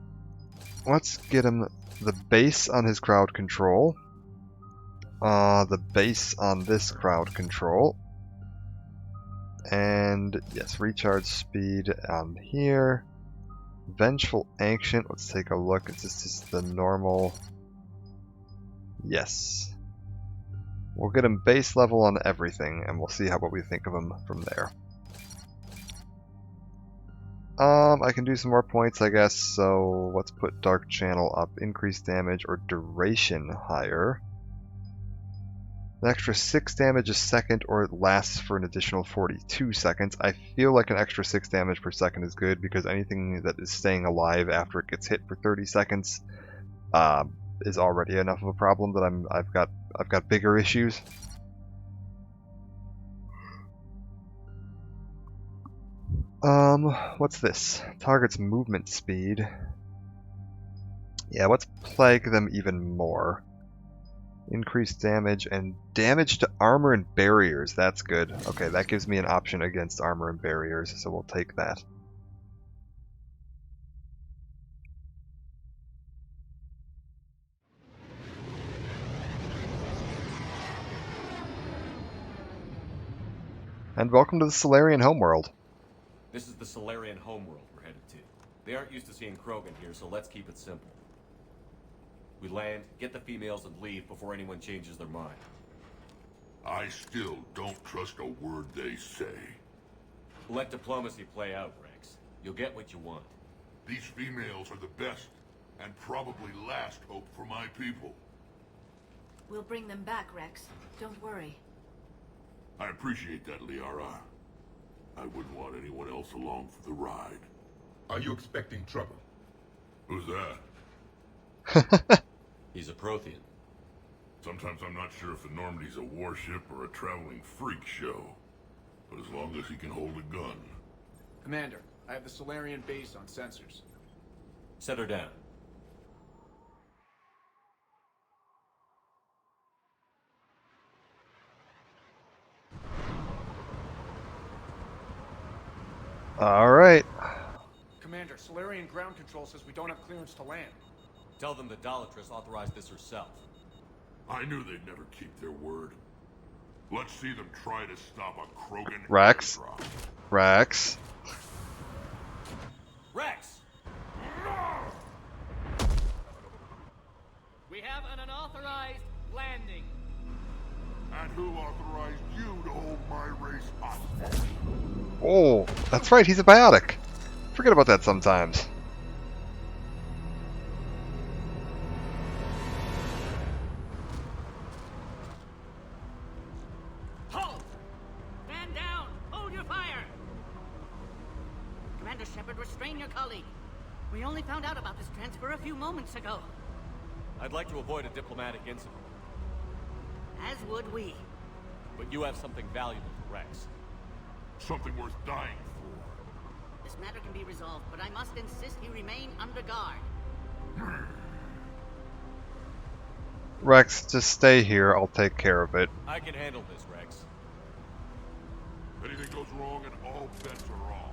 let's get him the base on his crowd control. The base on this crowd control. And yes, recharge speed on here. Vengeful Ancient, let's take a look. Is this just the normal? Yes. We'll get him base level on everything, and we'll see what we think of him from there. I can do some more points, I guess, so let's put Dark Channel up. Increased damage or duration higher. An extra 6 damage a second, or it lasts for an additional 42 seconds. I feel like an extra 6 damage per second is good, because anything that is staying alive after it gets hit for 30 seconds is already enough of a problem that I've got bigger issues. What's this? Target's movement speed. Yeah, let's plague them even more. Increased damage and damage to armor and barriers. That's good. Okay, that gives me an option against armor and barriers, so we'll take that. And welcome to the Salarian homeworld. This is the Salarian homeworld we're headed to. They aren't used to seeing Krogan here, so let's keep it simple. We land, get the females, and leave before anyone changes their mind. I still don't trust a word they say. Let diplomacy play out, Rex. You'll get what you want. These females are the best, and probably last hope for my people. We'll bring them back, Rex. Don't worry. I appreciate that, Liara. I wouldn't want anyone else along for the ride. Are you expecting trouble? Who's that? He's a Prothean. Sometimes I'm not sure if the Normandy's a warship or a traveling freak show. But as long as he can hold a gun. Commander, I have the Salarian base on sensors. Set her down. Alright. Commander, Salarian ground control says we don't have clearance to land. Tell them the Dalatrass authorized this herself. I knew they'd never keep their word. Let's see them try to stop a Krogan Rex. airdrop. Rex. Rex! We have an unauthorized landing. And who authorized you to hold my race hostage? Oh, that's right, he's a biotic. Forget about that sometimes. Halt! Stand down! Hold your fire! Commander Shepard, restrain your colleague. We only found out about this transfer a few moments ago. I'd like to avoid a diplomatic incident. As would we. But you have something valuable for Rex. Something worth dying for. This matter can be resolved, but I must insist he remain under guard. Rex, just stay here. I'll take care of it. I can handle this, Rex. If anything goes wrong, and all bets are off.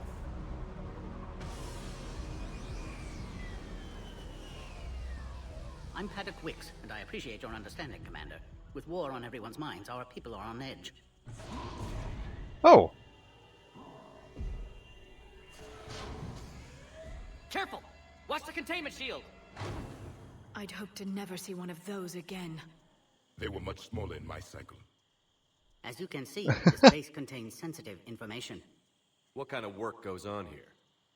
I'm Paddock Wicks, and I appreciate your understanding, Commander. With war on everyone's minds, our people are on edge. Oh. Careful! Watch the containment shield! I'd hope to never see one of those again. They were much smaller in my cycle. As you can see, this base contains sensitive information. What kind of work goes on here?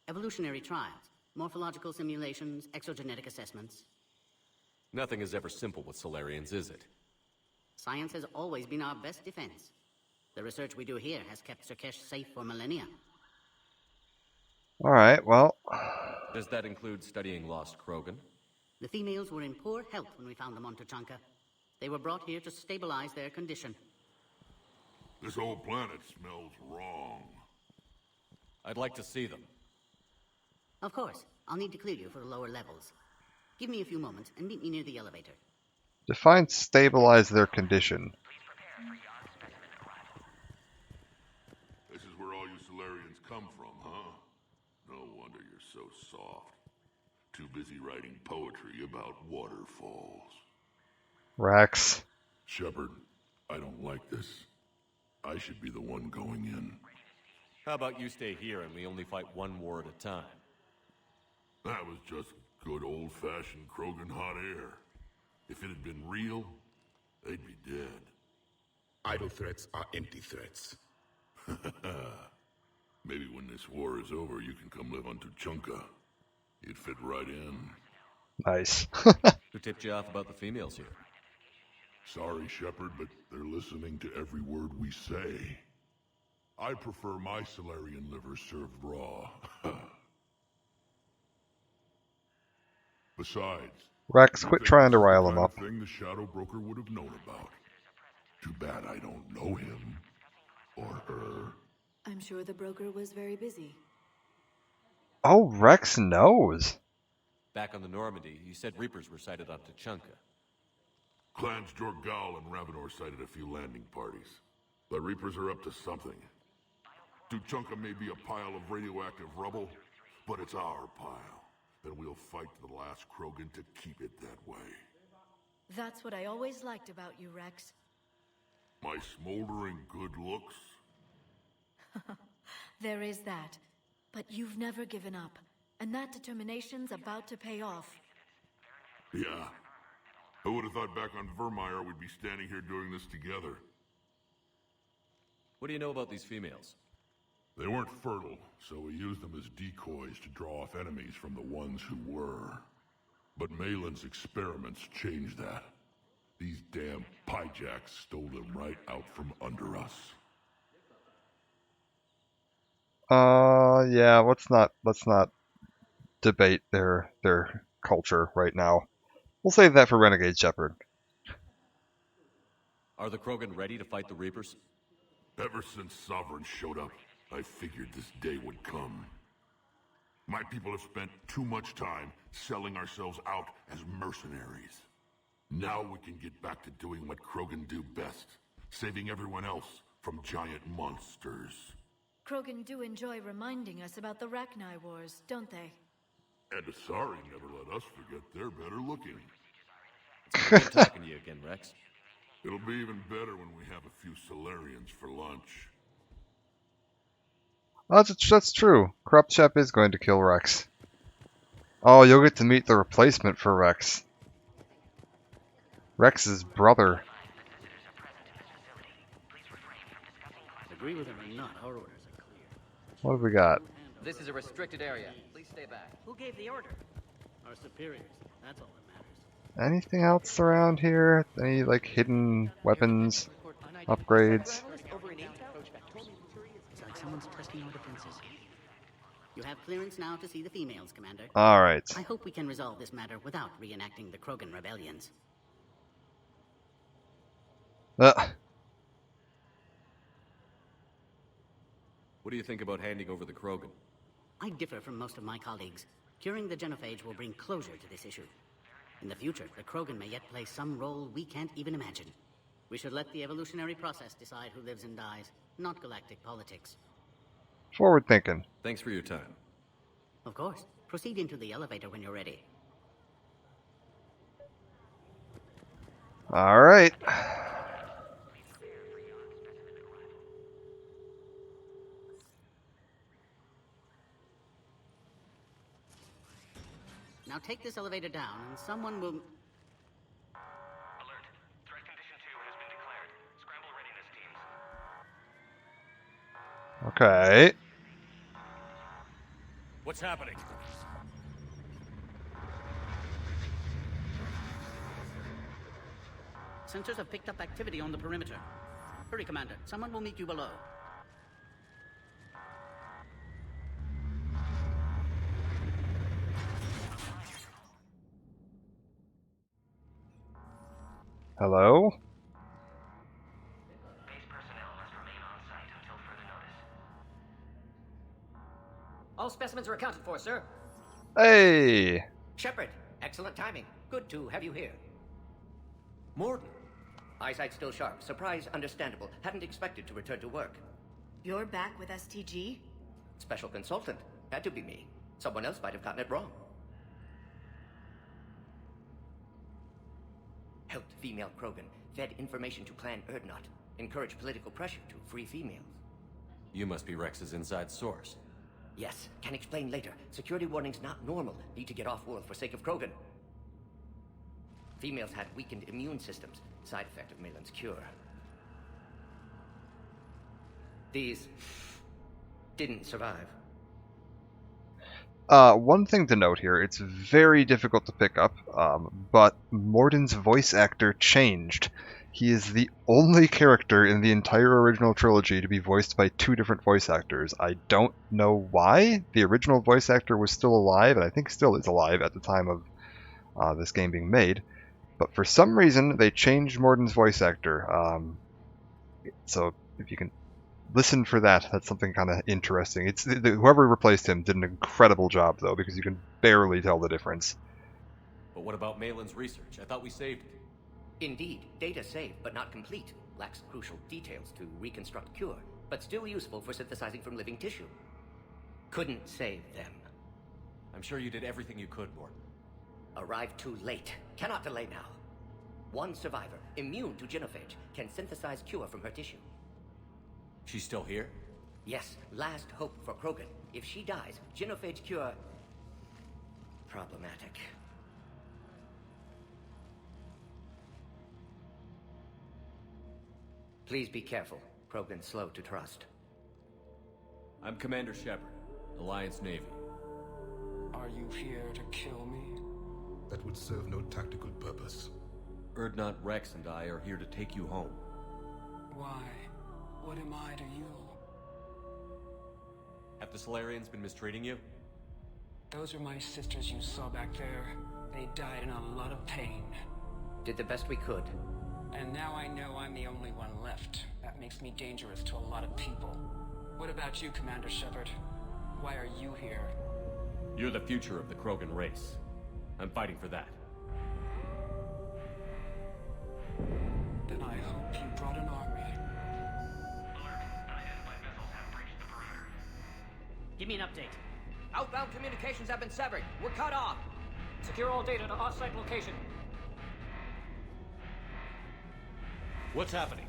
Evolutionary trials, morphological simulations, exogenetic assessments. Nothing is ever simple with Solarians, is it? Science has always been our best defense. The research we do here has kept Surkesh safe for millennia. Alright, well. Does that include studying lost Krogan? The females were in poor health when we found them on Tuchanka. They were brought here to stabilize their condition. This whole planet smells wrong. I'd like to see them. Of course. I'll need to clear you for the lower levels. Give me a few moments and meet me near the elevator. Define stabilize their condition. This is where all you Solarians come from, huh? No wonder you're so soft. Too busy writing poetry about waterfalls. Rex. Shepard, I don't like this. I should be the one going in. How about you stay here and we only fight one war at a time? That was just good old-fashioned Krogan hot air. If it had been real, they'd be dead. Idle threats are empty threats. Maybe when this war is over, you can come live on Tuchanka. You'd fit right in. Nice. Who tipped you off about the females here? Sorry, Shepard, but they're listening to every word we say. I prefer my Solarian liver served raw. Besides, Rex, quit trying to rile him up. Thing the Shadow Broker would have known about. Too bad I don't know him. Or her. I'm sure the broker was very busy. Oh, Rex knows. Back on the Normandy, you said Reapers were sighted on Tuchanka. Clans Jorgal and Ravenor sighted a few landing parties. The Reapers are up to something. Tuchanka may be a pile of radioactive rubble, but it's our pile. And we'll fight to the last Krogan to keep it that way. That's what I always liked about you, Rex. My smoldering good looks? There is that. But you've never given up. And that determination's about to pay off. Yeah. Who would have thought back on Vermeer we'd be standing here doing this together? What do you know about these females? They weren't fertile, so we used them as decoys to draw off enemies from the ones who were. But Malin's experiments changed that. These damn Pyjaks stole them right out from under us. Yeah, let's not debate their culture right now. We'll save that for Renegade Shepard. Are the Krogan ready to fight the Reapers? Ever since Sovereign showed up, I figured this day would come. My people have spent too much time selling ourselves out as mercenaries. Now we can get back to doing what Krogan do best, saving everyone else from giant monsters. Krogan do enjoy reminding us about the Rachni Wars, don't they? And Asari never let us forget they're better looking. It's good talking to you again, Rex. It'll be even better when we have a few Solarians for lunch. That's true. Corrupt Shep is going to kill Rex. Oh, you'll get to meet the replacement for Rex. Rex's brother. Agree with him or not, our orders are clear. What have we got? This is a restricted area. Please stay back. Who gave the order? Our superiors. That's all that matters. Anything else around here? Any, like, hidden weapons? Upgrades? It's like someone's testing our defenses. You have clearance now to see the females, Commander. Alright. I hope we can resolve this matter without reenacting the Krogan rebellions. What do you think about handing over the Krogan? I differ from most of my colleagues. Curing the genophage will bring closure to this issue. In the future, the Krogan may yet play some role we can't even imagine. We should let the evolutionary process decide who lives and dies, not galactic politics. Forward thinking. Thanks for your time. Of course. Proceed into the elevator when you're ready. Alright. Now take this elevator down and someone will... Okay. What's happening? Sensors have picked up activity on the perimeter. Hurry, Commander. Someone will meet you below. Hello? All specimens are accounted for, sir. Hey! Shepard, excellent timing. Good to have you here. Mordin. Eyesight still sharp. Surprise understandable. Hadn't expected to return to work. You're back with STG? Special consultant. Had to be me. Someone else might have gotten it wrong. Helped female Krogan. Fed information to Clan Urdnot. Encouraged political pressure to free females. You must be Rex's inside source. Yes, can explain later. Security warnings not normal. Need to get off-world for sake of Krogan. Females had weakened immune systems. Side effect of Malin's cure. These didn't survive. One thing to note here, it's very difficult to pick up, but Mordin's voice actor changed. He is the only character in the entire original trilogy to be voiced by two different voice actors. I don't know why. The original voice actor was still alive, and I think still is alive at the time of this game being made. But for some reason, they changed Mordin's voice actor. So if you can listen for that, that's something kind of interesting. It's whoever replaced him did an incredible job, though, because you can barely tell the difference. But what about Malin's research? I thought we saved it. Indeed, data saved, but not complete. Lacks crucial details to reconstruct cure, but still useful for synthesizing from living tissue. Couldn't save them. I'm sure you did everything you could, Mordin. Arrived too late. Cannot delay now. One survivor, immune to genophage, can synthesize cure from her tissue. She's still here? Yes, last hope for Krogan. If she dies, genophage cure... problematic. Please be careful. Krogan's slow to trust. I'm Commander Shepard, Alliance Navy. Are you here to kill me? That would serve no tactical purpose. Urdnot, Rex, and I are here to take you home. Why? What am I to you? Have the Solarians been mistreating you? Those are my sisters you saw back there. They died in a lot of pain. Did the best we could. And now I know I'm the only one left. That makes me dangerous to a lot of people. What about you, Commander Shepard? Why are you here? You're the future of the Krogan race. I'm fighting for that. Then I hope you brought an army. Give me an update. Outbound communications have been severed. We're cut off. Secure all data to off-site location. What's happening?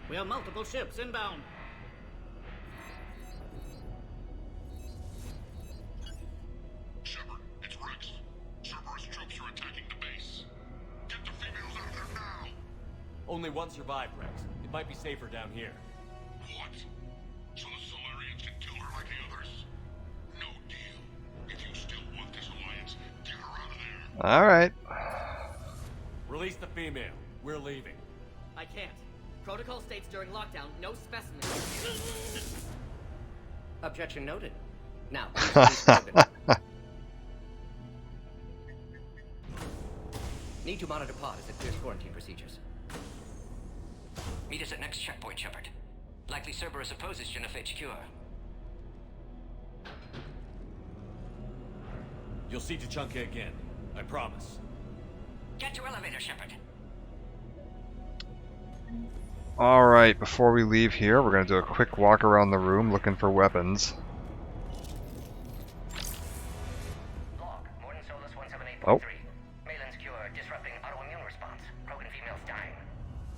We have multiple ships inbound. Shepard, Only one survived, Rex. It might be safer down here. What? So the Solarians can kill her like the others? No deal. If you still want this alliance, get her out of there. Alright. Release the female. We're leaving. I can't. Protocol states during lockdown, no specimens. Objection noted. Now, please release Krogan. Need to monitor pod as it clears quarantine procedures. Meet us at next checkpoint, Shepard. Likely Cerberus opposes genophage cure. You'll see Tuchanka again. I promise. Get to elevator, Shepard. Alright, before we leave here, we're going to do a quick walk around the room looking for weapons. Log, Morden Solus 178.3. Oh. Malin's cure disrupting autoimmune response. Krogan females dying.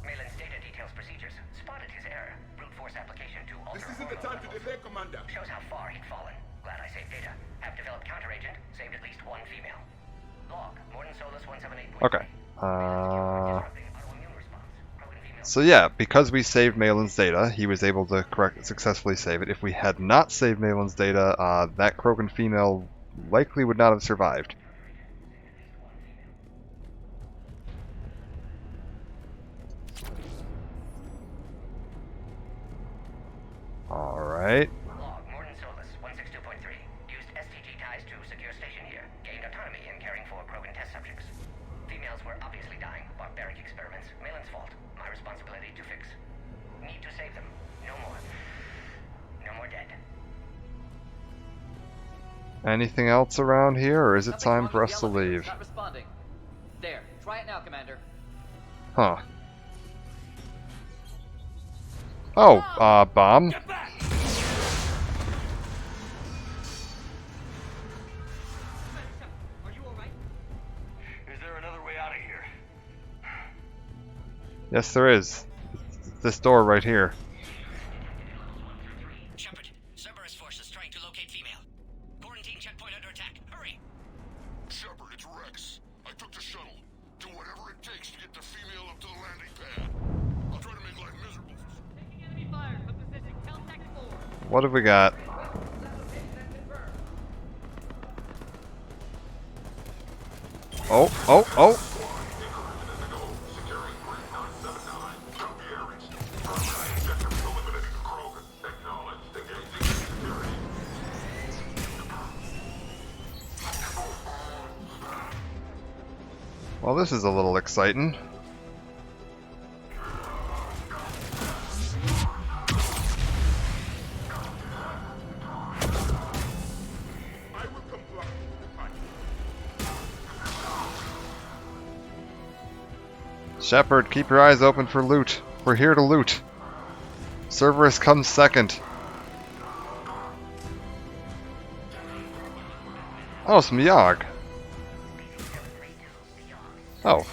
Malin's data details procedures. Spotted his error. Brute force application to alter This isn't the time to delay, Commander. Shows how far he'd fallen. Glad I saved data. Have developed counteragent. Saved at least one female. Log, Morden Solus 178.3. Okay. So yeah, because we saved Malin's data, he was able to successfully save it. If we had not saved Malin's data, that Krogan female likely would not have survived. Alright. Log, Morden Solus 162.3. Used STG ties to secure station here. Gained autonomy in caring for Krogan test subjects. Females were obviously dying. Barbaric experiments. Malin's fault. My responsibility to fix. Need to save them. No more. No more dead. Anything else around here, or is it time for us to leave? Not responding. There. Try it now, Commander. Huh. Oh, bomb. Is there another way out of here? Yes, there is. It's this door right here. Shepard, Cerberus forces trying to locate female. Quarantine checkpoint under attack. Hurry! Shepard, it's Rex. I took the shuttle. Do whatever it takes to get the female up to the landing pad. I'll try to make life miserable. Taking enemy fire from position Caltech 4. What have we got? Oh, oh, oh! Well, this is a little exciting. Shepard, keep your eyes open for loot. We're here to loot. Cerberus comes second. Oh, some Yogg. Oh.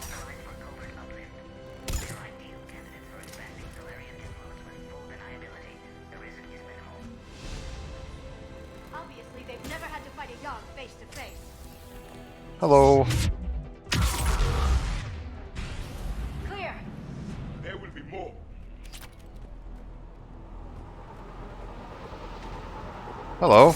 Obviously, they've never had to fight a Yogg face to face. Hello. Clear. There will be more. Hello.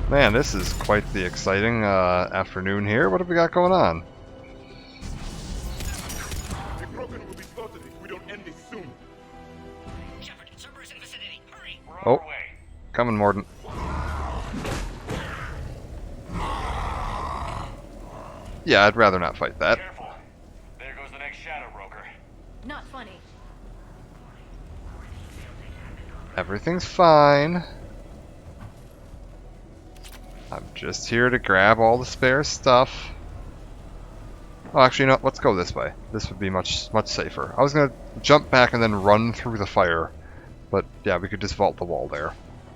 Man, this is quite the exciting afternoon here. What have we got going on? The Krogan will be slaughtered if we don't end this soon. Shepard, Cerberus in vicinity. Hurry! Oh, coming, Morden. Yeah, I'd rather not fight that. Careful. There goes the next Shadow Broker. Not funny. Everything's fine. I'm just here to grab all the spare stuff. Oh, actually, no, let's go this way. This would be much safer. I was gonna jump back and then run through the fire, but yeah, we could just vault the wall there.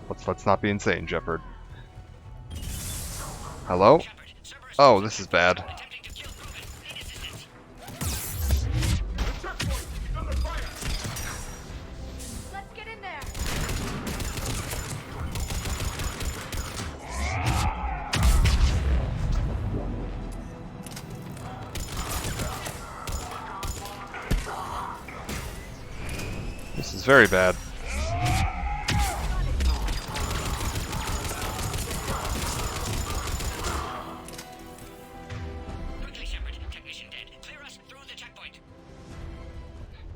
Let's not be insane, Shepard. Hello? Oh, this is bad. Let's get in there. This is very bad.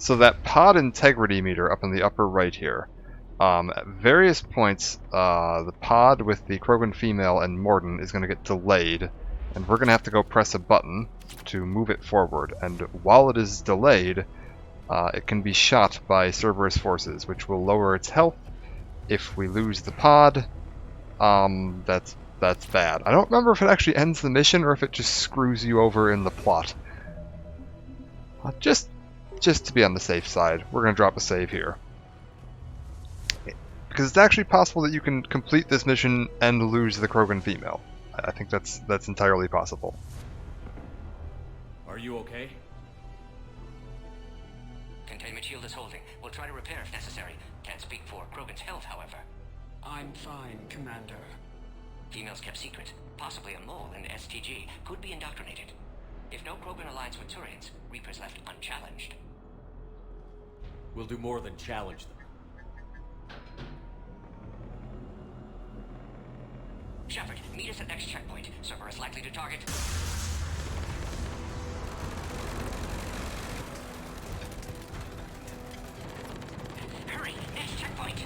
So that pod integrity meter up in the upper right here, at various points, the pod with the Krogan female and Mordin is going to get delayed, and we're going to have to go press a button to move it forward. And while it is delayed, it can be shot by Cerberus forces, which will lower its health. If we lose the pod, that's bad. I don't remember if it actually ends the mission or if it just screws you over in the plot. Just to be on the safe side, we're going to drop a save here. Because it's actually possible that you can complete this mission and lose the Krogan female. I think that's entirely possible. Are you okay? Containment shield is holding. We'll try to repair if necessary. Can't speak for Krogan's health, however. I'm fine, Commander. Females kept secret. Possibly a mole in STG. Could be indoctrinated. If no Krogan alliance with Turians, Reapers left unchallenged. We'll do more than challenge them. Shepard, meet us at next checkpoint. Cerberus likely to target. Hurry! Next checkpoint!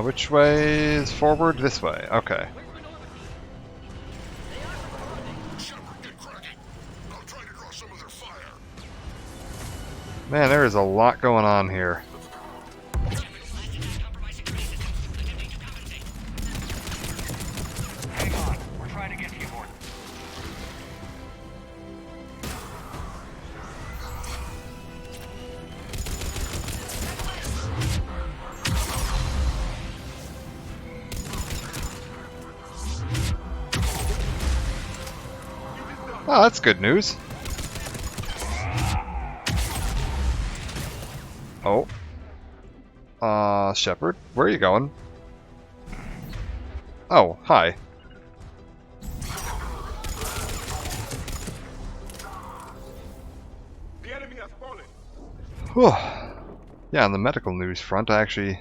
Which way is forward? This way. Okay. Man, there is a lot going on here. Hang on, we're trying to get to you, Mordin. Oh, that's good news. Oh. Shepard, where are you going? Oh, hi. The enemy has fallen. Whew. Yeah, on the medical news front, I actually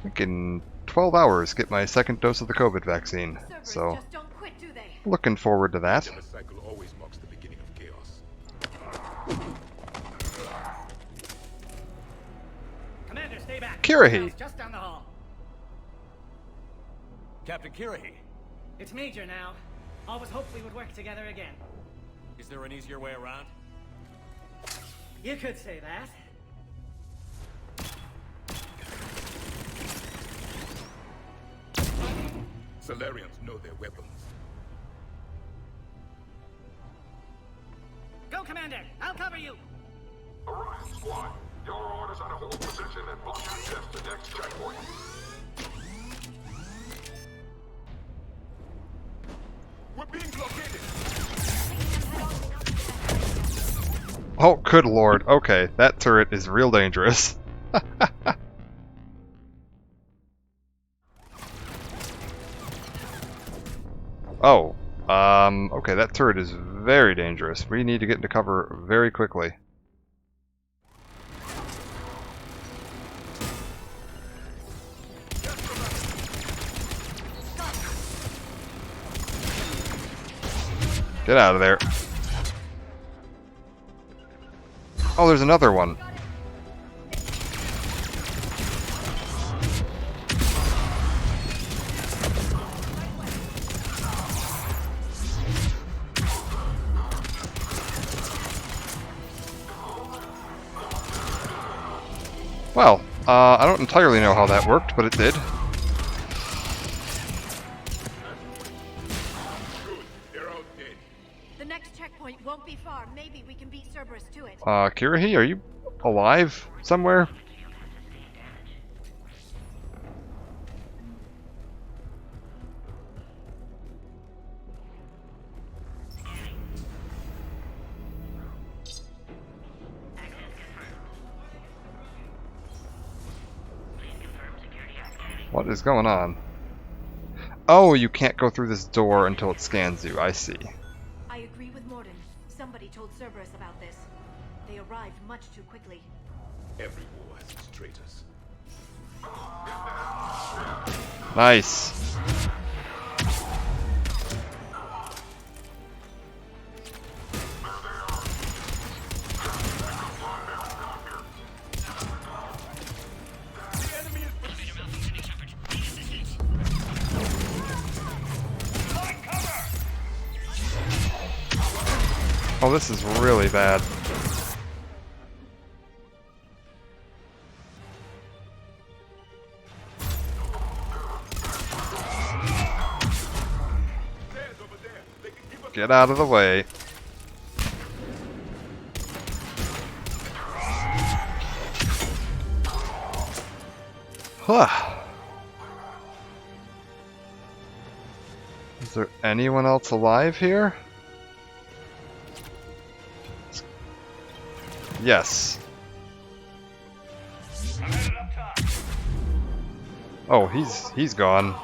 think in 12 hours get my second dose of the COVID vaccine. So, Just don't quit, do they? looking forward to that. The cycle always marks the beginning of chaos. Commander, stay back. Kirahi. Just down the hall. Captain Kirahi, It's Major now. Always hoped we would work together again. is there an easier way around? You could say that. Salarians know their weapons. Go, Commander! I'll cover you! Orion Squad, your orders are to hold position and block access to next checkpoint. We're being blockaded. Oh, good lord. Okay, that turret is real dangerous. Oh, okay, that turret is very dangerous. We need to get into cover very quickly. Get out of there. Oh, there's another one. Well, I don't entirely know how that worked, but it did. The next checkpoint won't be far. Maybe we can beat Cerberus to it. Kirahi, are you alive somewhere? What is going on? Oh, you can't go through this door until it scans you. I see. I agree with Mordin. Somebody told Cerberus about this. They arrived much too quickly. Every war has its traitors. Nice. Oh, this is really bad. Get out of the way. Huh. Is there anyone else alive here? Yes. Oh, he's gone.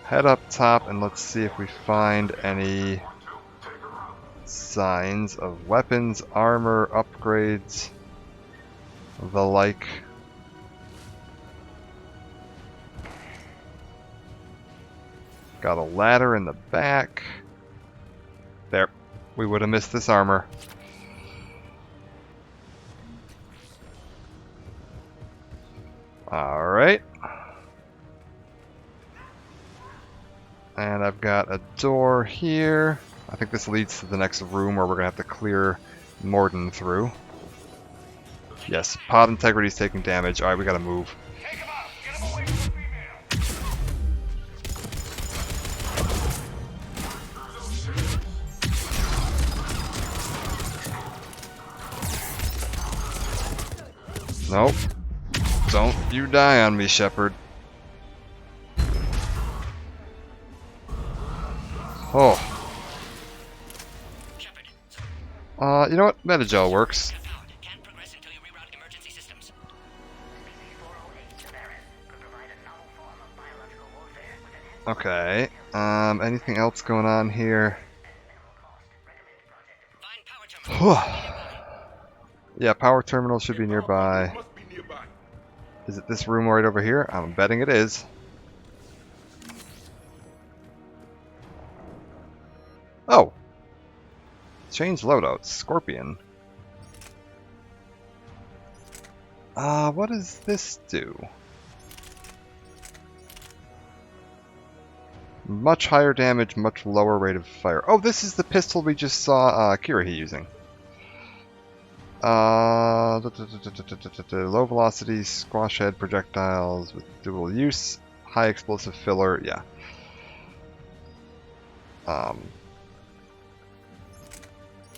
Head up top and let's see if we find any signs of weapons, armor, upgrades, the like. Got a ladder in the back. There. We would have missed this armor. Alright. And I've got a door here. I think this leads to the next room where we're going to have to clear Mordin through. Yes, pod integrity is taking damage. Alright, we gotta move. Nope. Don't you die on me, Shepard. Oh. You know what? Metagel works. Okay. Anything else going on here? Yeah, power terminal should be nearby. Is it this room right over here? I'm betting it is. Oh! Change loadouts. Scorpion. What does this do? Much higher damage, much lower rate of fire. Oh, this is the pistol we just saw Kirahi using. Low velocity, squash head projectiles with dual use, high explosive filler, yeah.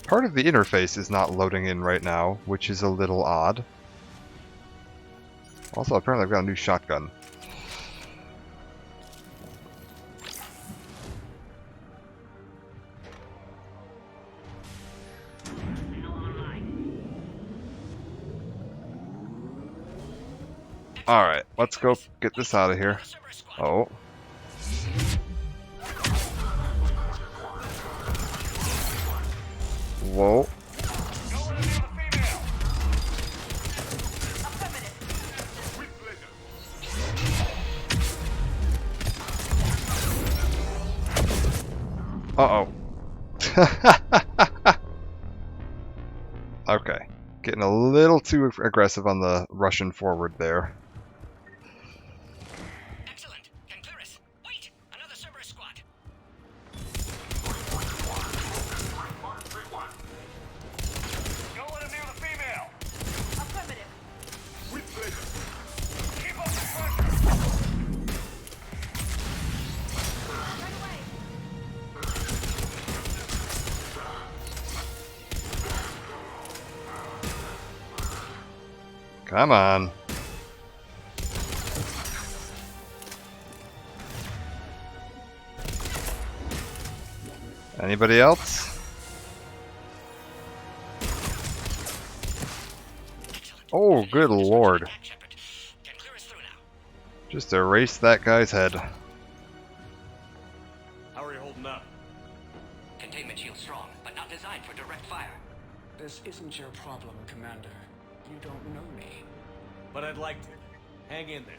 Part of the interface is not loading in right now, which is a little odd. Also, apparently I've got a new shotgun. Alright, let's go get this out of here. Oh. Whoa. Uh-oh. Okay. Getting a little too aggressive on the Russian forward there. Excellent. Can clear us. Wait! Another Cerberus squad. Don't let him near the female. Affirmative. With pleasure. Keep up the pressure. Right away. Come on. Anybody else? Oh, good lord. Just erase that guy's head. How are you holding up? Containment shield strong, but not designed for direct fire. This isn't your problem, Commander. You don't know me. But I'd like to. Hang in there.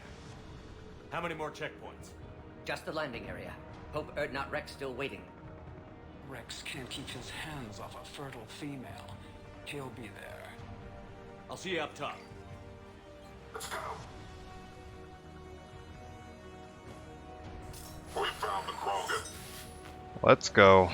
How many more checkpoints? Just the landing area. Hope Erdnot Rex still waiting. Rex can't keep his hands off a fertile female. He'll be there. I'll see you up top. Let's go. We found the Krogan. Let's go.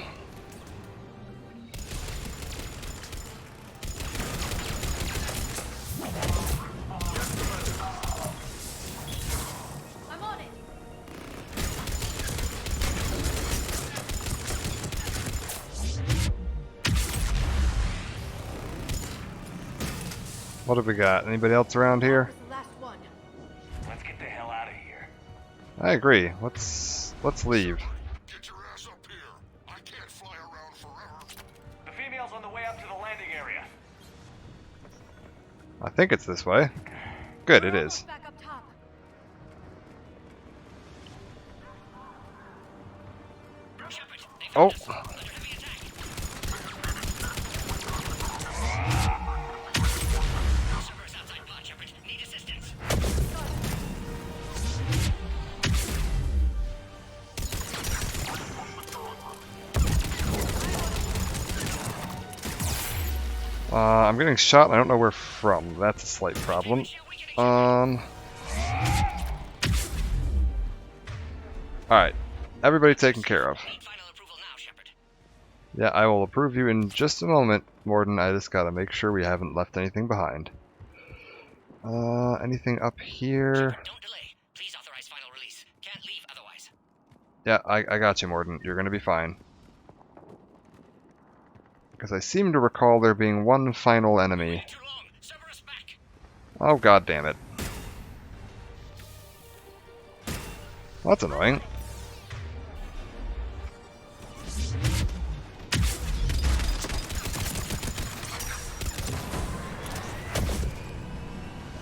I'm on it. What have we got? Anybody else around here? Last one. Let's get the hell out of here. I agree. Let's leave. Get your ass up here. I can't fly around forever. The female's on the way up to the landing area. I think it's this way. Good, it is. Back up top. Oh. I'm getting shot and I don't know where from. That's a slight problem. Alright. Everybody taken care of. Yeah, I will approve you in just a moment, Morden. I just gotta make sure we haven't left anything behind. Anything up here? Yeah, I got you, Morden. You're gonna be fine. Because I seem to recall there being one final enemy. Oh, god damn it. Well, that's annoying.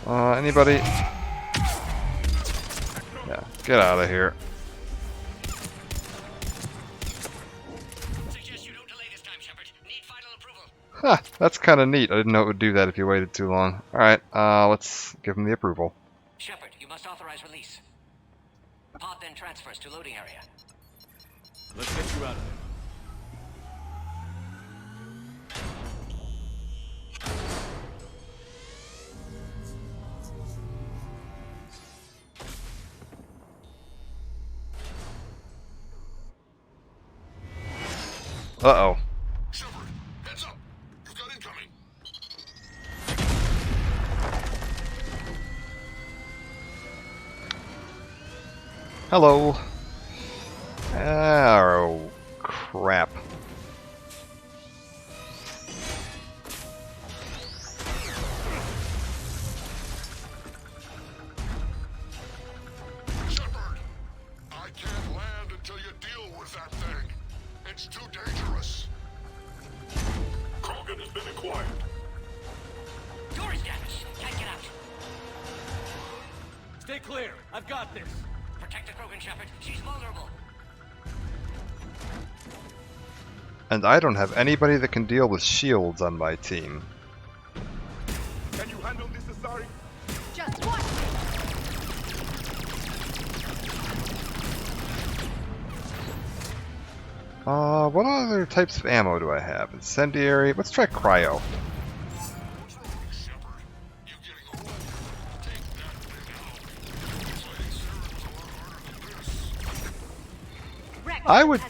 Anybody? Yeah, get out of here. Huh, that's kind of neat. I didn't know it would do that if you waited too long. Alright, let's give him the approval. Shepard, you must authorize release. Pod then transfers to loading area. Let's get you out of there. Uh-oh. Shepard, heads up. You've got incoming. Hello. Oh, crap. Shepard, I can't land until you deal with that thing. It's too dangerous. Krogan has been acquired. Door is damaged. Can't get out. Stay clear. I've got this. Protect the Krogan, Shepard. She's vulnerable. And I don't have anybody that can deal with shields on my team. Can you handle this, Asari? Just watch me. What other types of ammo do I have? Incendiary? Let's try cryo. I would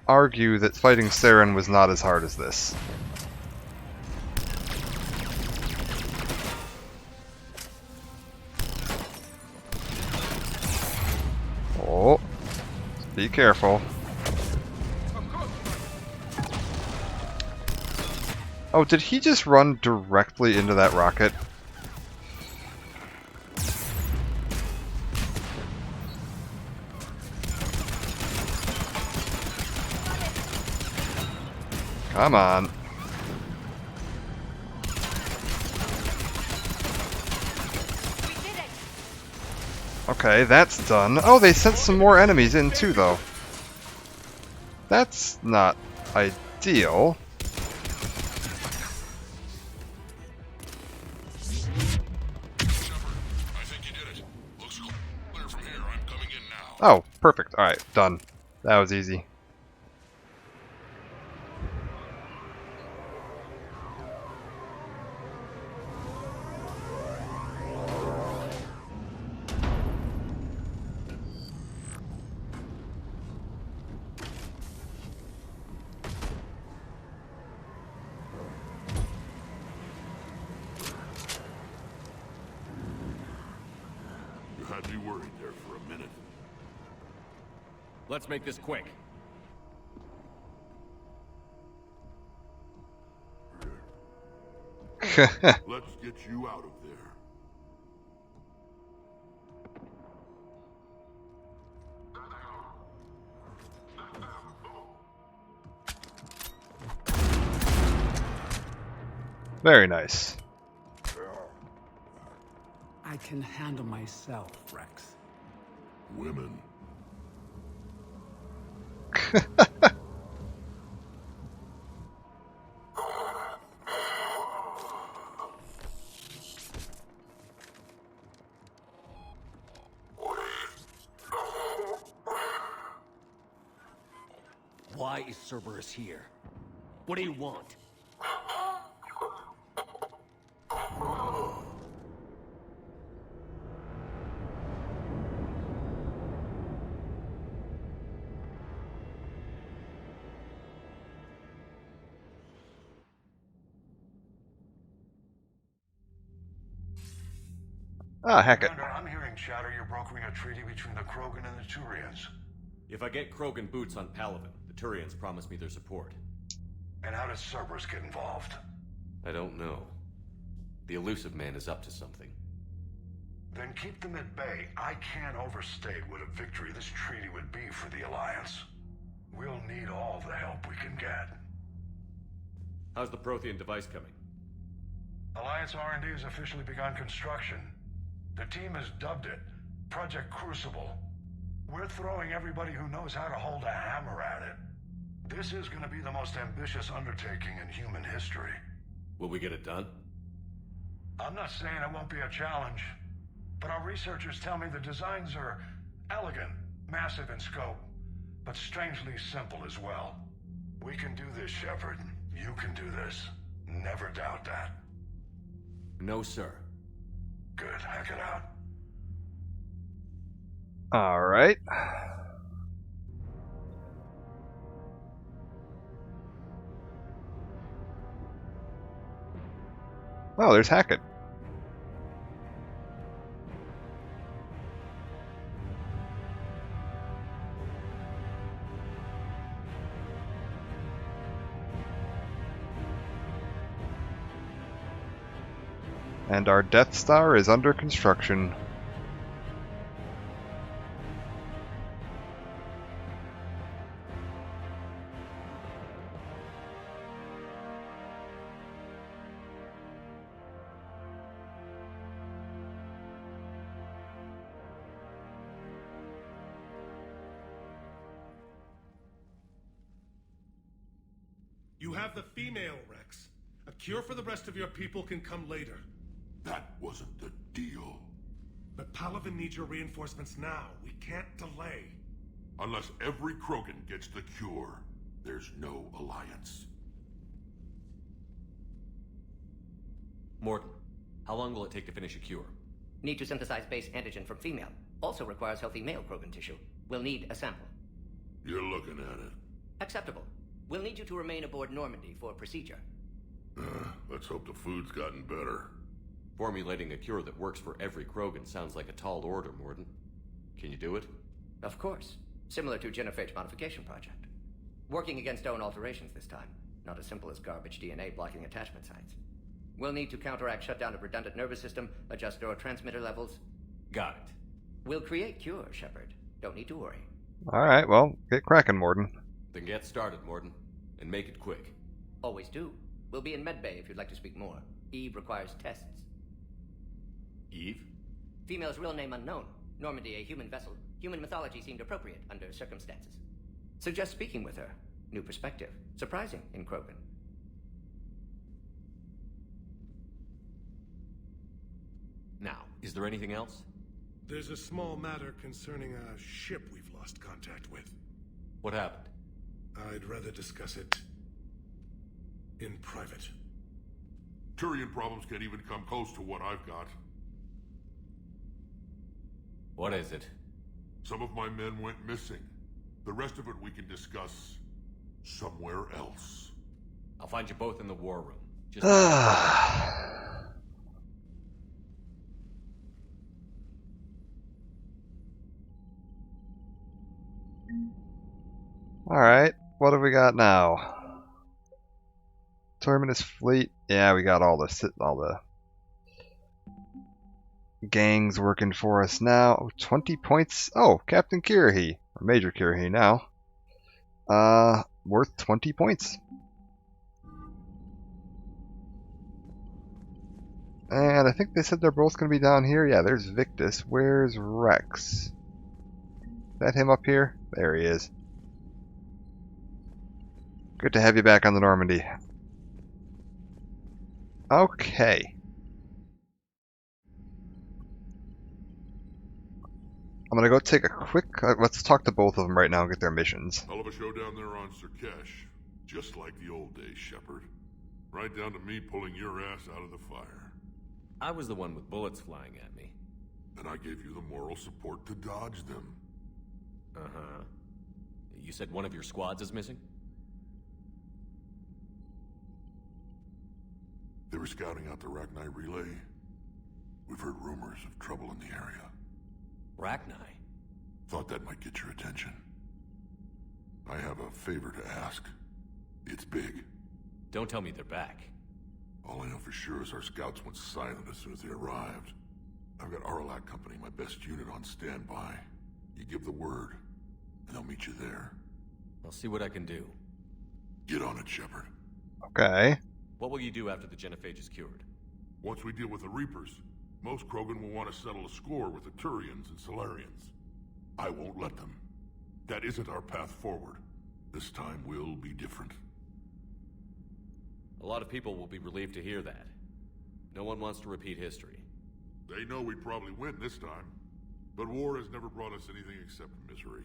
argue that fighting Saren was not as hard as this. Oh, be careful. Oh, did he just run directly into that rocket? Come on. Okay, that's done. Oh, they sent some more enemies in too, though. That's not ideal. Oh, perfect. Alright, done. That was easy. You had me worried there for a minute. Let's make this quick. Let's get you out of there. Very nice. I can handle myself, Rex. Women. Why is Cerberus here? What do you want? Ah, heck it. Commander, I'm hearing chatter you're brokering a treaty between the Krogan and the Turians. If I get Krogan boots on Palaven, the Turians promise me their support. And how does Cerberus get involved? I don't know. The Elusive Man is up to something. Then keep them at bay. I can't overstate what a victory this treaty would be for the Alliance. We'll need all the help we can get. How's the Prothean device coming? Alliance R&D has officially begun construction. The team has dubbed it Project Crucible. We're throwing everybody who knows how to hold a hammer at it. This is going to be the most ambitious undertaking in human history. Will we get it done? I'm not saying it won't be a challenge, but our researchers tell me the designs are elegant, massive in scope, but strangely simple as well. We can do this, Shepard. You can do this. Never doubt that. No, sir. Good. Hack it out. Alright. Oh, there's Hackett. And our Death Star is under construction. You have the female, Rex. A cure for the rest of your people can come later. That wasn't the deal. But Palaven needs your reinforcements now. We can't delay. Unless every Krogan gets the cure, there's no alliance. Morton, how long will it take to finish a cure? Need to synthesize base antigen from female. Also requires healthy male Krogan tissue. We'll need a sample. You're looking at it. Acceptable. We'll need you to remain aboard Normandy for procedure. Let's hope the food's gotten better. Formulating a cure that works for every Krogan sounds like a tall order, Morton. Can you do it? Of course. Similar to Genophage Modification Project. Working against own alterations this time. Not as simple as garbage DNA blocking attachment sites. We'll need to counteract shutdown of redundant nervous system, adjust neurotransmitter levels. Got it. We'll create cure, Shepard. Don't need to worry. Alright, well, get cracking, Morton. Then get started, Morton. And make it quick. Always do. We'll be in Medbay if you'd like to speak more. Eve requires tests. Eve? Female's real name unknown. Normandy, a human vessel. Human mythology seemed appropriate under circumstances. Suggest speaking with her. New perspective. Surprising in Krogan. Now, is there anything else? There's a small matter concerning a ship we've lost contact with. What happened? I'd rather discuss it in private. Turian problems can't even come close to what I've got. What is it? Some of my men went missing. The rest of it we can discuss somewhere else. I'll find you both in the war room. Just... Alright, what have we got now? Terminus fleet. Yeah, we got all the gangs working for us now. 20 points. Oh, Captain Kirrahe, or Major Kirrahe now. Worth 20 points. And I think they said they're both going to be down here. Yeah, there's Victus. Where's Rex? Is that him up here? There he is. Good to have you back on the Normandy. Okay. I'm gonna go take a quick... let's talk to both of them right now and get their missions. Hell of a show down there on Surkesh. Just like the old days, Shepard. Right down to me pulling your ass out of the fire. I was the one with bullets flying at me. And I gave you the moral support to dodge them. Uh-huh. You said one of your squads is missing? They were scouting out the Rachni relay. We've heard rumors of trouble in the area. Rachni? Thought that might get your attention. I have a favor to ask. It's big. Don't tell me they're back. All I know for sure is our scouts went silent as soon as they arrived. I've got Aralak Company, my best unit, on standby. You give the word, and I'll meet you there. I'll see what I can do. Get on it, Shepard. Okay. What will you do after the Genophage is cured? Once we deal with the Reapers, most Krogan will want to settle a score with the Turians and Salarians. I won't let them. That isn't our path forward. This time will be different. A lot of people will be relieved to hear that. No one wants to repeat history. They know we probably win this time. But war has never brought us anything except misery.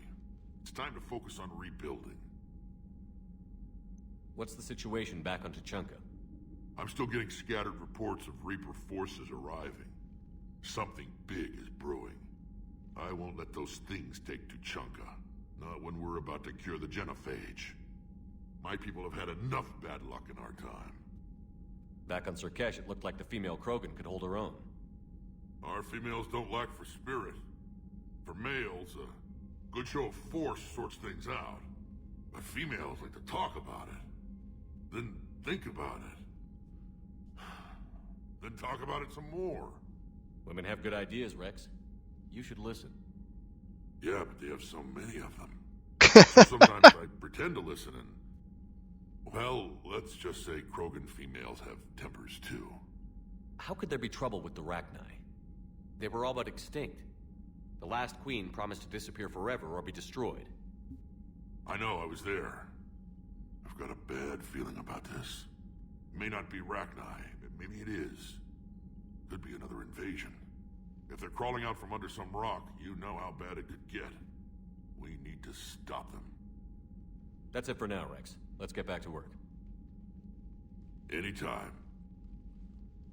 It's time to focus on rebuilding. What's the situation back on Tuchanka? I'm still getting scattered reports of Reaper forces arriving. Something big is brewing. I won't let those things take Tuchanka. Not when we're about to cure the Genophage. My people have had enough bad luck in our time. Back on Surkesh, it looked like the female Krogan could hold her own. Our females don't lack for spirit. For males, a good show of force sorts things out. But females like to talk about it. Then think about it. Then talk about it some more. Women have good ideas, Rex. You should listen. Yeah, but they have so many of them. So sometimes I pretend to listen and... well, let's just say Krogan females have tempers too. How could there be trouble with the Rachni? They were all but extinct. The last queen promised to disappear forever or be destroyed. I know, I was there. I've got a bad feeling about this. It may not be Rachni, but maybe it is. Could be another invasion. If they're crawling out from under some rock, you know how bad it could get. We need to stop them. That's it for now, Rex. Let's get back to work. Anytime.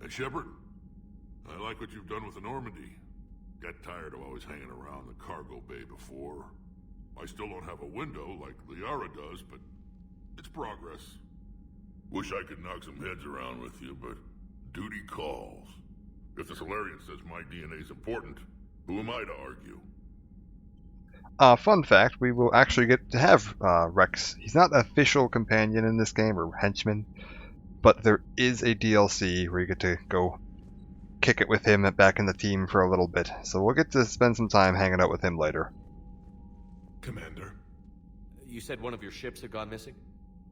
And Shepard, I like what you've done with the Normandy. Got tired of always hanging around the cargo bay before. I still don't have a window like Liara does, but it's progress. Wish I could knock some heads around with you, but duty calls. If the Solarian says my DNA's important, who am I to argue? Fun fact, we will actually get to have Rex. He's not an official companion in this game, or henchman, but there is a DLC where you get to go kick it with him back in the team for a little bit. So we'll get to spend some time hanging out with him later. Commander. You said one of your ships had gone missing?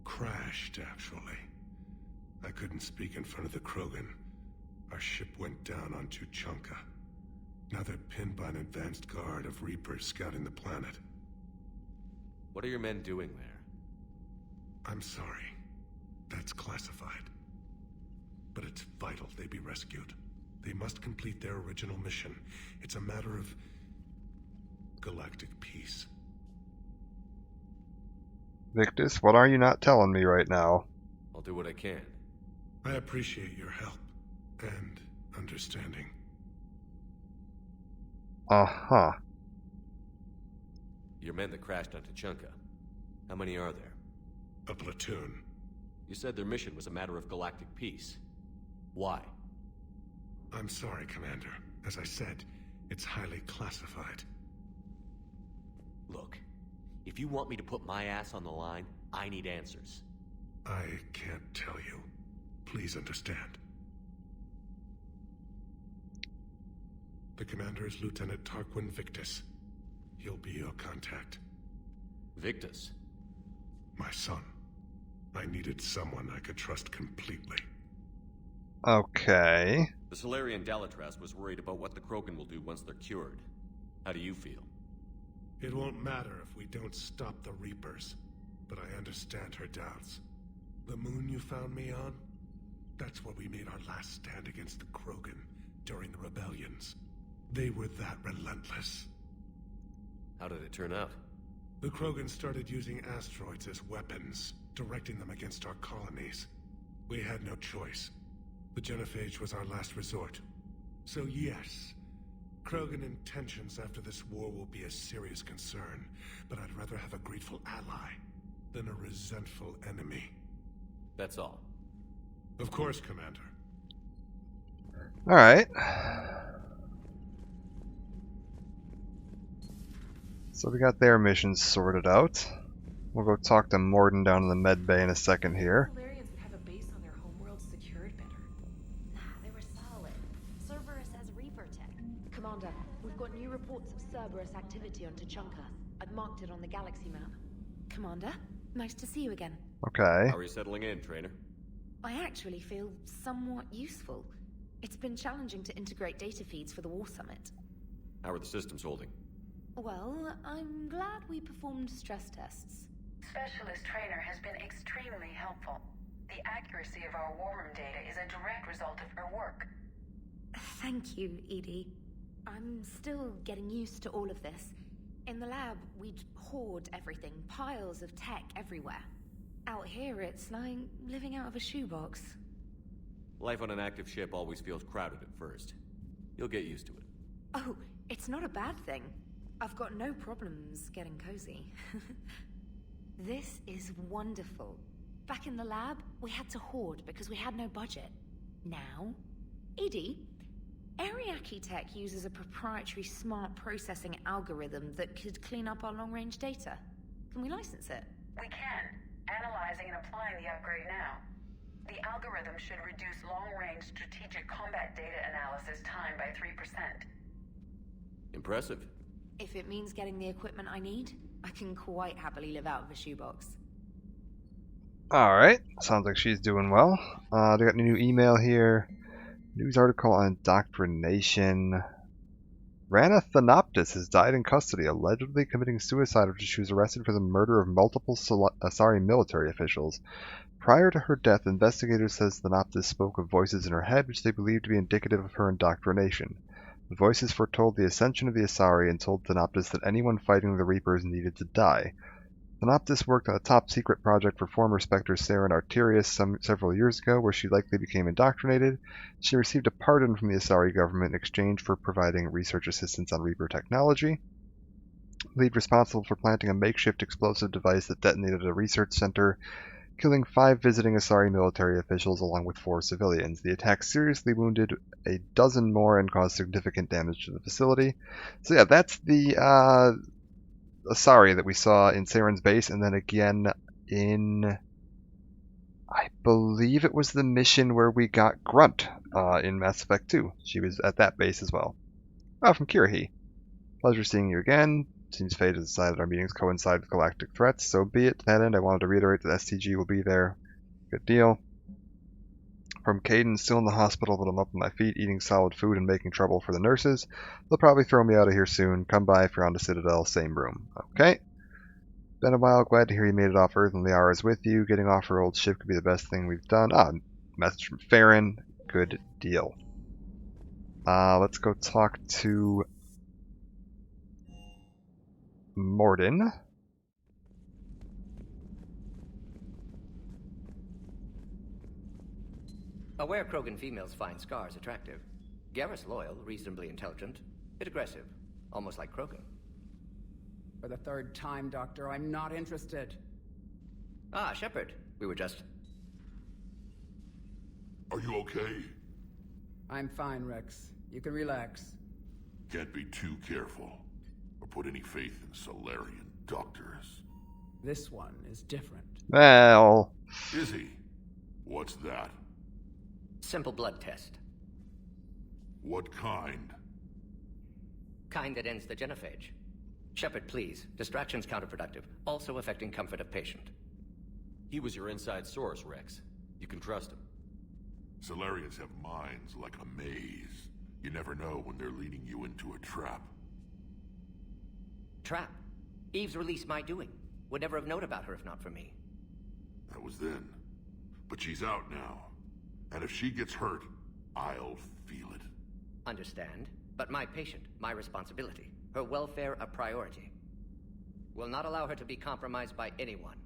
Crashed, actually. I couldn't speak in front of the Krogan. Our ship went down on Tuchanka. Now they're pinned by an advanced guard of Reapers scouting the planet. What are your men doing there? I'm sorry. That's classified. But it's vital they be rescued. They must complete their original mission. It's a matter of galactic peace. Victus, what are you not telling me right now? I'll do what I can. I appreciate your help and understanding. Uh-huh. Your men that crashed on Tuchanka. How many are there? A platoon. You said their mission was a matter of galactic peace. Why? I'm sorry, Commander. As I said, it's highly classified. Look, if you want me to put my ass on the line, I need answers. I can't tell you. Please understand. The commander is Lieutenant Tarquin Victus. He'll be your contact. Victus? My son. I needed someone I could trust completely. Okay. The Solarian Dalatras was worried about what the Krogan will do once they're cured. How do you feel? It won't matter if we don't stop the Reapers, but I understand her doubts. The moon you found me on? That's where we made our last stand against the Krogan during the rebellions. They were that relentless. How did it turn out? The Krogan started using asteroids as weapons, directing them against our colonies. We had no choice. The Genophage was our last resort. So yes, Krogan intentions after this war will be a serious concern, but I'd rather have a grateful ally than a resentful enemy. That's all. Of course, Commander. Alright. So we got their missions sorted out. We'll go talk to Mordin down in the med bay in a second here. Solarians would have a base on their homeworld secured better. They were solid. Cerberus has Reaper tech. Commander, we've got new reports of Cerberus activity on Tuchanka. I've marked it on the galaxy map. Commander, nice to see you again. Okay. How are you settling in, Trainer? I actually feel somewhat useful. It's been challenging to integrate data feeds for the War Summit. How are the systems holding? Well, I'm glad we performed stress tests. Specialist Trainer has been extremely helpful. The accuracy of our war room data is a direct result of her work. Thank you, Edie. I'm still getting used to all of this. In the lab, we'd hoard everything, piles of tech everywhere. Out here, it's like living out of a shoebox. Life on an active ship always feels crowded at first. You'll get used to it. Oh, it's not a bad thing. I've got no problems getting cozy. This is wonderful. Back in the lab, we had to hoard because we had no budget. Now, Edie, Ariake Tech uses a proprietary smart processing algorithm that could clean up our long-range data. Can we license it? We can. Analyzing and applying the upgrade now. The algorithm should reduce long-range strategic combat data analysis time by 3%. Impressive. If it means getting the equipment I need, I can quite happily live out of a shoebox. Alright, sounds like she's doing well. They got a new email here. News article on indoctrination. Rana Thanoptis has died in custody, allegedly committing suicide after she was arrested for the murder of multiple Asari military officials. Prior to her death, investigators says Thanoptis spoke of voices in her head which they believed to be indicative of her indoctrination. The voices foretold the ascension of the Asari and told Thanoptis that anyone fighting the Reapers needed to die. Thanoptis worked on a top-secret project for former Spectre Saren Arterius several years ago, where she likely became indoctrinated. She received a pardon from the Asari government in exchange for providing research assistance on Reaper technology. Believed responsible for planting a makeshift explosive device that detonated at a research center, killing 5 visiting Asari military officials along with 4 civilians. The attack seriously wounded a dozen more and caused significant damage to the facility. So yeah, that's the Asari that we saw in Saren's base, and then again in, I believe it was the mission where we got Grunt in Mass Effect 2. She was at that base as well. Oh, from Kirahi. Pleasure seeing you again. Seems fate has decided our meetings coincide with galactic threats, so be it. To that end, I wanted to reiterate that STG will be there. Good deal. From Caden still in the hospital, but I'm up on my feet, eating solid food and making trouble for the nurses. They'll probably throw me out of here soon. Come by if you're on the Citadel, same room. Okay. Been a while, glad to hear you made it off Earth and Liara's with you. Getting off her old ship could be the best thing we've done. Message from Farron. Good deal. Let's go talk to Mordin. Aware Krogan females find scars attractive. Garrus loyal, reasonably intelligent, bit aggressive, almost like Krogan. For the third time, Doctor, I'm not interested. Ah, Shepard. We were just... Are you okay? I'm fine, Rex. You can relax. Can't be too careful, or put any faith in Solarian doctors. This one is different. Well... Is he? What's that? Simple blood test. What kind? Kind that ends the genophage. Shepard, please. Distraction's counterproductive, also affecting comfort of patient. He was your inside source, Rex. You can trust him. Solarians have minds like a maze. You never know when they're leading you into a trap. Trap? Eve's release my doing. Would never have known about her if not for me. That was then. But she's out now. And if she gets hurt, I'll feel it. Understand. But my patient, my responsibility. Her welfare a priority. Will not allow her to be compromised by anyone.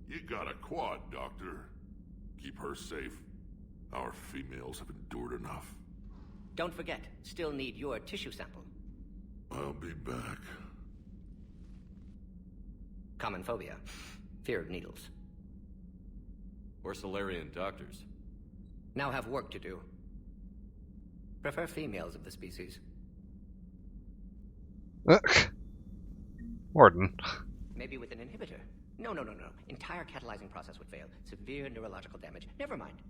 You got a quad, Doctor. Keep her safe. Our females have endured enough. Don't forget, still need your tissue sample. I'll be back. Common phobia. Fear of needles. Or Solarian doctors. Now have work to do. Prefer females of the species. Mordin. Maybe with an inhibitor. No. Entire catalyzing process would fail. Severe neurological damage. Never mind.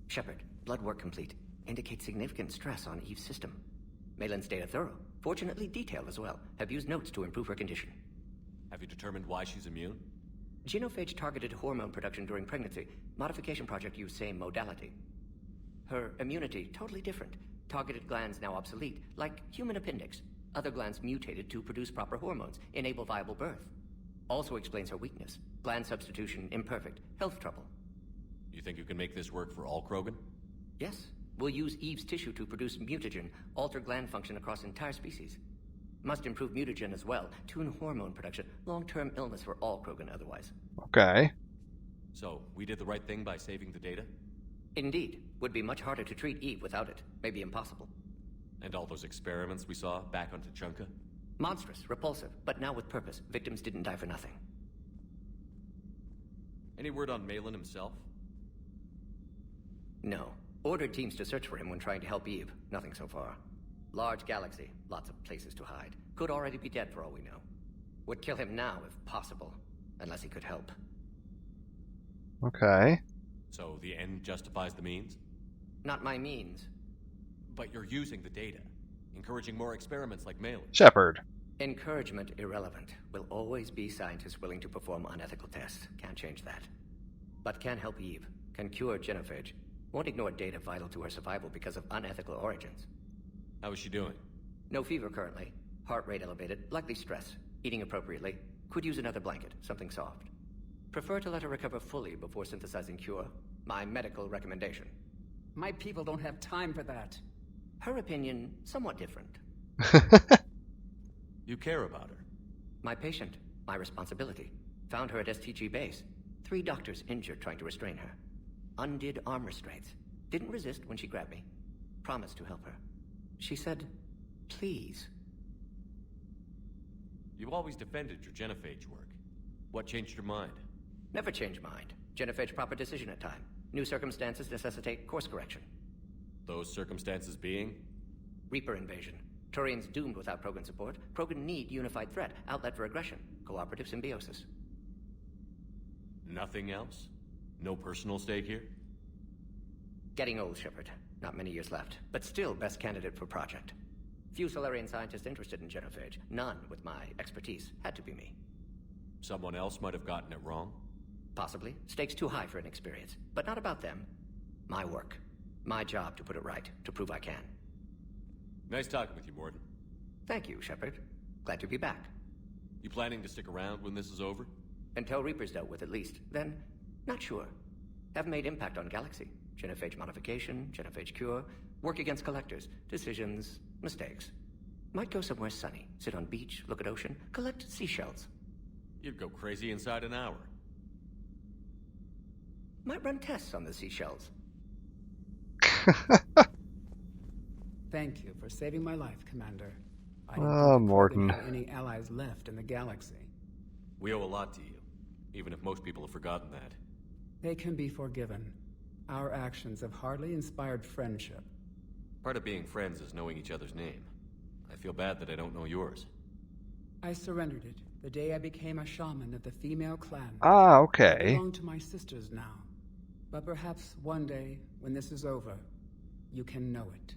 Shepard, blood work complete. Indicates significant stress on Eve's system. Malin's data thorough. Fortunately detailed as well. Have used notes to improve her condition. Have you determined why she's immune? Genophage targeted hormone production during pregnancy. Modification project used same modality. Her immunity, totally different. Targeted glands now obsolete, like human appendix. Other glands mutated to produce proper hormones, enable viable birth. Also explains her weakness. Gland substitution imperfect. Health trouble. You think you can make this work for all Krogan? Yes. We'll use Eve's tissue to produce mutagen, alter gland function across entire species. Must improve mutagen as well. Tune hormone production. Long-term illness for all Krogan otherwise. Okay. So, we did the right thing by saving the data? Indeed. Would be much harder to treat Eve without it. Maybe impossible. And all those experiments we saw back on Tuchanka? Monstrous, repulsive, but now with purpose. Victims didn't die for nothing. Any word on Malin himself? No. Ordered teams to search for him when trying to help Eve. Nothing so far. Large galaxy. Lots of places to hide. Could already be dead for all we know. Would kill him now if possible. Unless he could help. Okay. So the end justifies the means? Not my means. But you're using the data. Encouraging more experiments like Malin. Shepard. Encouragement irrelevant. Will always be scientists willing to perform unethical tests. Can't change that. But can help Eve. Can cure genophage. Won't ignore data vital to her survival because of unethical origins. How is she doing? No fever currently. Heart rate elevated. Likely stress. Eating appropriately. Could use another blanket. Something soft. Prefer to let her recover fully before synthesizing cure. My medical recommendation. My people don't have time for that. Her opinion, somewhat different. You care about her. My patient. My responsibility. Found her at STG base. 3 doctors injured trying to restrain her. Undid arm restraints. Didn't resist when she grabbed me. Promised to help her. She said, please. You always defended your genophage work. What changed your mind? Never change mind. Genophage proper decision at time. New circumstances necessitate course correction. Those circumstances being? Reaper invasion. Turians doomed without Krogan support. Krogan need unified threat. Outlet for aggression. Cooperative symbiosis. Nothing else? No personal stake here? Getting old, Shepard. Not many years left. But still best candidate for project. Few Solarian scientists interested in genophage. None with my expertise. Had to be me. Someone else might have gotten it wrong? Possibly. Stakes too high for inexperience. But not about them. My work. My job to put it right, to prove I can. Nice talking with you, Mordin. Thank you, Shepard. Glad to be back. You planning to stick around when this is over? Until Reaper's dealt with, at least. Then, not sure. Haven't made impact on Galaxy. Genophage modification, genophage cure, work against collectors, decisions, mistakes. Might go somewhere sunny, sit on beach, look at ocean, collect seashells. You'd go crazy inside an hour. Might run tests on the seashells. Thank you for saving my life, Commander. I Oh, Mordin. have any allies left in the galaxy. We owe a lot to you, even if most people have forgotten that. They can be forgiven. Our actions have hardly inspired friendship. Part of being friends is knowing each other's name. I feel bad that I don't know yours. I surrendered it the day I became a shaman of the female clan. Ah, I okay. belong to my sisters now. But perhaps one day, when this is over, you can know it.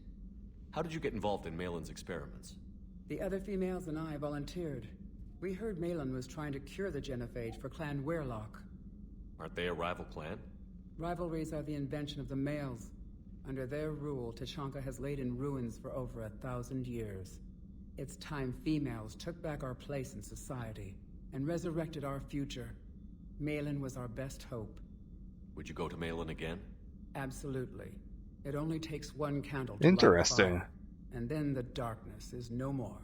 How did you get involved in Malin's experiments? The other females and I volunteered. We heard Malin was trying to cure the genophage for Clan Weirlock. Aren't they a rival clan? Rivalries are the invention of the males. Under their rule, Tuchanka has laid in ruins for over 1,000 years. It's time females took back our place in society and resurrected our future. Malin was our best hope. Would you go to Malin again? Absolutely. It only takes one candle to Interesting. light a fire, and then the darkness is no more.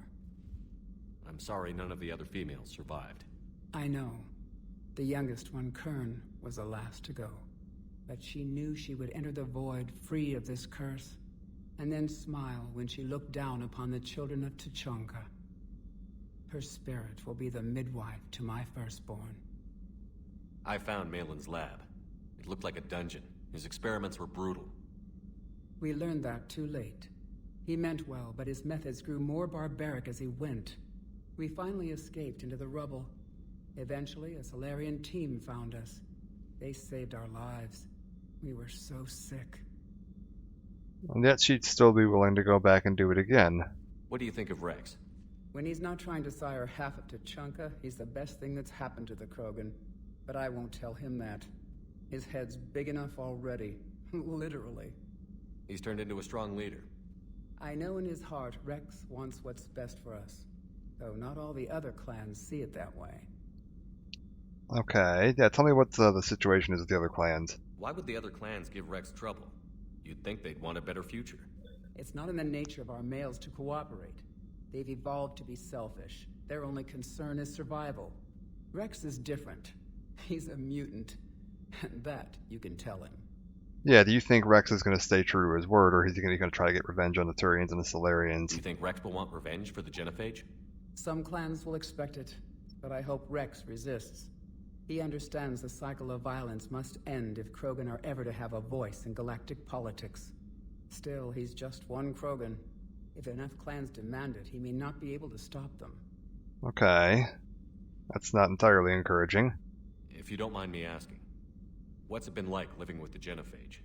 I'm sorry none of the other females survived. I know. The youngest one, Kern, was the last to go. But she knew she would enter the void free of this curse, and then smile when she looked down upon the children of Tuchanka. Her spirit will be the midwife to my firstborn. I found Malin's lab. It looked like a dungeon. His experiments were brutal. We learned that too late. He meant well, but his methods grew more barbaric as he went. We finally escaped into the rubble. Eventually, a Solarian team found us. They saved our lives. We were so sick. And yet she'd still be willing to go back and do it again. What do you think of Rex? When he's not trying to sire half of Tuchanka, he's the best thing that's happened to the Krogan. But I won't tell him that. His head's big enough already. Literally. He's turned into a strong leader. I know in his heart Rex wants what's best for us. Though not all the other clans see it that way. Okay, yeah, tell me what the situation is with the other clans. Why would the other clans give Rex trouble? You'd think they'd want a better future. It's not in the nature of our males to cooperate. They've evolved to be selfish. Their only concern is survival. Rex is different. He's a mutant. And that you can tell him. Yeah, do you think Rex is going to stay true to his word, or is he going to try to get revenge on the Turians and the Solarians? Do you think Rex will want revenge for the genophage? Some clans will expect it, but I hope Rex resists. He understands the cycle of violence must end if Krogan are ever to have a voice in galactic politics. Still, he's just one Krogan. If enough clans demand it, he may not be able to stop them. Okay. That's not entirely encouraging. If you don't mind me asking, what's it been like living with the genophage?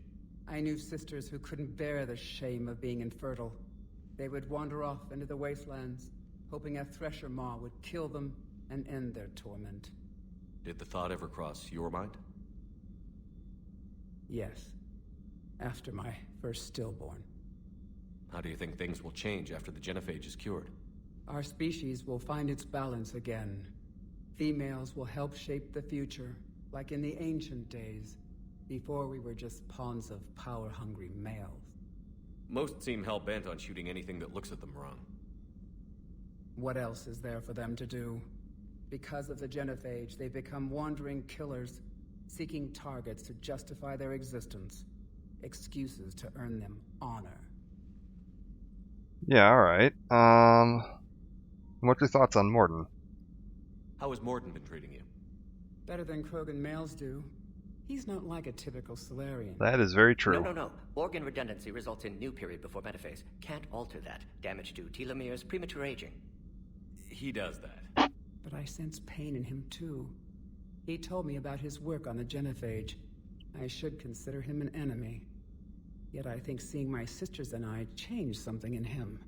I knew sisters who couldn't bear the shame of being infertile. They would wander off into the wastelands, hoping a Thresher Maw would kill them and end their torment. Did the thought ever cross your mind? Yes. After my first stillborn. How do you think things will change after the genophage is cured? Our species will find its balance again. Females will help shape the future, like in the ancient days, before we were just pawns of power-hungry males. Most seem hell-bent on shooting anything that looks at them wrong. What else is there for them to do? Because of the genophage, they've become wandering killers, seeking targets to justify their existence. Excuses to earn them honor. Yeah, alright. What's your thoughts on Mordin? How has Mordin been treating you? Better than Krogan males do. He's not like a typical Solarian. That is very true. No. Organ redundancy results in new period before metaphase. Can't alter that. Damage to telomeres, premature aging. He does that. But I sense pain in him too. He told me about his work on the genophage. I should consider him an enemy. Yet I think seeing my sisters and I changed something in him.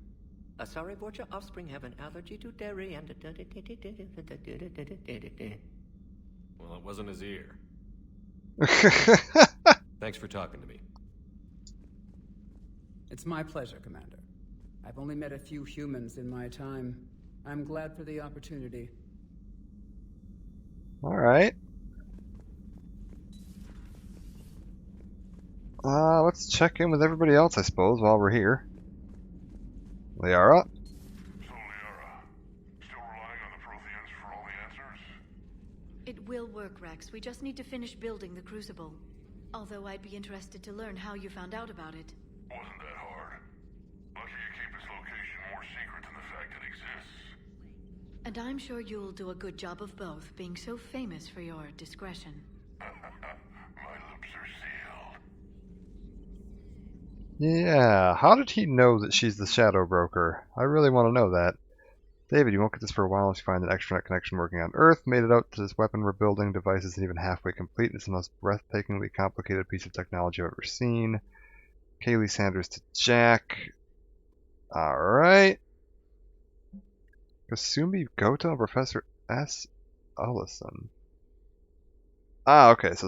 Asari Vorcha offspring have an allergy to dairy and... Well, it wasn't his ear. Thanks for talking to me. It's my pleasure, Commander. I've only met a few humans in my time. I'm glad for the opportunity. Alright. Let's check in with everybody else, I suppose, while we're here. Liara? So, Liara, still relying on the Protheans for all the answers? It will work, Rex. We just need to finish building the Crucible. Although I'd be interested to learn how you found out about it. Wasn't that hard. Lucky you keep its location more secret than the fact it exists. And I'm sure you'll do a good job of both, being so famous for your discretion. My lips are sealed. Yeah, how did he know that she's the Shadow Broker? I really want to know that. David, you won't get this for a while unless you find an extranet connection working on Earth. Made it out to this weapon we're building. Device isn't even halfway complete. It's the most breathtakingly complicated piece of technology I've ever seen. Kaylee Sanders to Jack. Alright. Kasumi Goto and Professor S. Ullison. Ah, okay, so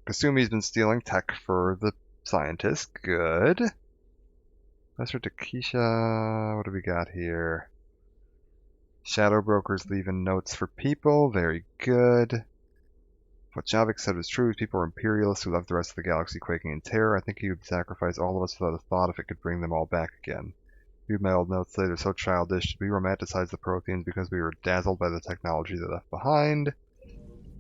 Kasumi's been stealing tech for the scientist. Good. Professor Takesha, what do we got here? Shadow Brokers leaving notes for people. Very good. What Javik said was true. People are imperialists who left the rest of the galaxy quaking in terror. I think he would sacrifice all of us without a thought if it could bring them all back again. Read my old notes later. So childish. We romanticize the Protheans because we were dazzled by the technology they left behind.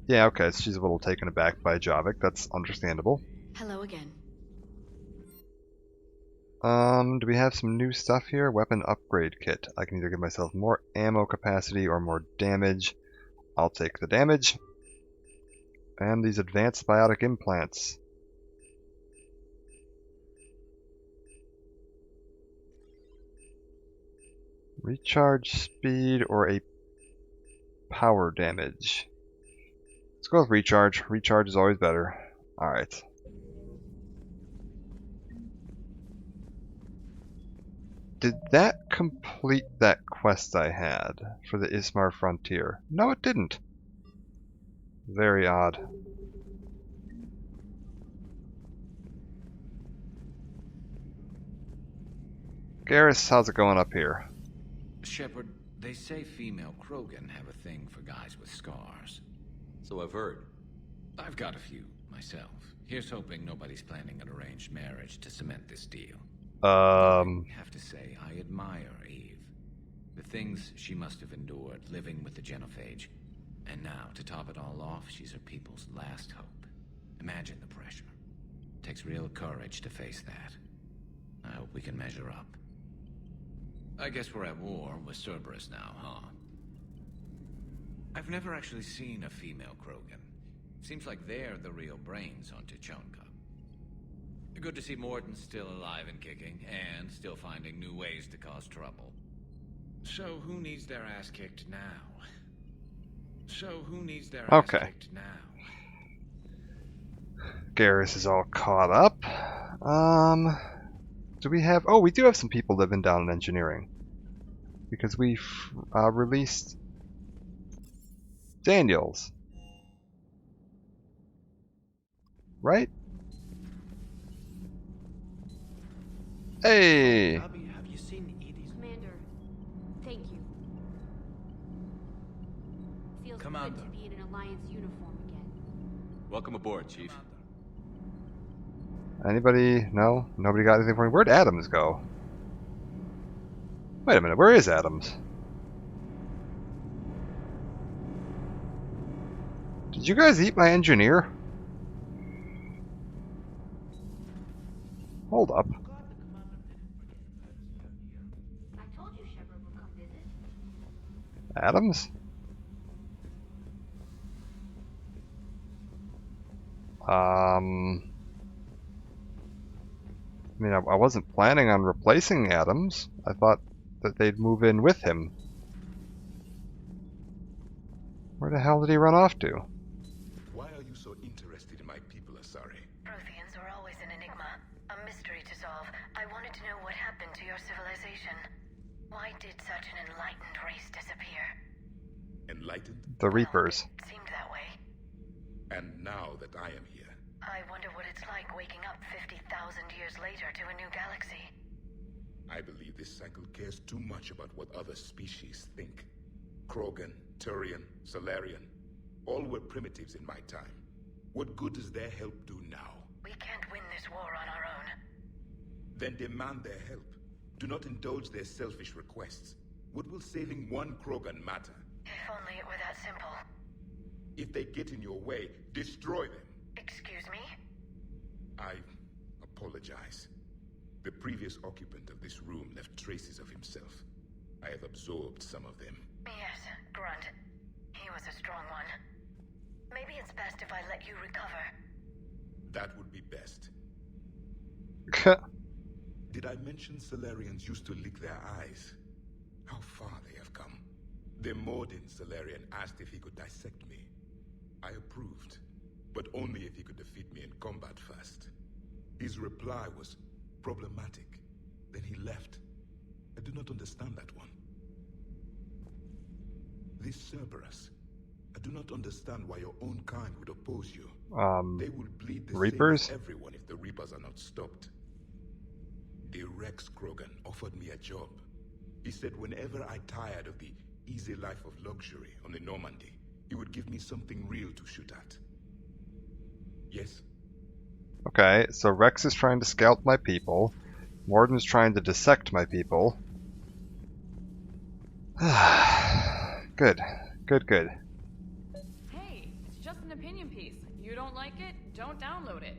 Yeah, okay, so she's a little taken aback by Javik. That's understandable. Hello again. Do we have some new stuff here? Weapon upgrade kit. I can either give myself more ammo capacity or more damage. I'll take the damage. And these advanced biotic implants. Recharge speed or a power damage. Let's go with recharge. Recharge is always better. Alright. Did that complete that quest I had for the Ismar Frontier? No, it didn't. Very odd. Garrus, how's it going up here? Shepard, they say female Krogan have a thing for guys with scars. So I've heard. I've got a few, myself. Here's hoping nobody's planning an arranged marriage to cement this deal. I have to say, I admire Eve. The things she must have endured living with the Genophage. And now, to top it all off, she's her people's last hope. Imagine the pressure. Takes real courage to face that. I hope we can measure up. I guess we're at war with Cerberus now, huh? I've never actually seen a female Krogan. Seems like they're the real brains on Tuchanka. Good to see Mordin still alive and kicking, and still finding new ways to cause trouble. So who needs their ass kicked now? Garrus is all caught up. Do we have... Oh, we do have some people living down in engineering. Because we released Daniels. Right? Hey! Have you seen Edie's? Commander, thank you. Feels Commander. good to be in an Alliance uniform again. Welcome aboard, Chief. Anybody? No? Nobody got anything for me? Where'd Adams go? Wait a minute, where is Adams? Did you guys eat my engineer? Hold up. I told you Shepard would come visit. Adams? I mean, I wasn't planning on replacing Adams. I thought that they'd move in with him. Where the hell did he run off to? Why are you so interested in my people, Asari? Protheans are always an enigma, a mystery to solve. I wanted to know what happened to your civilization. Why did such an enlightened race disappear? Enlightened? The Reapers. It seemed that way. And now that I am here, I wonder what it's like waking up 50,000 years later to a new galaxy. I believe this cycle cares too much about what other species think. Krogan, Turian, Salarian, all were primitives in my time. What good does their help do now? We can't win this war on our own. Then demand their help. Do not indulge their selfish requests. What will saving one Krogan matter? If only it were that simple. If they get in your way, destroy them. Excuse me? I apologize. The previous occupant of this room left traces of himself. I have absorbed some of them. Yes, Grunt. He was a strong one. Maybe it's best if I let you recover. That would be best. Did I mention Salarians used to lick their eyes? How far they have come. The Mordin Salarian asked if he could dissect me. I approved, but only if he could defeat me in combat first. His reply was problematic. Then he left. I do not understand that one. This Cerberus. I do not understand why your own kind would oppose you. They will bleed the Reapers? same as everyone if the Reapers are not stopped. The Rex Krogan offered me a job. He said whenever I tired of the easy life of luxury on the Normandy, he would give me something real to shoot at. Yes? Okay, so Rex is trying to scalp my people. Morden's trying to dissect my people. Good. Good, good. Hey, it's just an opinion piece. You don't like it? Don't download it.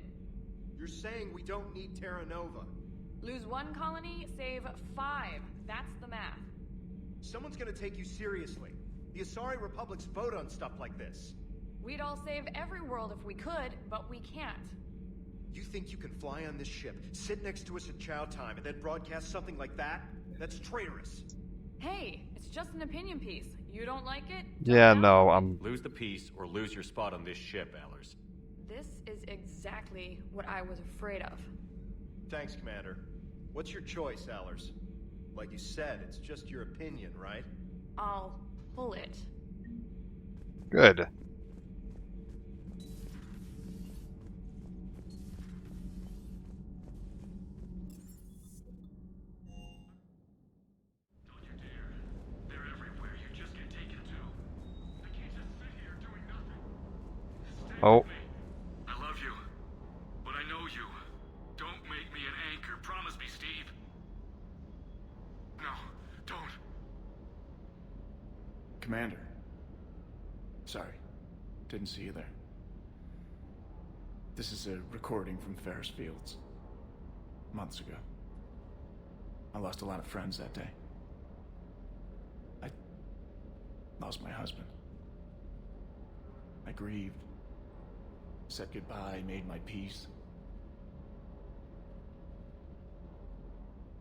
You're saying we don't need Terra Nova. Lose 1 colony, save 5. That's the math. Someone's gonna take you seriously. The Asari Republics vote on stuff like this. We'd all save every world if we could, but we can't. You think you can fly on this ship, sit next to us at chow time, and then broadcast something like that? That's traitorous. Hey, it's just an opinion piece. You don't like it? Yeah, no, Lose the piece or lose your spot on this ship, Allers. This is exactly what I was afraid of. Thanks, Commander. What's your choice, Allers? Like you said, it's just your opinion, right? I'll pull it. Good. Oh. I love you, but I know you. Don't make me an anchor. Promise me, Steve. No, don't. Commander. Sorry. Didn't see you there. This is a recording from Ferris Fields. Months ago. I lost a lot of friends that day. I lost my husband. I grieved. Said goodbye, made my peace.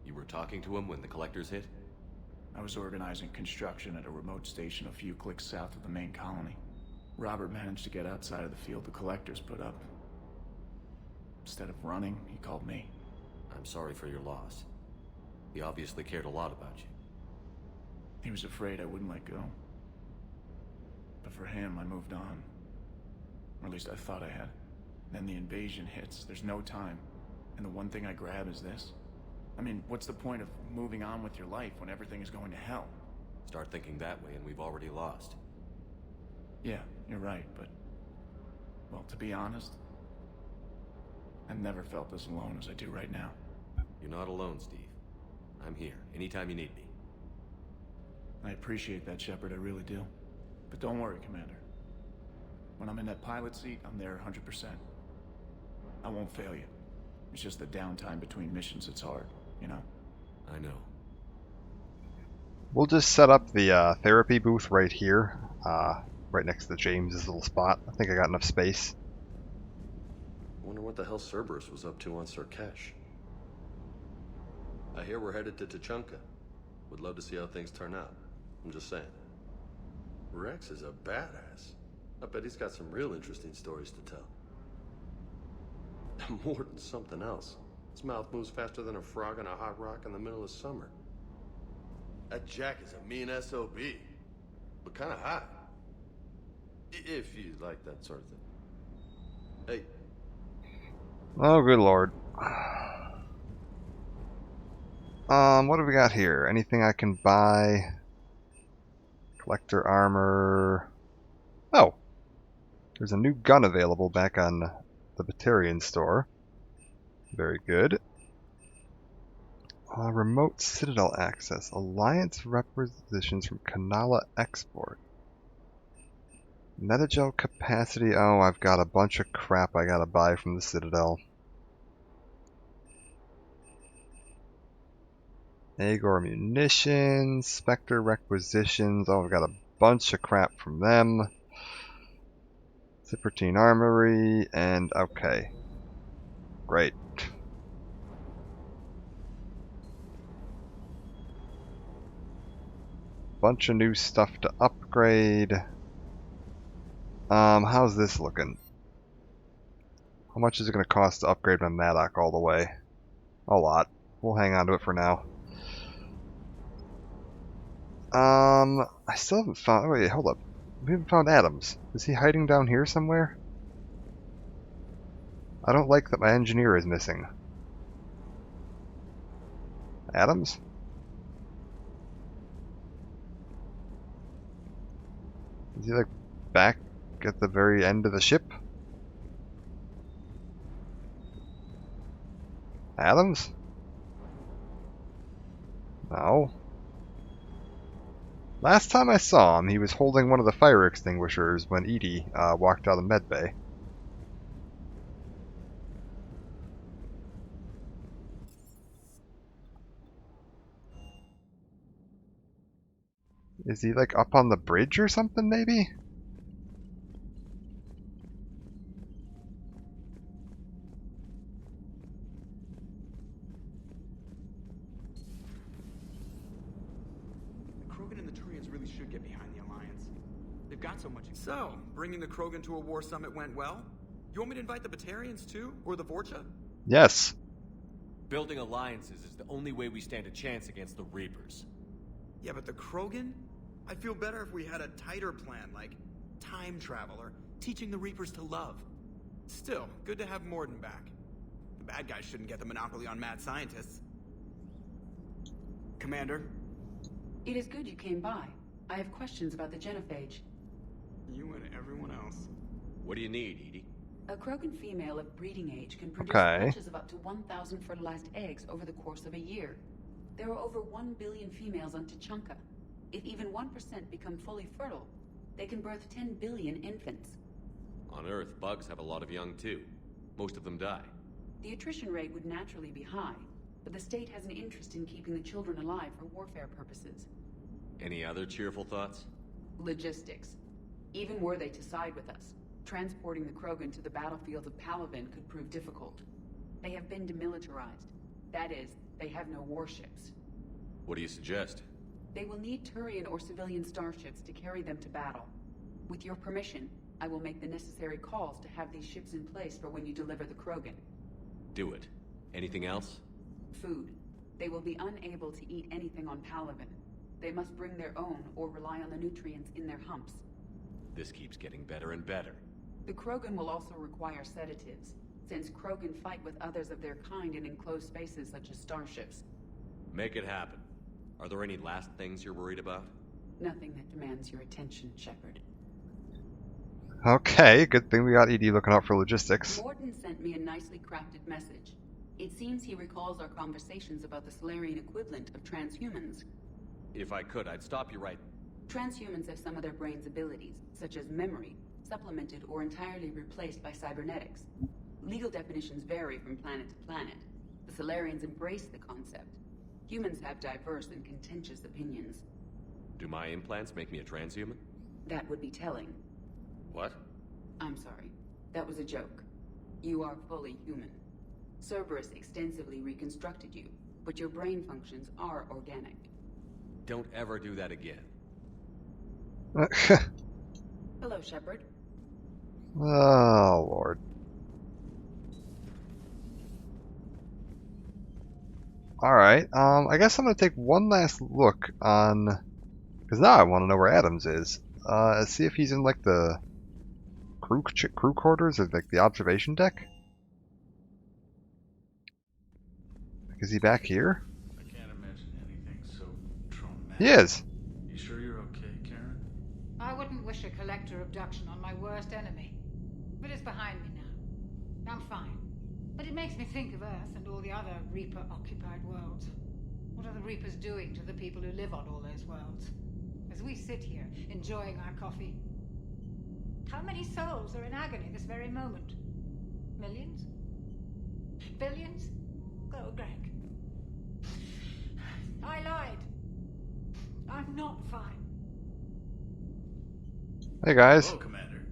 You were talking to him when the collectors hit? I was organizing construction at a remote station a few clicks south of the main colony. Robert managed to get outside of the field the collectors put up. Instead of running, he called me. I'm sorry for your loss. He obviously cared a lot about you. He was afraid I wouldn't let go. But for him, I moved on. Or at least I thought I had. Then the invasion hits. There's no time. And the one thing I grab is this. I mean, what's the point of moving on with your life when everything is going to hell? Start thinking that way and we've already lost. Yeah, you're right, but... Well, to be honest, I've never felt this alone as I do right now. You're not alone, Steve. I'm here, anytime you need me. I appreciate that, Shepard, I really do. But don't worry, Commander. When I'm in that pilot seat, I'm there 100%. I won't fail you. It's just the downtime between missions that's hard, you know? I know. We'll just set up the therapy booth right here, right next to James's little spot. I think I got enough space. I wonder what the hell Cerberus was up to on Surkesh. I hear we're headed to Tuchanka. Would love to see how things turn out. I'm just saying. Rex is a badass. I bet he's got some real interesting stories to tell. More than something else. His mouth moves faster than a frog on a hot rock in the middle of summer. That Jack is a mean SOB. But kinda hot. If you like that sort of thing. Hey, Oh, good lord. What do we got here? Anything I can buy? Collector armor. Oh! There's a new gun available back on the Batarian store. Very good. Remote Citadel access. Alliance requisitions from Kanala export. Metagel capacity. Oh, I've got a bunch of crap I gotta buy from the Citadel. Agor munitions, Spectre requisitions. Oh, I've got a bunch of crap from them. Cypertine armory, and okay. Great. Bunch of new stuff to upgrade. How's this looking? How much is it going to cost to upgrade my Maddock all the way? A lot. We'll hang on to it for now. I still haven't found... Wait, hold up. We haven't found Adams. Is he hiding down here somewhere? I don't like that my engineer is missing. Adams? Is he like back at the very end of the ship? Adams? No. Last time I saw him, he was holding one of the fire extinguishers when EDI walked out of medbay. Is he like up on the bridge or something, maybe? So, bringing the Krogan to a war summit went well? You want me to invite the Batarians too? Or the Vorcha? Yes. Building alliances is the only way we stand a chance against the Reapers. Yeah, but the Krogan? I'd feel better if we had a tighter plan, like time travel or teaching the Reapers to love. Still, good to have Mordin back. The bad guys shouldn't get the monopoly on mad scientists. Commander? It is good you came by. I have questions about the genophage. You and everyone else. What do you need, EDI? A Krogan female of breeding age can produce batches of up to 1,000 fertilized eggs over the course of a year. There are over 1 billion females on Tuchanka. If even 1% become fully fertile, they can birth 10 billion infants. On Earth, bugs have a lot of young too. Most of them die. The attrition rate would naturally be high, but the state has an interest in keeping the children alive for warfare purposes. Any other cheerful thoughts? Logistics. Even were they to side with us, transporting the Krogan to the battlefields of Palaven could prove difficult. They have been demilitarized. That is, they have no warships. What do you suggest? They will need Turian or civilian starships to carry them to battle. With your permission, I will make the necessary calls to have these ships in place for when you deliver the Krogan. Do it. Anything else? Food. They will be unable to eat anything on Palaven. They must bring their own or rely on the nutrients in their humps. This keeps getting better and better. The Krogan will also require sedatives, since Krogan fight with others of their kind in enclosed spaces such as starships. Make it happen. Are there any last things you're worried about? Nothing that demands your attention, Shepard. Okay, good thing we got EDI looking out for logistics. Mordin sent me a nicely crafted message. It seems he recalls our conversations about the Salarian equivalent of transhumans. If I could, I'd stop you right... Transhumans have some of their brain's abilities, such as memory, supplemented or entirely replaced by cybernetics. Legal definitions vary from planet to planet. The Salarians embrace the concept. Humans have diverse and contentious opinions. Do my implants make me a transhuman? That would be telling. What? I'm sorry. That was a joke. You are fully human. Cerberus extensively reconstructed you, but your brain functions are organic. Don't ever do that again. Hello, Shepard. Oh, Lord. Alright, I guess I'm going to take one last look on... Because now I want to know where Adams is. See if he's in, like, the crew quarters or, like, the observation deck. Is he back here? I can't imagine anything so traumatic. He is. You sure you're okay, Karen? I wouldn't wish a collector abduction on my worst enemy. But it's behind me now. I'm fine. But it makes me think of Earth and all the other Reaper-occupied worlds. What are the Reapers doing to the people who live on all those worlds? As we sit here, enjoying our coffee. How many souls are in agony this very moment? Millions? Billions? Oh, Greg. I lied. I'm not fine. Hey guys. Hello, Commander.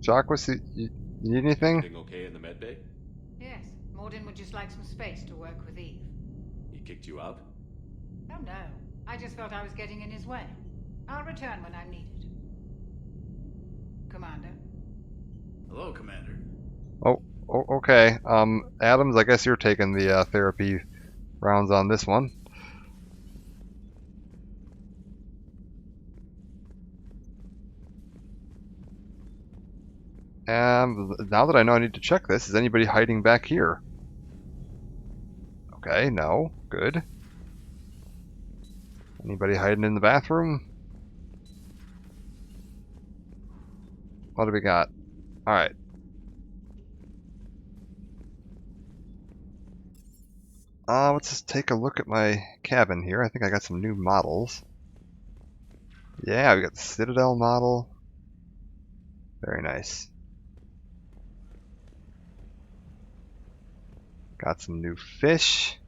Jacques, you need anything? Everything okay in the med bay? Yes, Mordin would just like some space to work with Eve. He kicked you out? Oh no, I just felt I was getting in his way. I'll return when I'm needed. Commander. Hello, Commander. Oh, okay. Adams, I guess you're taking the therapy rounds on this one. And now that I know I need to check this, is anybody hiding back here? Okay, no. Good. Anybody hiding in the bathroom? What do we got? Alright. Let's just take a look at my cabin here. I think I got some new models. Yeah, we got the Citadel model. Very nice. Got some new fish.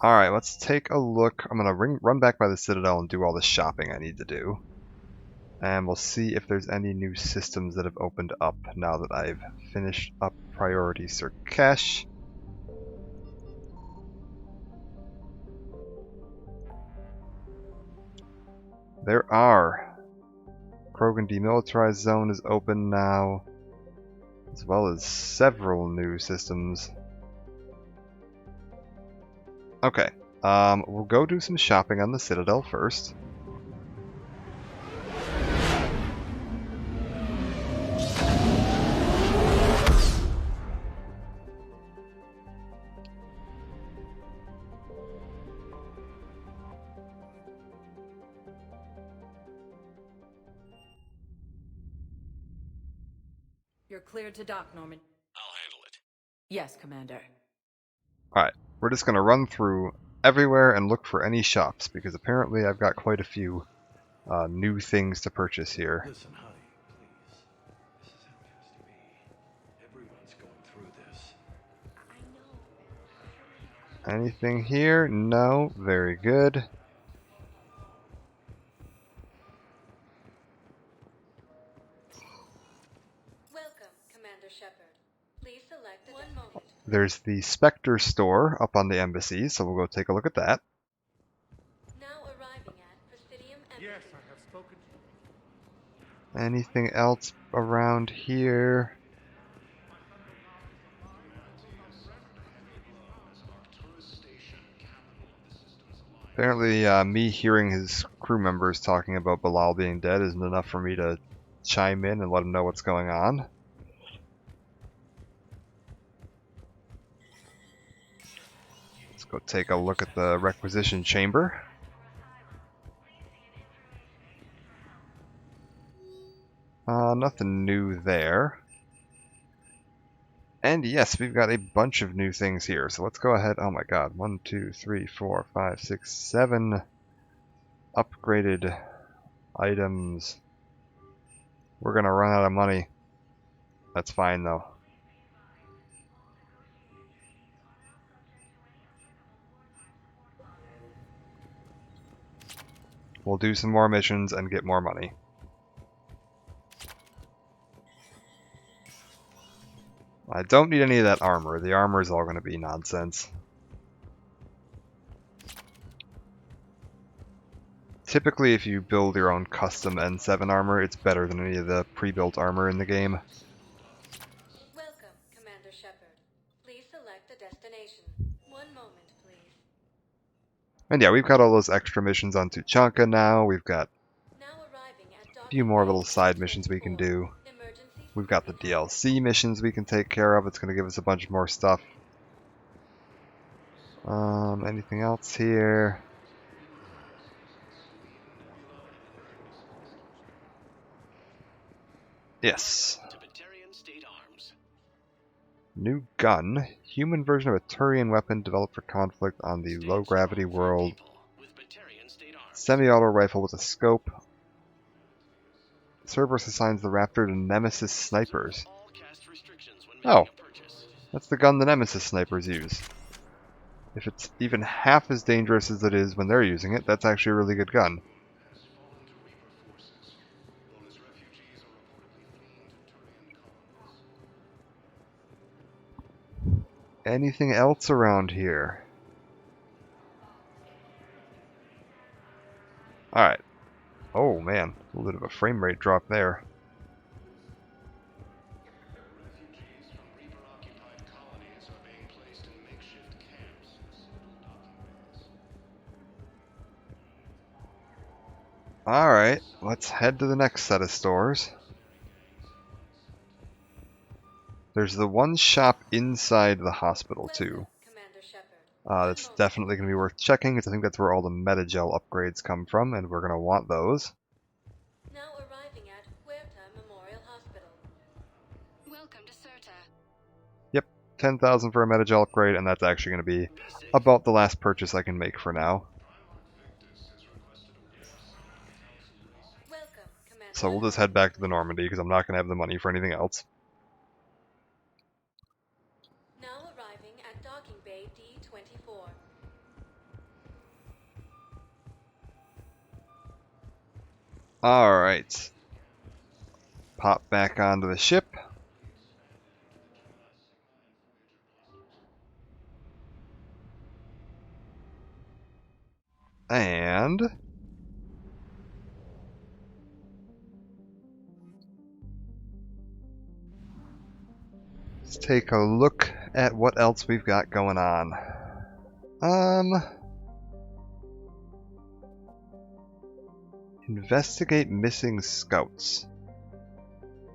Alright, let's take a look. I'm going to run back by the Citadel and do all the shopping I need to do. And we'll see if there's any new systems that have opened up now that I've finished up Priority Sur'Kesh. There are. Krogan Demilitarized Zone is open now, as well as several new systems. Okay, we'll go do some shopping on the Citadel first. You're cleared to dock, Norman. I'll handle it. Yes, Commander. Alright, we're just going to run through everywhere and look for any shops, because apparently I've got quite a few new things to purchase here. Listen, honey, please. This is how it has to be. Everyone's going through this. Anything here? No. Very good. Welcome, Commander Shepard. Please select one moment. There's the Spectre store up on the embassy, so we'll go take a look at that. Now arriving at Presidium Embassy. Yes, I have spoken. Anything else around here? Apparently, me hearing his crew members talking about Bilal being dead isn't enough for me to chime in and let him know what's going on. Let's go take a look at the requisition chamber. Nothing new there. And yes, we've got a bunch of new things here. So let's go ahead. Oh my god. 1, 2, 3, 4, 5, 6, 7 upgraded items. We're going to run out of money. That's fine though. We'll do some more missions and get more money. I don't need any of that armor. The armor is all going to be nonsense. Typically, if you build your own custom N7 armor, it's better than any of the pre-built armor in the game. Welcome, Commander Shepard. Please select a destination. One moment, please. And yeah, we've got all those extra missions on Tuchanka now. We've got Now few more little side missions we can do. We've got the DLC missions we can take care of. It's going to give us a bunch more stuff. Anything else here? Yes. New gun. Human version of a Turian weapon developed for conflict on the low-gravity world. Semi-auto rifle with a scope. Cerberus assigns the Raptor to Nemesis snipers. Oh. That's the gun the Nemesis snipers use. If it's even half as dangerous as it is when they're using it, that's actually a really good gun. Anything else around here? Alright. Oh man, a little bit of a frame rate drop there. Alright, let's head to the next set of stores. There's the one shop inside the hospital, too. That's definitely going to be worth checking, because I think that's where all the Metagel upgrades come from, and we're going to want those. Now arriving at Huerta Memorial Hospital. Welcome to Certa. Yep, 10,000 for a Metagel upgrade, and that's actually going to be about the last purchase I can make for now. So we'll just head back to the Normandy, because I'm not going to have the money for anything else. Now arriving at Docking Bay D-24. Alright. Pop back onto the ship. And let's take a look at what else we've got going on. Investigate missing scouts.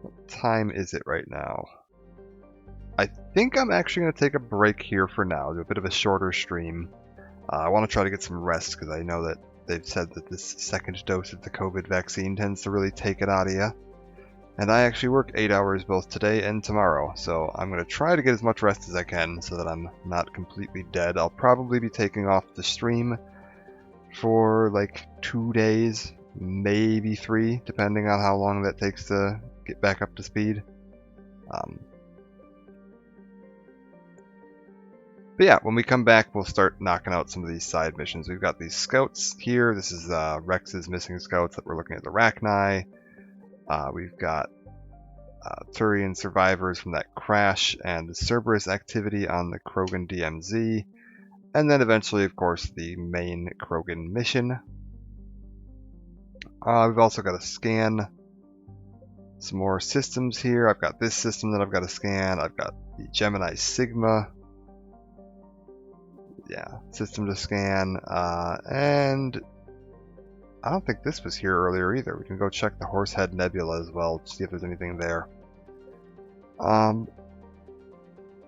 What time is it right now? I think I'm actually going to take a break here for now, do a bit of a shorter stream. I want to try to get some rest because I know that they've said that this second dose of the COVID vaccine tends to really take it out of you. And I actually work 8 hours both today and tomorrow, so I'm going to try to get as much rest as I can so that I'm not completely dead. I'll probably be taking off the stream for like 2 days, maybe 3, depending on how long that takes to get back up to speed. But yeah, when we come back, we'll start knocking out some of these side missions. We've got these scouts here. This is Rex's missing scouts that we're looking at the Rachni. We've got Turian survivors from that crash and the Cerberus activity on the Krogan DMZ. And then eventually, of course, the main Krogan mission. We've also got to scan some more systems here. I've got this system that I've got to scan. I've got the Gemini Sigma. Yeah, system to scan. And I don't think this was here earlier either. We can go check the Horsehead Nebula as well, to see if there's anything there.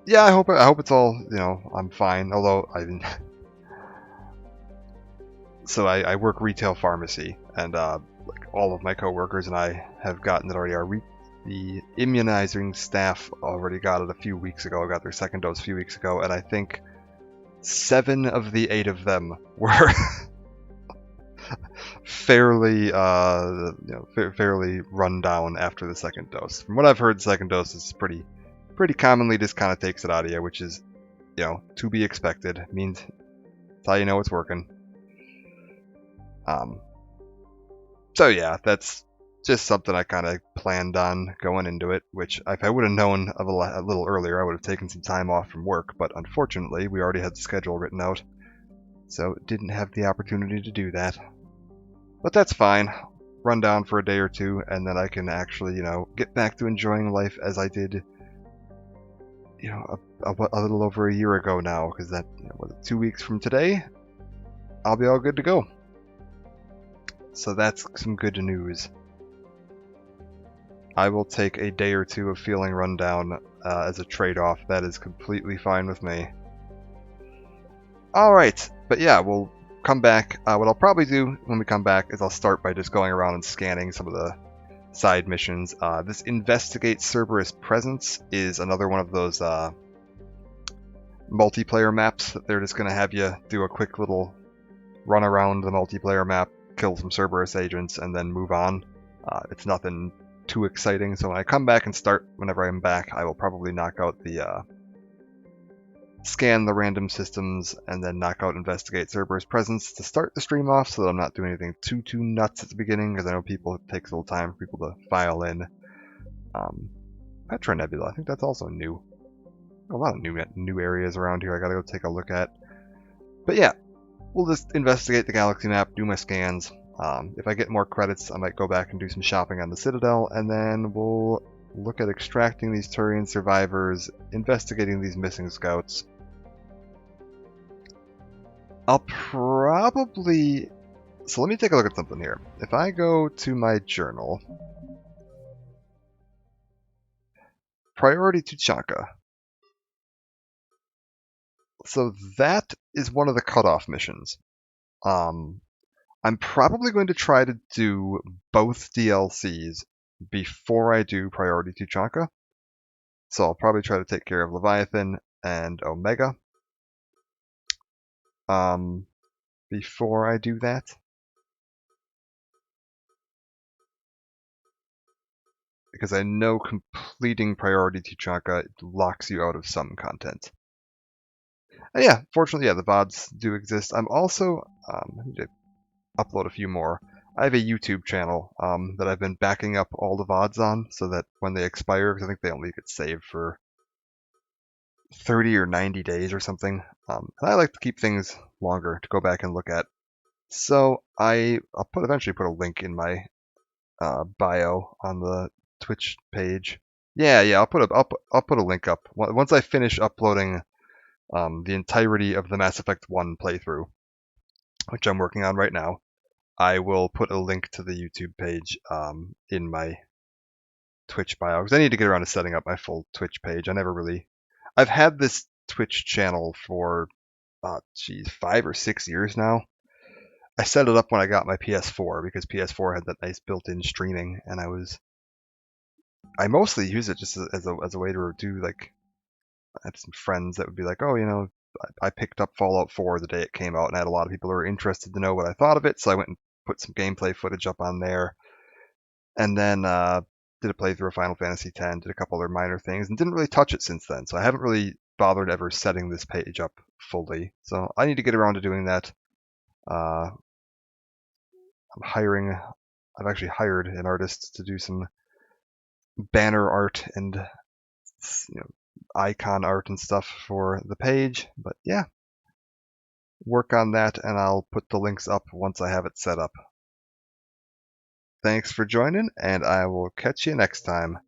Yeah, I hope it's all, you know, I'm fine. Although so I work retail pharmacy, and like all of my coworkers and I have gotten it already. The immunizing staff already got it a few weeks ago. Got their second dose a few weeks ago, and I think 7 of the 8 of them were fairly, fairly run down after the second dose. From what I've heard, the second dose is pretty commonly just kind of takes it out of you, which is, you know, to be expected. It means that's how you know it's working. So yeah, that's just something I kind of planned on going into it, which if I would have known of a little earlier, I would have taken some time off from work, but unfortunately, we already had the schedule written out, so didn't have the opportunity to do that. But that's fine. Run down for a day or two, and then I can actually, you know, get back to enjoying life as I did, you know, a little over a year ago now, because that, you know, 2 weeks from today, I'll be all good to go. So that's some good news. I will take a day or two of feeling run down as a trade-off. That is completely fine with me. Alright, but yeah, we'll come back. What I'll probably do when we come back is I'll start by just going around and scanning some of the side missions. This Investigate Cerberus Presence is another one of those multiplayer maps that they're just going to have you do a quick little run around the multiplayer map, kill some Cerberus agents, and then move on. It's nothing too exciting, so when I come back and start, whenever I'm back, I will probably knock out the scan the random systems and then knock out Investigate Cerberus Presence to start the stream off, so that I'm not doing anything too nuts at the beginning, because I know it takes a little time for people to file in. Petra Nebula, I think that's also new. A lot of new areas around here I gotta go take a look at. But yeah, we'll just investigate the galaxy map, do my scans. If I get more credits, I might go back and do some shopping on the Citadel, and then we'll look at extracting these Turian survivors, investigating these missing scouts. I'll probably... So let me take a look at something here. If I go to my journal... Priority Tuchanka. So that is one of the cutoff missions. I'm probably going to try to do both DLCs before I do Priority Tuchanka. So I'll probably try to take care of Leviathan and Omega before I do that. Because I know completing Priority Tuchanka locks you out of some content. And yeah, fortunately, yeah, the VODs do exist. I'm also, I need to upload a few more. I have a YouTube channel that I've been backing up all the VODs on, so that when they expire, because I think they only get saved for 30 or 90 days or something. And I like to keep things longer to go back and look at. So I'll eventually put a link in my bio on the Twitch page. Yeah, I'll put a link up once I finish uploading the entirety of the Mass Effect 1 playthrough, which I'm working on right now. I will put a link to the YouTube page in my Twitch bio, because I need to get around to setting up my full Twitch page. I've had this Twitch channel for 5 or 6 years now. I set it up when I got my PS4, because PS4 had that nice built-in streaming, and I mostly use it just as a way to do, like, I had some friends that would be like, oh, you know, I picked up Fallout 4 the day it came out, and I had a lot of people who were interested to know what I thought of it, so I went and put some gameplay footage up on there, and then did a playthrough of Final Fantasy X, did a couple other minor things, and didn't really touch it since then, so I haven't really bothered ever setting this page up fully, so I need to get around to doing that. I've actually hired an artist to do some banner art and, you know, icon art and stuff for the page, but yeah, work on that, and I'll put the links up once I have it set up. Thanks for joining, and I will catch you next time.